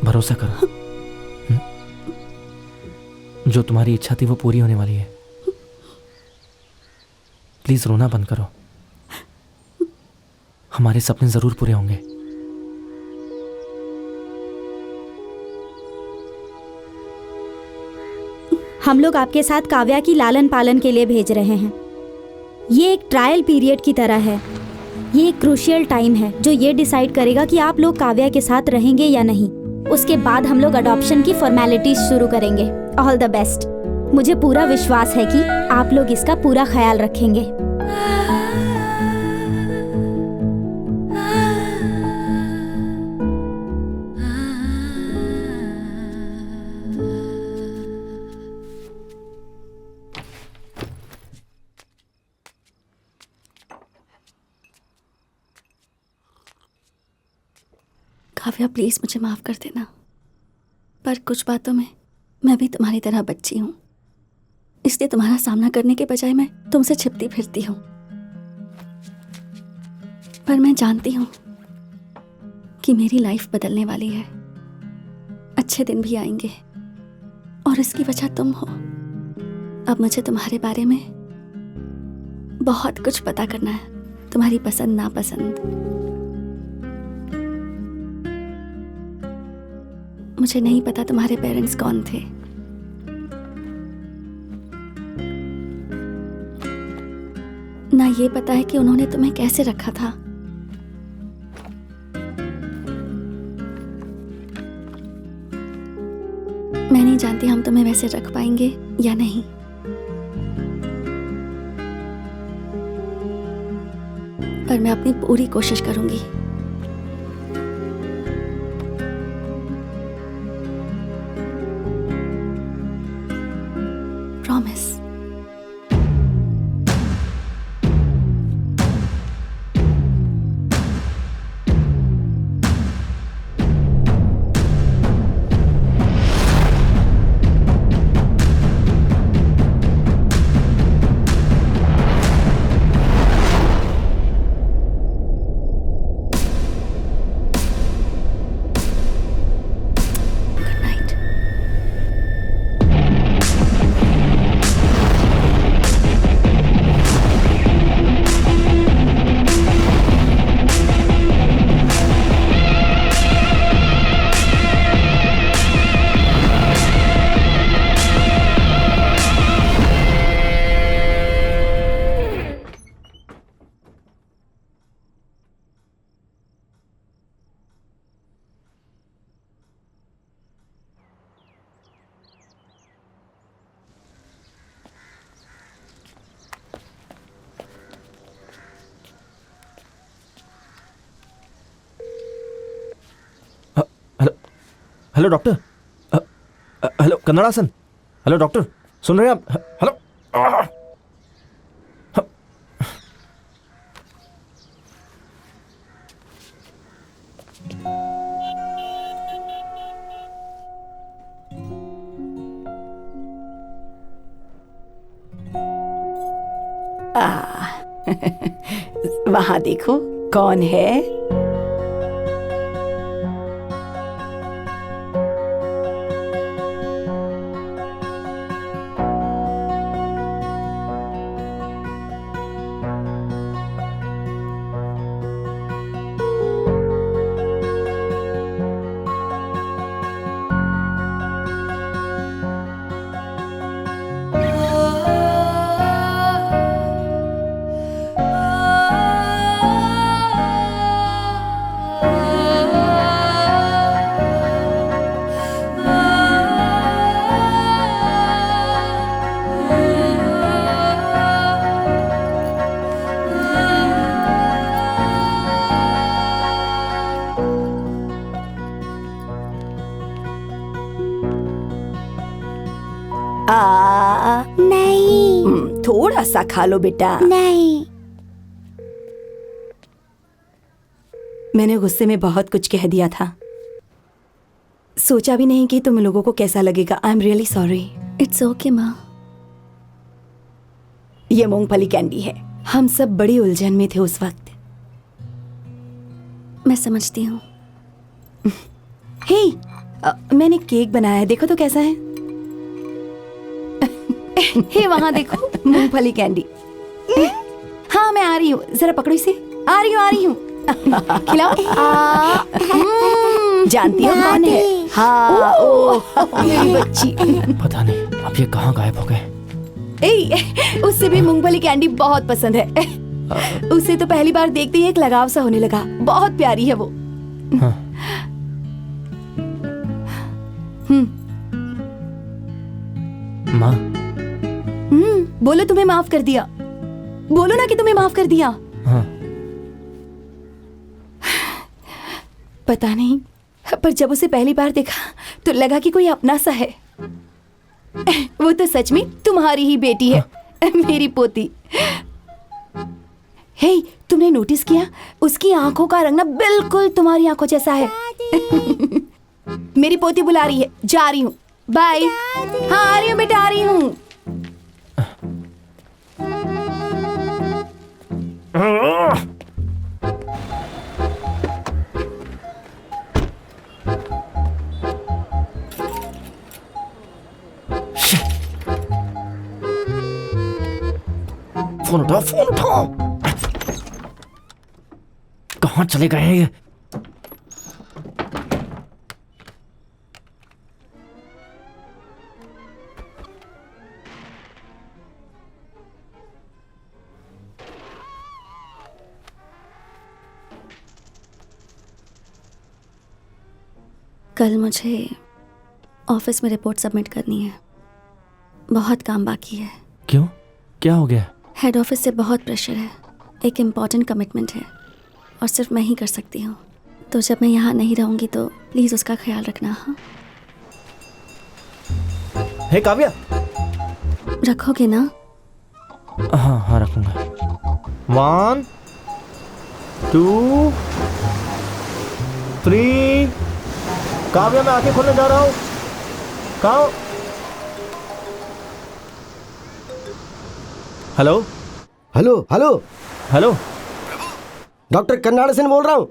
भरोसा करो। जो तुम्हारी इच्छा थी वो पूरी होने वाली है। प्लीज रोना बंद करो। हमारे सपने जरूर पूरे होंगे। हम लोग आपके साथ काव्या की लालन पालन के लिए भेज रहे हैं। ये एक ट्रायल पीरियड की तरह है। ये एक क्रूशियल टाइम है जो ये डिसाइड करेगा कि आप लोग काव्या के साथ रहेंगे या नहीं। उसके बाद हम लोग अडॉप्शन की फॉर्मेलिटीज शुरू करेंगे। All the best. मुझे पूरा विश्वास है कि आप लोग इसका पूरा ख्याल रखेंगे। काव्या, प्लीज मुझे माफ कर देना, पर कुछ बातों में मैं भी तुम्हारी तरह बच्ची हूं, इसलिए तुम्हारा सामना करने के बजाय मैं तुमसे छिपती फिरती हूं। पर मैं जानती हूं कि मेरी लाइफ बदलने वाली है। अच्छे दिन भी आएंगे और इसकी वजह तुम हो। अब मुझे तुम्हारे बारे में बहुत कुछ पता करना है, तुम्हारी पसंद नापसंद। मुझे नहीं पता तुम्हारे पेरेंट्स कौन थे। ना ये पता है कि उन्होंने तुम्हें कैसे रखा था। मैं नहीं जानती हम तुम्हें वैसे रख पाएंगे या नहीं। पर मैं अपनी पूरी कोशिश करूंगी। Hello doctor. Hello Kannadasan. Hello doctor, सुन रहे हैं आप? हेलो। वहां देखो कौन है। नहीं। थोड़ा सा खा लो बेटा। नहीं। मैंने गुस्से में बहुत कुछ कह दिया था। सोचा भी नहीं कि तुम लोगों को कैसा लगेगा। I am really sorry. It's okay माँ। ये मूंगफली कैंडी है। हम सब बड़ी उलझन में थे उस वक्त। मैं समझती हूँ। हे, मैंने केक बनाया है, देखो तो कैसा है। हे वहां देखो, मूंगफली कैंडी। हाँ मैं आ रही हूँ, जरा पकड़ो इसे। आ रही हूँ खिलाओ। जानती हो कौन है? हाँ ओ मेरी बच्ची। पता नहीं अब ये कहाँ गायब हो गए। उससे भी मूंगफली कैंडी बहुत पसंद है। उसे तो पहली बार देखते ही एक लगाव सा होने लगा। बहुत प्यारी है वो। हाँ। माँ। बोलो तुम्हें माफ कर दिया। बोलो ना कि तुम्हें माफ कर दिया। हाँ। पता नहीं, पर जब उसे पहली बार देखा तो लगा कि कोई अपना सा है। वो तो सच में तुम्हारी ही बेटी है। मेरी पोती। हे, तुमने नोटिस किया उसकी आंखों का रंग ना बिल्कुल तुम्हारी आंखों जैसा है। मेरी पोती बुला रही है, जा रही हूँ। बाय। हाँ आ रही हूँ बेटा, आ रही हूँ। फोन उठाओ, फोन उठाओ। कहाँ चले गए हैं ये? कल मुझे ऑफिस में रिपोर्ट सबमिट करनी है। बहुत काम बाकी है। क्यों, क्या हो गया? हेड ऑफिस से बहुत प्रेशर है। एक इम्पॉर्टेंट कमिटमेंट है और सिर्फ मैं ही कर सकती हूँ। तो जब मैं यहाँ नहीं रहूँगी तो प्लीज़ उसका ख्याल रखना। हाँ हे काव्या, रखोगे ना? हाँ हाँ रखूंगा। 1 2 3। काव्या मैं आंखें खोलने जा रहा हूँ। कहाँ? Hello hello hello hello. Doctor Kannadasan बोल रहा हूँ।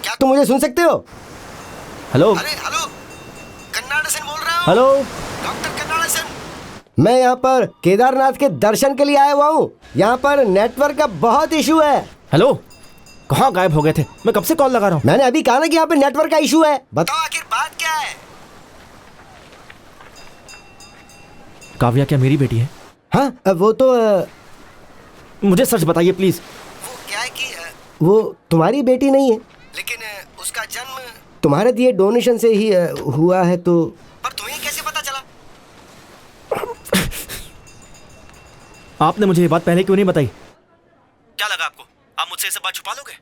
क्या तुम मुझे सुन सकते हो? हेलो हेलो कन्नाडसन बोल रहा हूँ। Hello doctor Kannadasan. मैं यहाँ पर केदारनाथ के दर्शन के लिए आया हुआ हूँ। यहाँ पर नेटवर्क का बहुत इशू है। हेलो, कहाँ गायब हो गए थे? मैं कब से कॉल लगा रहा हूँ। मैंने अभी कहा ना कि यहाँ पे नेटवर्क का इशू है। बताओ आखिर बात क्या है? काव्या क्या मेरी बेटी है? हाँ वो तो मुझे सच बताइए प्लीज। वो क्या है कि वो तुम्हारी बेटी नहीं है, लेकिन उसका जन्म तुम्हारे दिए डोनेशन से ही हुआ है। तो पर तुम्हें कैसे पता चला? आपने मुझे ये बात पहले क्यों नहीं बताई? क्या लगा आपको? आप मुझसे ये सब बात छुपा लोगे?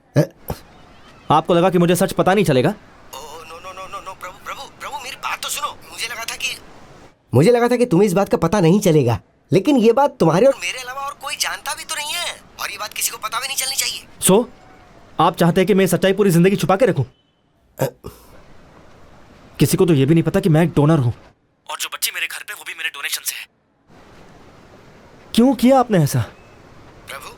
आपको लगा कि मुझे सच पता नहीं चलेगा? No no no no no Prabhu Prabhu, मुझे लगा था कि तुम्हें इस बात का पता नहीं चलेगा, लेकिन ये बात तुम्हारे और मेरे अलावा और कोई जानता भी तो नहीं है, और ये बात किसी को पता भी नहीं चलनी चाहिए। सो आप चाहते हैं कि मैं सच्चाई पूरी जिंदगी छुपा के रखूं? किसी को तो ये भी नहीं पता कि मैं एक डोनर हूं, और जो बच्ची मेरे घर पे वो भी मेरे डोनेशन से है। क्यों किया आपने ऐसा? प्रभु,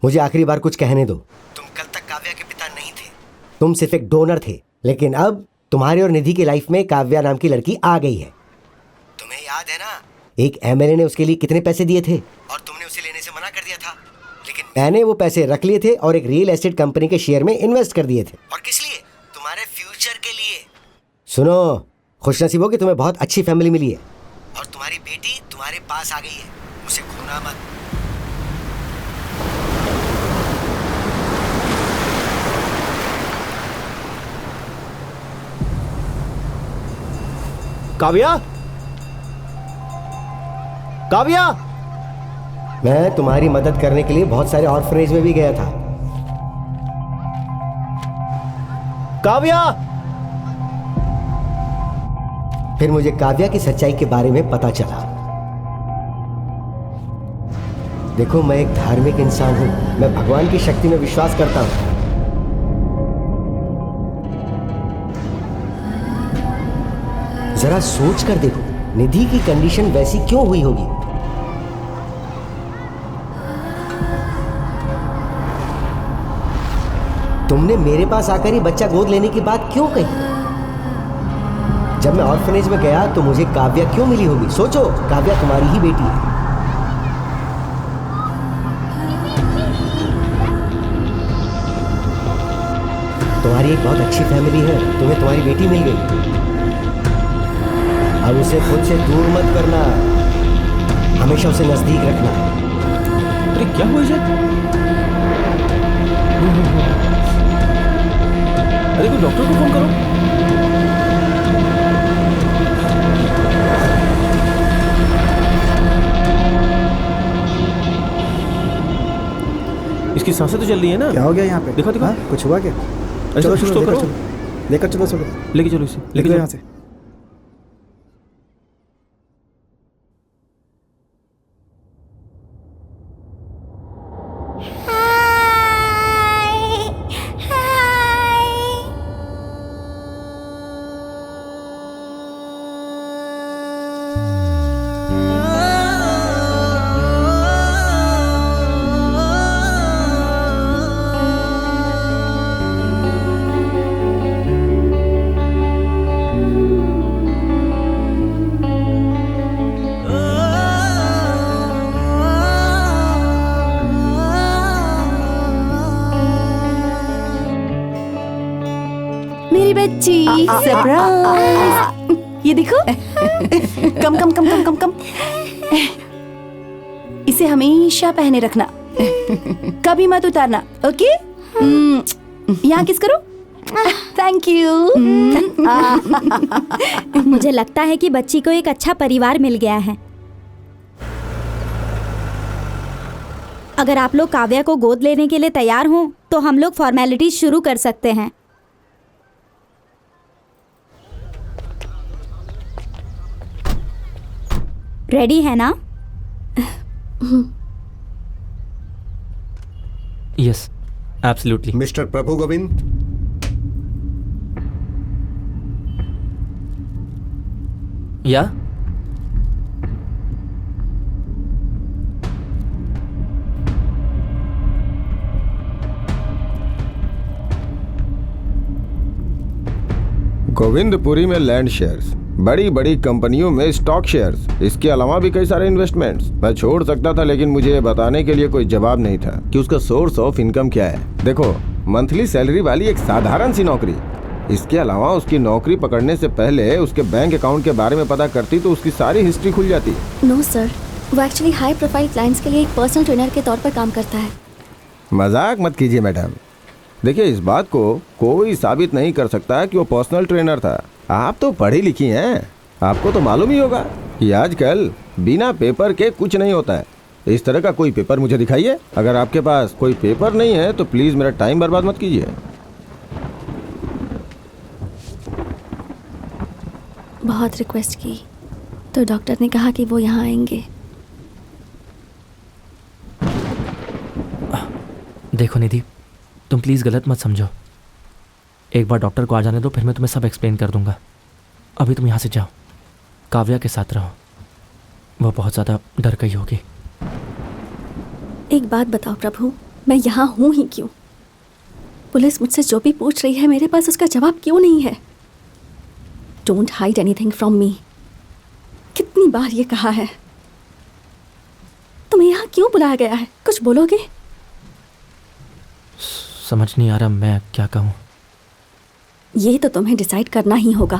मुझे आखिरी बार कुछ कहने दो। तुम कल तक काव्या के पिता नहीं थे, तुम सिर्फ एक डोनर थे, लेकिन अब तुम्हारे और निधि की लाइफ में काव्या नाम की लड़की आ गई है। तुम्हें याद है ना, एक एमएलए ने उसके लिए कितने पैसे दिए थे और तुमने उसे लेने से मना कर दिया था, लेकिन मैंने वो पैसे रख लिए थे और एक रियल एस्टेट कंपनी के शेयर में इन्वेस्ट कर दिए थे। और किस लिए? तुम्हारे फ्यूचर के लिए। सुनो, खुशनसीब हो कि तुम्हें बहुत अच्छी फैमिली मिली है, और तुम्हारी बेटी तुम्हारे पास आ गई है, उसे खोना मत। काव्या, काव्या, मैं तुम्हारी मदद करने के लिए बहुत सारे ऑर्फनेज में भी गया था। काव्या। फिर मुझे काव्या की सच्चाई के बारे में पता चला। देखो, मैं एक धार्मिक इंसान हूं, मैं भगवान की शक्ति में विश्वास करता हूं। जरा सोच कर देखो, निधि की कंडीशन वैसी क्यों हुई होगी? तुमने मेरे पास आकर ही बच्चा गोद लेने की बात क्यों कही? जब मैं ऑर्फनेज में गया तो मुझे काव्या क्यों मिली होगी? सोचो, काव्या तुम्हारी ही बेटी है। तुम्हारी एक बहुत अच्छी फैमिली है, तुम्हें तुम्हारी बेटी मिल गई। अब उसे खुद से दूर मत करना, हमेशा उसे नजदीक रखना। अरे क्या हुआ जाए? अरे कोई डॉक्टर को फोन करो। इसकी सांसें तो चल रही है ना? क्या हो गया यहाँ पे? देखो देखो। कुछ हुआ क्या? चलो चलो तो करो। लेकर चलो, लेके चलो इसे, लेके यहाँ चलो। से। मेरी बच्ची, सरप्राइज। ये देखो। कम कम कम कम कम कम। इसे हमेशा पहने रखना, कभी मत उतारना, ओके? यहाँ किस करो। Thank you. मुझे लगता है कि बच्ची को एक अच्छा परिवार मिल गया है। अगर आप लोग काव्या को गोद लेने के लिए तैयार हों तो हम लोग फॉर्मेलिटीज शुरू कर सकते हैं। रेडी है ना? Yes, absolutely. मिस्टर प्रभु गोविंद, या गोविंदपुरी में लैंड शेयर्स, बड़ी बड़ी कंपनियों में स्टॉक शेयर्स, इसके अलावा भी कई सारे इन्वेस्टमेंट्स। मैं छोड़ सकता था, लेकिन मुझे ये बताने के लिए कोई जवाब नहीं था कि उसका सोर्स ऑफ इनकम क्या है। देखो, मंथली सैलरी वाली एक साधारण सी नौकरी। इसके अलावा उसकी नौकरी पकड़ने से पहले उसके बैंक अकाउंट के बारे में पता करती तो उसकी सारी हिस्ट्री खुल जाती। नो सर, वो एक्चुअली हाई प्रोफाइल क्लाइंट्स के लिए एक पर्सनल ट्रेनर के तौर पर काम करता है। मजाक मत कीजिए मैडम। देखिए, इस बात को कोई साबित नहीं कर सकता कि वो पर्सनल ट्रेनर था। आप तो पढ़ी लिखी हैं, आपको तो मालूम ही होगा कि आजकल बिना पेपर के कुछ नहीं होता है। इस तरह का कोई पेपर मुझे दिखाइए। अगर आपके पास कोई पेपर नहीं है तो प्लीज़ मेरा टाइम बर्बाद मत कीजिए। बहुत रिक्वेस्ट की, तो डॉक्टर ने कहा कि वो यहाँ आएंगे। देखो निधि, तुम प्लीज़ गलत मत समझो। एक बार डॉक्टर को आ जाने दो, फिर मैं तुम्हें सब एक्सप्लेन कर दूंगा। अभी तुम यहाँ से जाओ, काव्या के साथ रहो, वो बहुत ज़्यादा डर गई होगी। एक बात बताओ प्रभु, मैं यहाँ हूँ ही क्यों? पुलिस मुझसे जो भी पूछ रही है, मेरे पास उसका जवाब क्यों नहीं है? Don't hide anything from me. कितनी बार ये कहा है। तुम्हें यहाँ क्यों बुलाया गया है? कुछ बोलोगे? समझ नहीं आ रहा मैं क्या कहूँ। ये तो तुम्हें डिसाइड करना ही होगा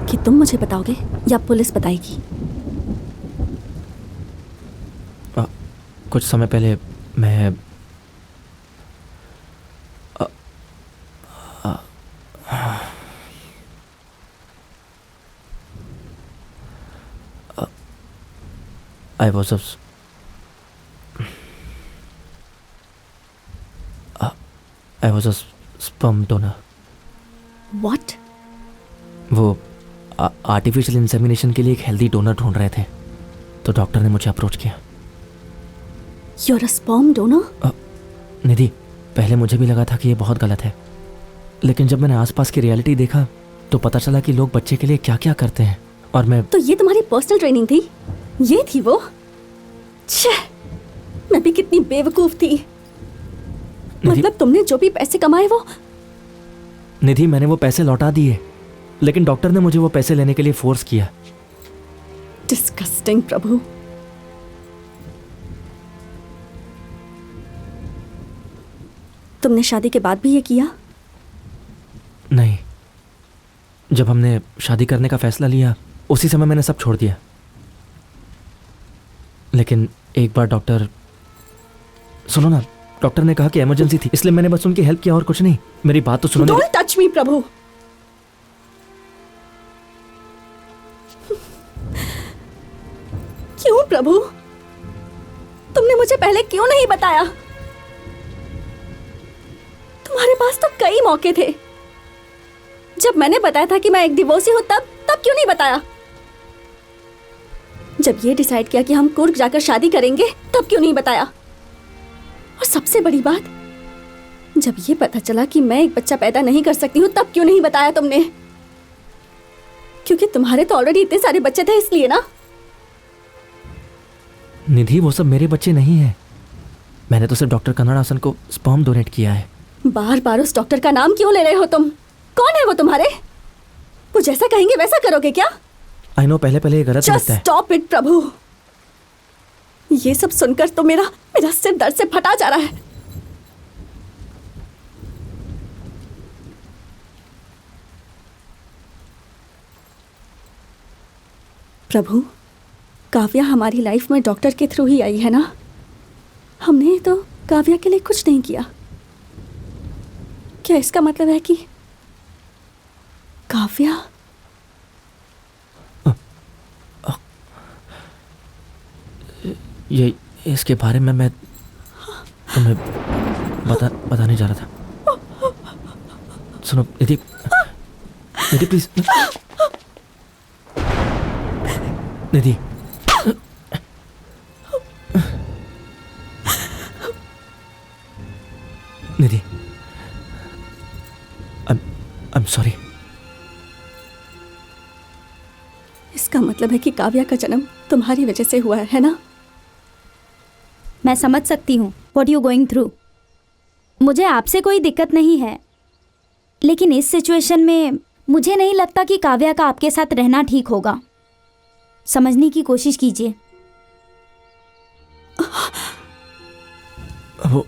कि तुम मुझे बताओगे या पुलिस बताएगी। कुछ समय पहले मैं I was a sperm donor. What? वो आर्टिफिशियल इंसेमिनेशन के लिए एक हेल्दी डोनर ढूंढ रहे थे, तो डॉक्टर ने मुझे अप्रोच किया। You're a sperm donor? निधि, पहले मुझे भी लगा था कि ये बहुत गलत है, लेकिन जब मैंने आसपास की रियलिटी देखा तो पता चला कि लोग बच्चे के लिए क्या क्या करते हैं। और मैं तो ये तुम्हारी पर्सनल ट्रेनिंग थी? ये थी वो? छे, मैं भी कितनी बेवकूफ थी। मतलब तुमने जो भी पैसे कमाए वो? निधि, मैंने वो पैसे लौटा दिए, लेकिन डॉक्टर ने मुझे वो पैसे लेने के लिए फोर्स किया। डिस्गस्टिंग प्रभु। तुमने शादी के बाद भी ये किया? नहीं, जब हमने शादी करने का फैसला लिया उसी समय मैंने सब छोड़ दिया। लेकिन एक बार डॉक्टर, सुनो ना, डॉक्टर ने कहा कि इमरजेंसी थी, इसलिए मैंने बस उनकी हेल्प किया और कुछ नहीं। मेरी बात तो सुनो। डोंट टच मी प्रभु। क्यों प्रभु? तुमने मुझे पहले क्यों नहीं बताया? तुम्हारे पास तो कई मौके थे। जब मैंने बताया था कि मैं एक डिवोर्सी हूं, तब क्यों नहीं बताया? जब ये डिसाइड किया कि हम कुर्ग जाकर शादी करेंगे, तब क्यों नहीं बताया? और सबसे बड़ी बात, जब ये पता चला कि मैं एक बच्चा पैदा नहीं कर सकती हूँ, तब क्यों नहीं बताया तुमने? क्योंकि तुम्हारे तो ऑलरेडी इतने सारे बच्चे थे, इसलिए ना? निधि, वो सब मेरे बच्चे नहीं हैं। मैंने तो सिर्फ डॉक्टर कन्नड़ासन को स्पर्म डोनेट किया है। बार बार उस डॉक्टर का नाम क्यों ले रहे हो तुम? कौन है वो तुम्हारे? वो जैसा कहेंगे वैसा करोगे क्या? आई नो, पहले पहले ये गलत लगता है। स्टॉप इट प्रभु। ये सब सुनकर तो मेरा सिर दर्द से फटा जा रहा है। प्रभु, काव्या हमारी लाइफ में डॉक्टर के थ्रू ही आई है ना? हमने तो काव्या के लिए कुछ नहीं किया। क्या इसका मतलब है कि काव्या? ये इसके बारे में मैं तुम्हें बताने जा रहा था। सुनो निधि, निधि please. Nidhi, Nidhi, I'm sorry। इसका मतलब है कि काव्या का जन्म तुम्हारी वजह से हुआ है ना? मैं समझ सकती हूँ व्हाट यू गोइंग थ्रू। मुझे आपसे कोई दिक्कत नहीं है, लेकिन इस सिचुएशन में मुझे नहीं लगता कि काव्या का आपके साथ रहना ठीक होगा। समझने की कोशिश कीजिए। वो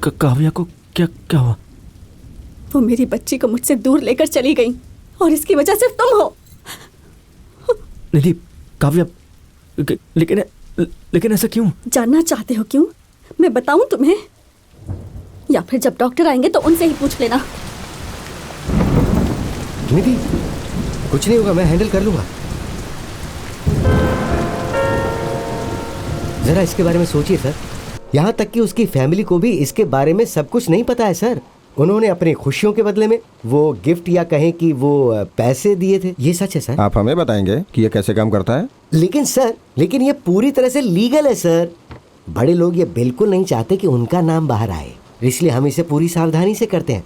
काव्या को क्या हुआ? वो मेरी बच्ची को मुझसे दूर लेकर चली गई और इसकी वजह सिर्फ तुम हो। निधि, काव्या, लेकिन ऐसा क्यों? जानना चाहते हो क्यों? मैं बताऊं तुम्हें, या फिर जब डॉक्टर आएंगे तो उनसे ही पूछ लेना। निधि, कुछ नहीं होगा, मैं हैंडल कर लूंगा। जरा इसके बारे में सोचिए सर। यहाँ तक कि उसकी फैमिली को भी इसके बारे में सब कुछ नहीं पता है सर। उन्होंने अपनी खुशियों के बदले में वो गिफ्ट या कहें कि वो पैसे दिए थे। ये सच है सर? आप हमें बताएंगे कि ये कैसे काम करता है? लेकिन ये पूरी तरह से लीगल है सर। बड़े लोग ये बिल्कुल नहीं चाहते कि उनका नाम बाहर आए, इसलिए हम इसे पूरी सावधानी से करते हैं।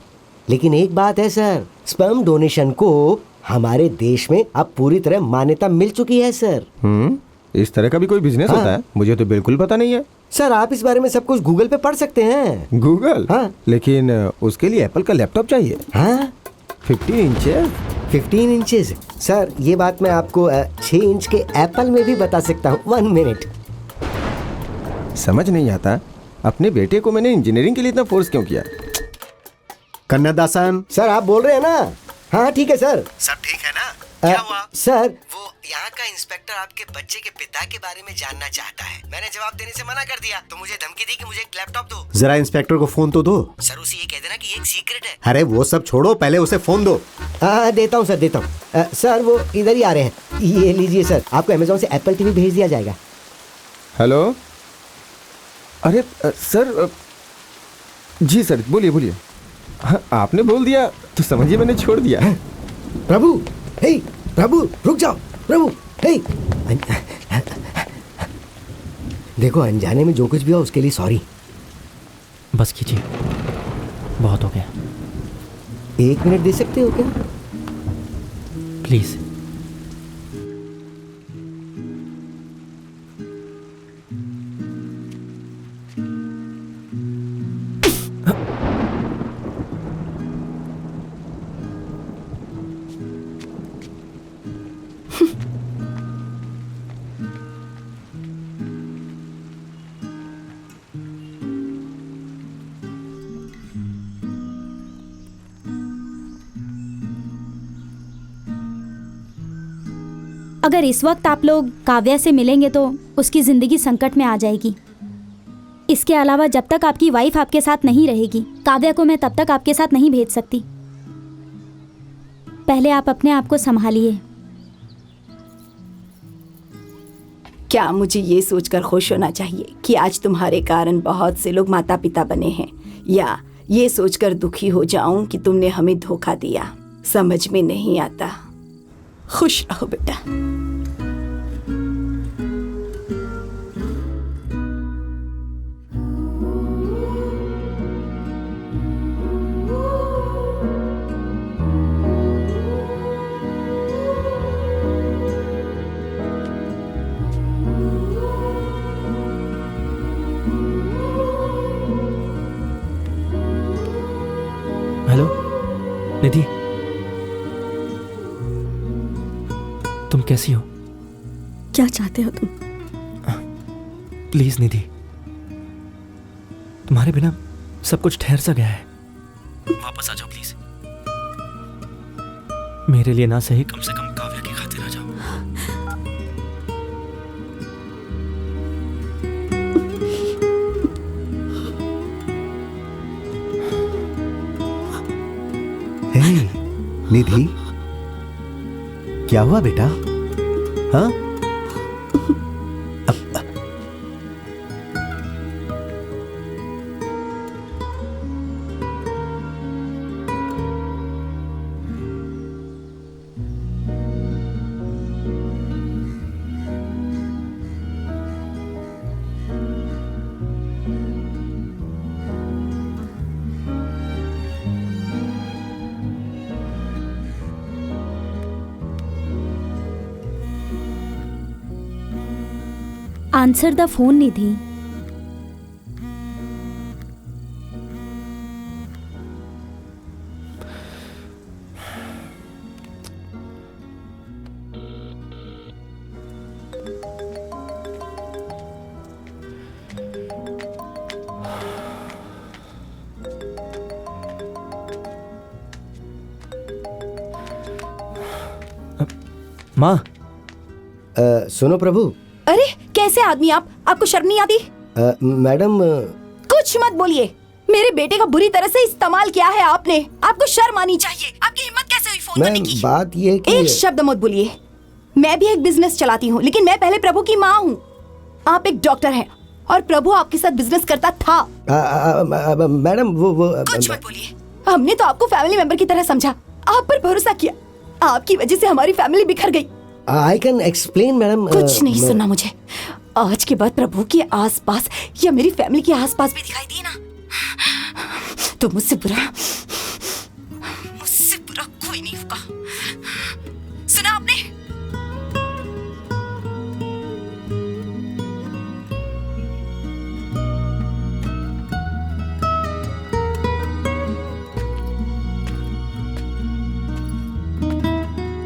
लेकिन एक बात है सर, स्पर्म डोनेशन को हमारे देश में अब पूरी तरह मान्यता मिल चुकी है सर। इस तरह का भी कोई बिजनेस होता है? मुझे तो बिल्कुल पता नहीं है सर। आप इस बारे में सब कुछ गूगल पे पढ़ सकते हैं। गूगल? हाँ। लेकिन उसके लिए एप्पल का लैपटॉप चाहिए। हाँ 15 इंचेस सर। ये बात मैं आपको 6 इंच के एप्पल में भी बता सकता हूँ। 1 मिनट। समझ नहीं आता अपने बेटे को मैंने इंजीनियरिंग के लिए इतना फोर्स क्यों किया। कन्नदासन सर आप बोल रहे हैं ना? हाँ ठीक है सर। सब ठीक है ना? क्या हुआ सर? वो यहाँ का इंस्पेक्टर आपके बच्चे के पिता के बारे में जानना चाहता है। मैंने जवाब देने से मना कर दिया तो मुझे धमकी दी कि मुझे एक लैपटॉप दो। जरा इंस्पेक्टर को फोन तो दो। सर उसे ये कह देना कि एक सीक्रेट है। अरे वो सब छोड़ो, पहले उसे फोन दो। देता हूँ सर, देता हूँ। सर वो इधर ही आ रहे हैं। ये लीजिए सर, आपको अमेज़न से एप्पल टीवी भेज दिया जाएगा। हेलो। अरे सर। जी सर, बोलिए बोलिए। हाँ, आपने बोल दिया तो समझिए मैंने छोड़ दिया। प्रभु, हे प्रभु रुक जाओ। प्रभु हे, देखो अनजाने में जो कुछ भी हुआ उसके लिए सॉरी। बस कीजिए, बहुत हो गया। 1 मिनट दे सकते हो क्या प्लीज? अगर इस वक्त आप लोग काव्या से मिलेंगे तो उसकी ज़िंदगी संकट में आ जाएगी। इसके अलावा जब तक आपकी वाइफ आपके साथ नहीं रहेगी, काव्या को मैं तब तक आपके साथ नहीं भेज सकती। पहले आप अपने आप को संभालिए। क्या मुझे ये सोचकर खुश होना चाहिए कि आज तुम्हारे कारण बहुत से लोग माता पिता बने हैं, या ये सोचकर दुखी हो जाऊं कि तुमने हमें धोखा दिया? समझ में नहीं आता। खुश रहो बेटा। हेलो निधि, तुम कैसी हो? क्या चाहते हो तुम? प्लीज निधि, तुम्हारे बिना सब कुछ ठहर सा गया है। वापस आ जाओ प्लीज। मेरे लिए ना सही, कम से कम काव्या की खातिर आ जाओ। हे निधि, क्या हुआ बेटा? हाँ? आंसर द फोन निधि। माँ। सुनो प्रभु। अरे कैसे आदमी आप? आपको शर्म नहीं आती? मैडम। कुछ मत बोलिए। मेरे बेटे का बुरी तरह से इस्तेमाल किया है आपने। आपको शर्म आनी चाहिए। आपकी हिम्मत कैसे हुई फोन करने की? बात ये है कि एक शब्द मत बोलिए। मैं भी एक बिजनेस चलाती हूँ, लेकिन मैं पहले प्रभु की माँ हूँ। आप एक डॉक्टर हैं और प्रभु आपके साथ बिजनेस करता था। मैडम वो कुछ मत बोलिए। हमने तो आपको फैमिली मेंबर की तरह समझा, आप पर भरोसा किया। आपकी वजह से हमारी फैमिली बिखर गई। I can explain madam. कुछ नहीं सुनना मुझे। आज के बाद प्रभु के आसपास या मेरी फैमिली के आसपास भी दिखाई दिए ना, तो मुझसे बुरा कोई नहीं होगा। सुना आपने?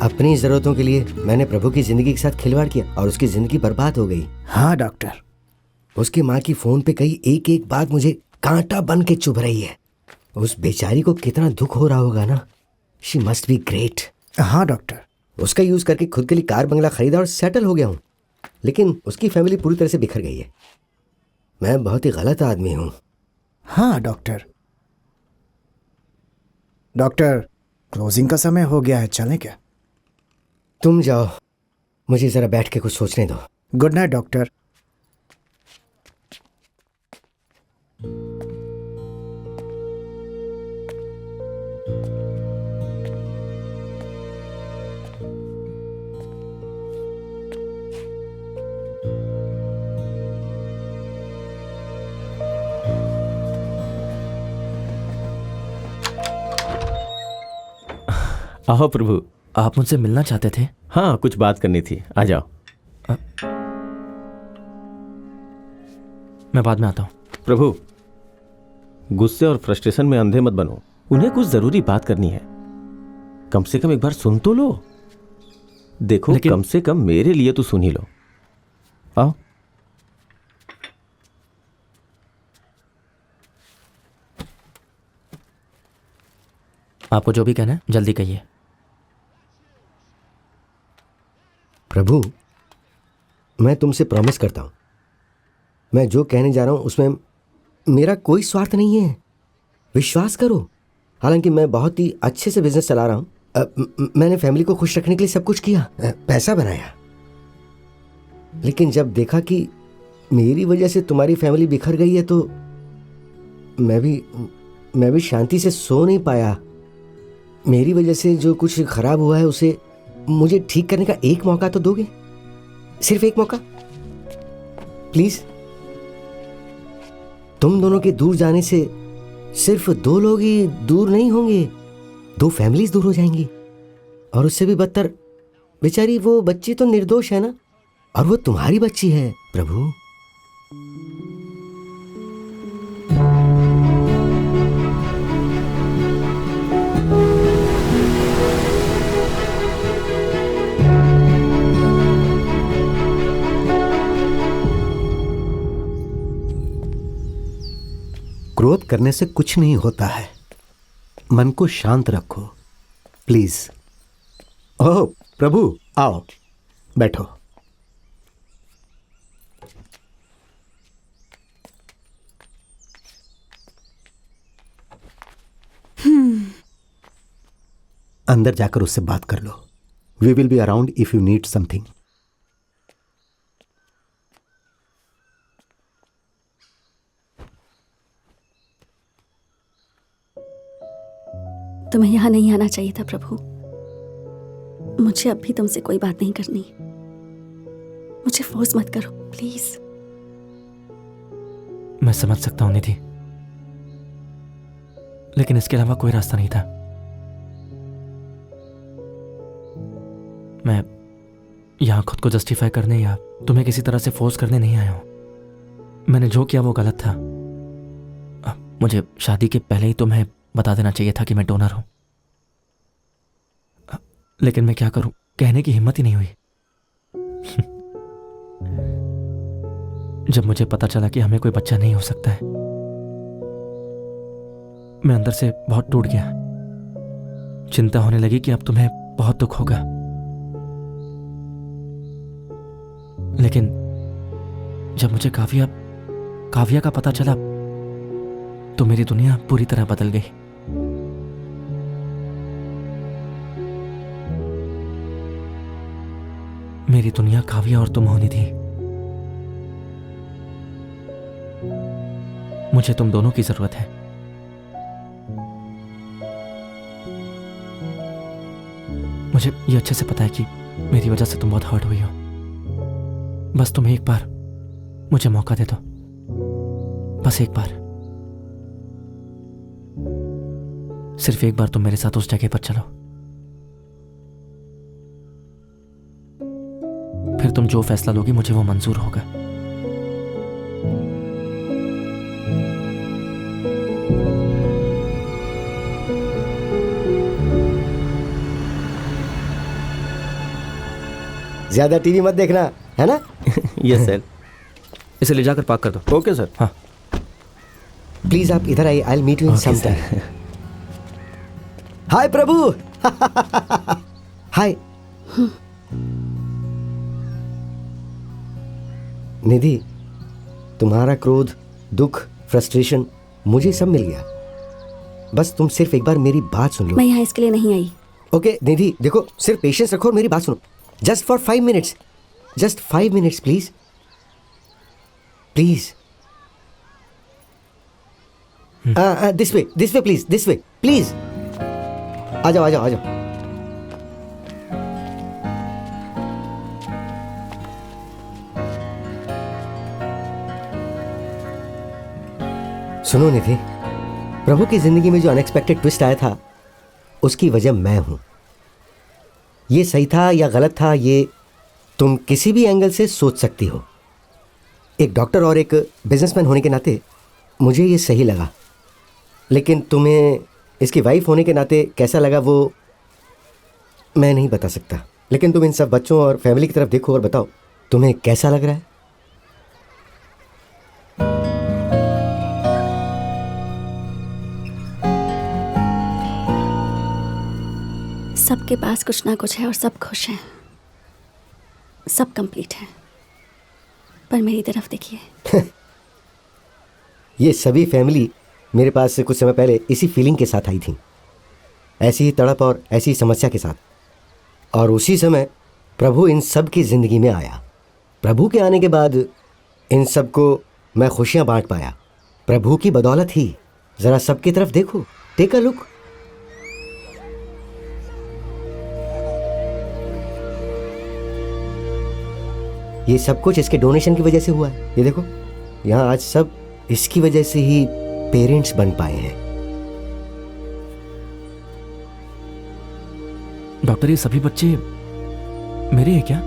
अपनी जरूरतों के लिए मैंने प्रभु की जिंदगी के साथ खिलवाड़ किया और उसकी जिंदगी बर्बाद हो गई। हाँ डॉक्टर। उसकी माँ की फोन पे कही एक एक बात मुझे कांटा बन के चुभ रही है। उस बेचारी को कितना दुख हो रहा होगा ना। She must be great. हाँ डॉक्टर। उसका यूज करके खुद के लिए कार बंगला खरीदा और सेटल हो गया हूँ, लेकिन उसकी फैमिली पूरी तरह से बिखर गई है। मैं बहुत ही गलत आदमी हूँ। हाँ डॉक्टर। डॉक्टर, क्लोजिंग का समय हो गया है, चलें क्या? तुम जाओ, मुझे जरा बैठ के कुछ सोचने दो। Good night doctor. आओ प्रभु। आप मुझसे मिलना चाहते थे? हाँ, कुछ बात करनी थी, आ जाओ। मैं बाद में आता हूँ। प्रभु, गुस्से और फ्रस्ट्रेशन में अंधे मत बनो। उन्हें कुछ जरूरी बात करनी है, कम से कम एक बार सुन तो लो। देखो, कम से कम मेरे लिए तो सुन ही लो। आओ। आपको जो भी कहना है जल्दी कहिए। प्रभु, मैं तुमसे प्रॉमिस करता हूं, मैं जो कहने जा रहा हूं उसमें मेरा कोई स्वार्थ नहीं है। विश्वास करो। हालांकि मैं बहुत ही अच्छे से बिजनेस चला रहा हूं। मैंने फैमिली को खुश रखने के लिए सब कुछ किया, पैसा बनाया, लेकिन जब देखा कि मेरी वजह से तुम्हारी फैमिली बिखर गई है तो मैं भी शांति से सो नहीं पाया। मेरी वजह से जो कुछ खराब हुआ है उसे मुझे ठीक करने का एक मौका तो दोगे? सिर्फ एक मौका प्लीज। तुम दोनों के दूर जाने से सिर्फ 2 लोग ही दूर नहीं होंगे, 2 फैमिलीज दूर हो जाएंगी। और उससे भी बदतर, बेचारी वो बच्ची तो निर्दोष है ना, और वो तुम्हारी बच्ची है प्रभु। क्रोध करने से कुछ नहीं होता है, मन को शांत रखो प्लीज। ओह प्रभु, आओ बैठो। अंदर जाकर उससे बात कर लो। We will be around if you need something. तुम्हें यहाँ नहीं आना चाहिए था प्रभु। मुझे अब भी तुमसे कोई बात नहीं करनी। मुझे फोर्स मत करो प्लीज। मैं समझ सकता हूं निधि, लेकिन इसके अलावा कोई रास्ता नहीं था। मैं यहां खुद को जस्टिफाई करने या तुम्हें किसी तरह से फोर्स करने नहीं आया हूं। मैंने जो किया वो गलत था। मुझे शादी के पहले ही तुम्हें बता देना चाहिए था कि मैं डोनर हूं, लेकिन मैं क्या करूं, कहने की हिम्मत ही नहीं हुई। जब मुझे पता चला कि हमें कोई बच्चा नहीं हो सकता है, मैं अंदर से बहुत टूट गया। चिंता होने लगी कि अब तुम्हें बहुत दुख होगा, लेकिन जब मुझे काव्या का पता चला तो मेरी दुनिया पूरी तरह बदल गई। मेरी दुनिया काव्या और तुम होनी थी। मुझे तुम दोनों की जरूरत है। मुझे ये अच्छे से पता है कि मेरी वजह से तुम बहुत हर्ट हुई हो। बस तुम एक बार मुझे मौका दे दो, बस एक बार, सिर्फ एक बार तुम मेरे साथ उस जगह पर चलो। फिर तुम जो फैसला लोगी मुझे वो मंजूर होगा। ज्यादा टीवी मत देखना, है ना? Yes sir. इसे ले जाकर पार्क कर दो। Okay sir. हाँ प्लीज आप इधर आइए, I will meet you in some time. Hi Prabhu. Hi Nidhi, तुम्हारा क्रोध, दुख, फ्रस्ट्रेशन मुझे सब मिल गया। बस तुम सिर्फ एक बार मेरी बात सुन लो। मैं यहाँ इसके लिए नहीं आई। ओके निधि, देखो सिर्फ पेशेंस रखो और मेरी बात सुनो। Just for 5 minutes, just 5 minutes please, please. This way please, this way please. आ जाओ आ जाओ आ जाओ। सुनो निधि, प्रभु की जिंदगी में जो अनएक्सपेक्टेड ट्विस्ट आया था उसकी वजह मैं हूं। ये सही था या गलत था ये तुम किसी भी एंगल से सोच सकती हो। एक डॉक्टर और एक बिजनेसमैन होने के नाते मुझे ये सही लगा, लेकिन तुम्हें इसकी वाइफ होने के नाते कैसा लगा वो मैं नहीं बता सकता। लेकिन तुम इन सब बच्चों और फैमिली की तरफ देखो और बताओ तुम्हें कैसा लग रहा है। सबके पास कुछ ना कुछ है और सब खुश हैं, सब कंप्लीट है। पर मेरी तरफ देखिए। ये सभी फैमिली मेरे पास कुछ समय पहले इसी फीलिंग के साथ आई थी, ऐसी ही तड़प और ऐसी ही समस्या के साथ। और उसी समय प्रभु इन सब की ज़िंदगी में आया। प्रभु के आने के बाद इन सब को मैं खुशियाँ बांट पाया, प्रभु की बदौलत ही। ज़रा सबकी तरफ देखो, टेक अ लुक। ये सब कुछ इसके डोनेशन की वजह से हुआ है। ये देखो यहाँ आज सब इसकी वजह से ही पेरेंट्स बन पाए हैं। डॉक्टर ये सभी बच्चे मेरे हैं क्या?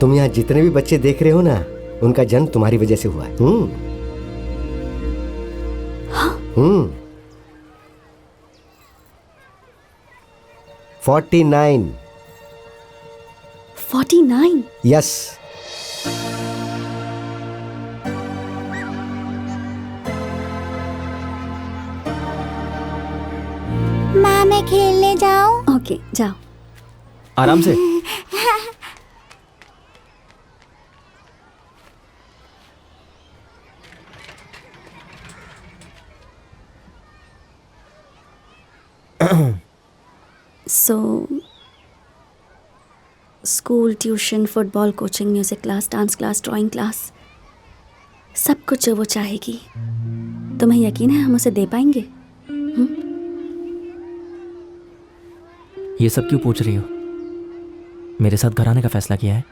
तुम यहाँ जितने भी बच्चे देख रहे हो ना, उनका जन्म तुम्हारी वजह से हुआ है। 49। 49? यस। माँ मैं खेलने जाऊं? ओके जाओ। आराम से। So school, tuition, football coaching, music class, dance class, drawing class, सब कुछ जो वो चाहेगी, तुम्हें यकीन है हम उसे दे पाएंगे? ये सब क्यों पूछ रही हो? मेरे साथ घर आने का फैसला किया है?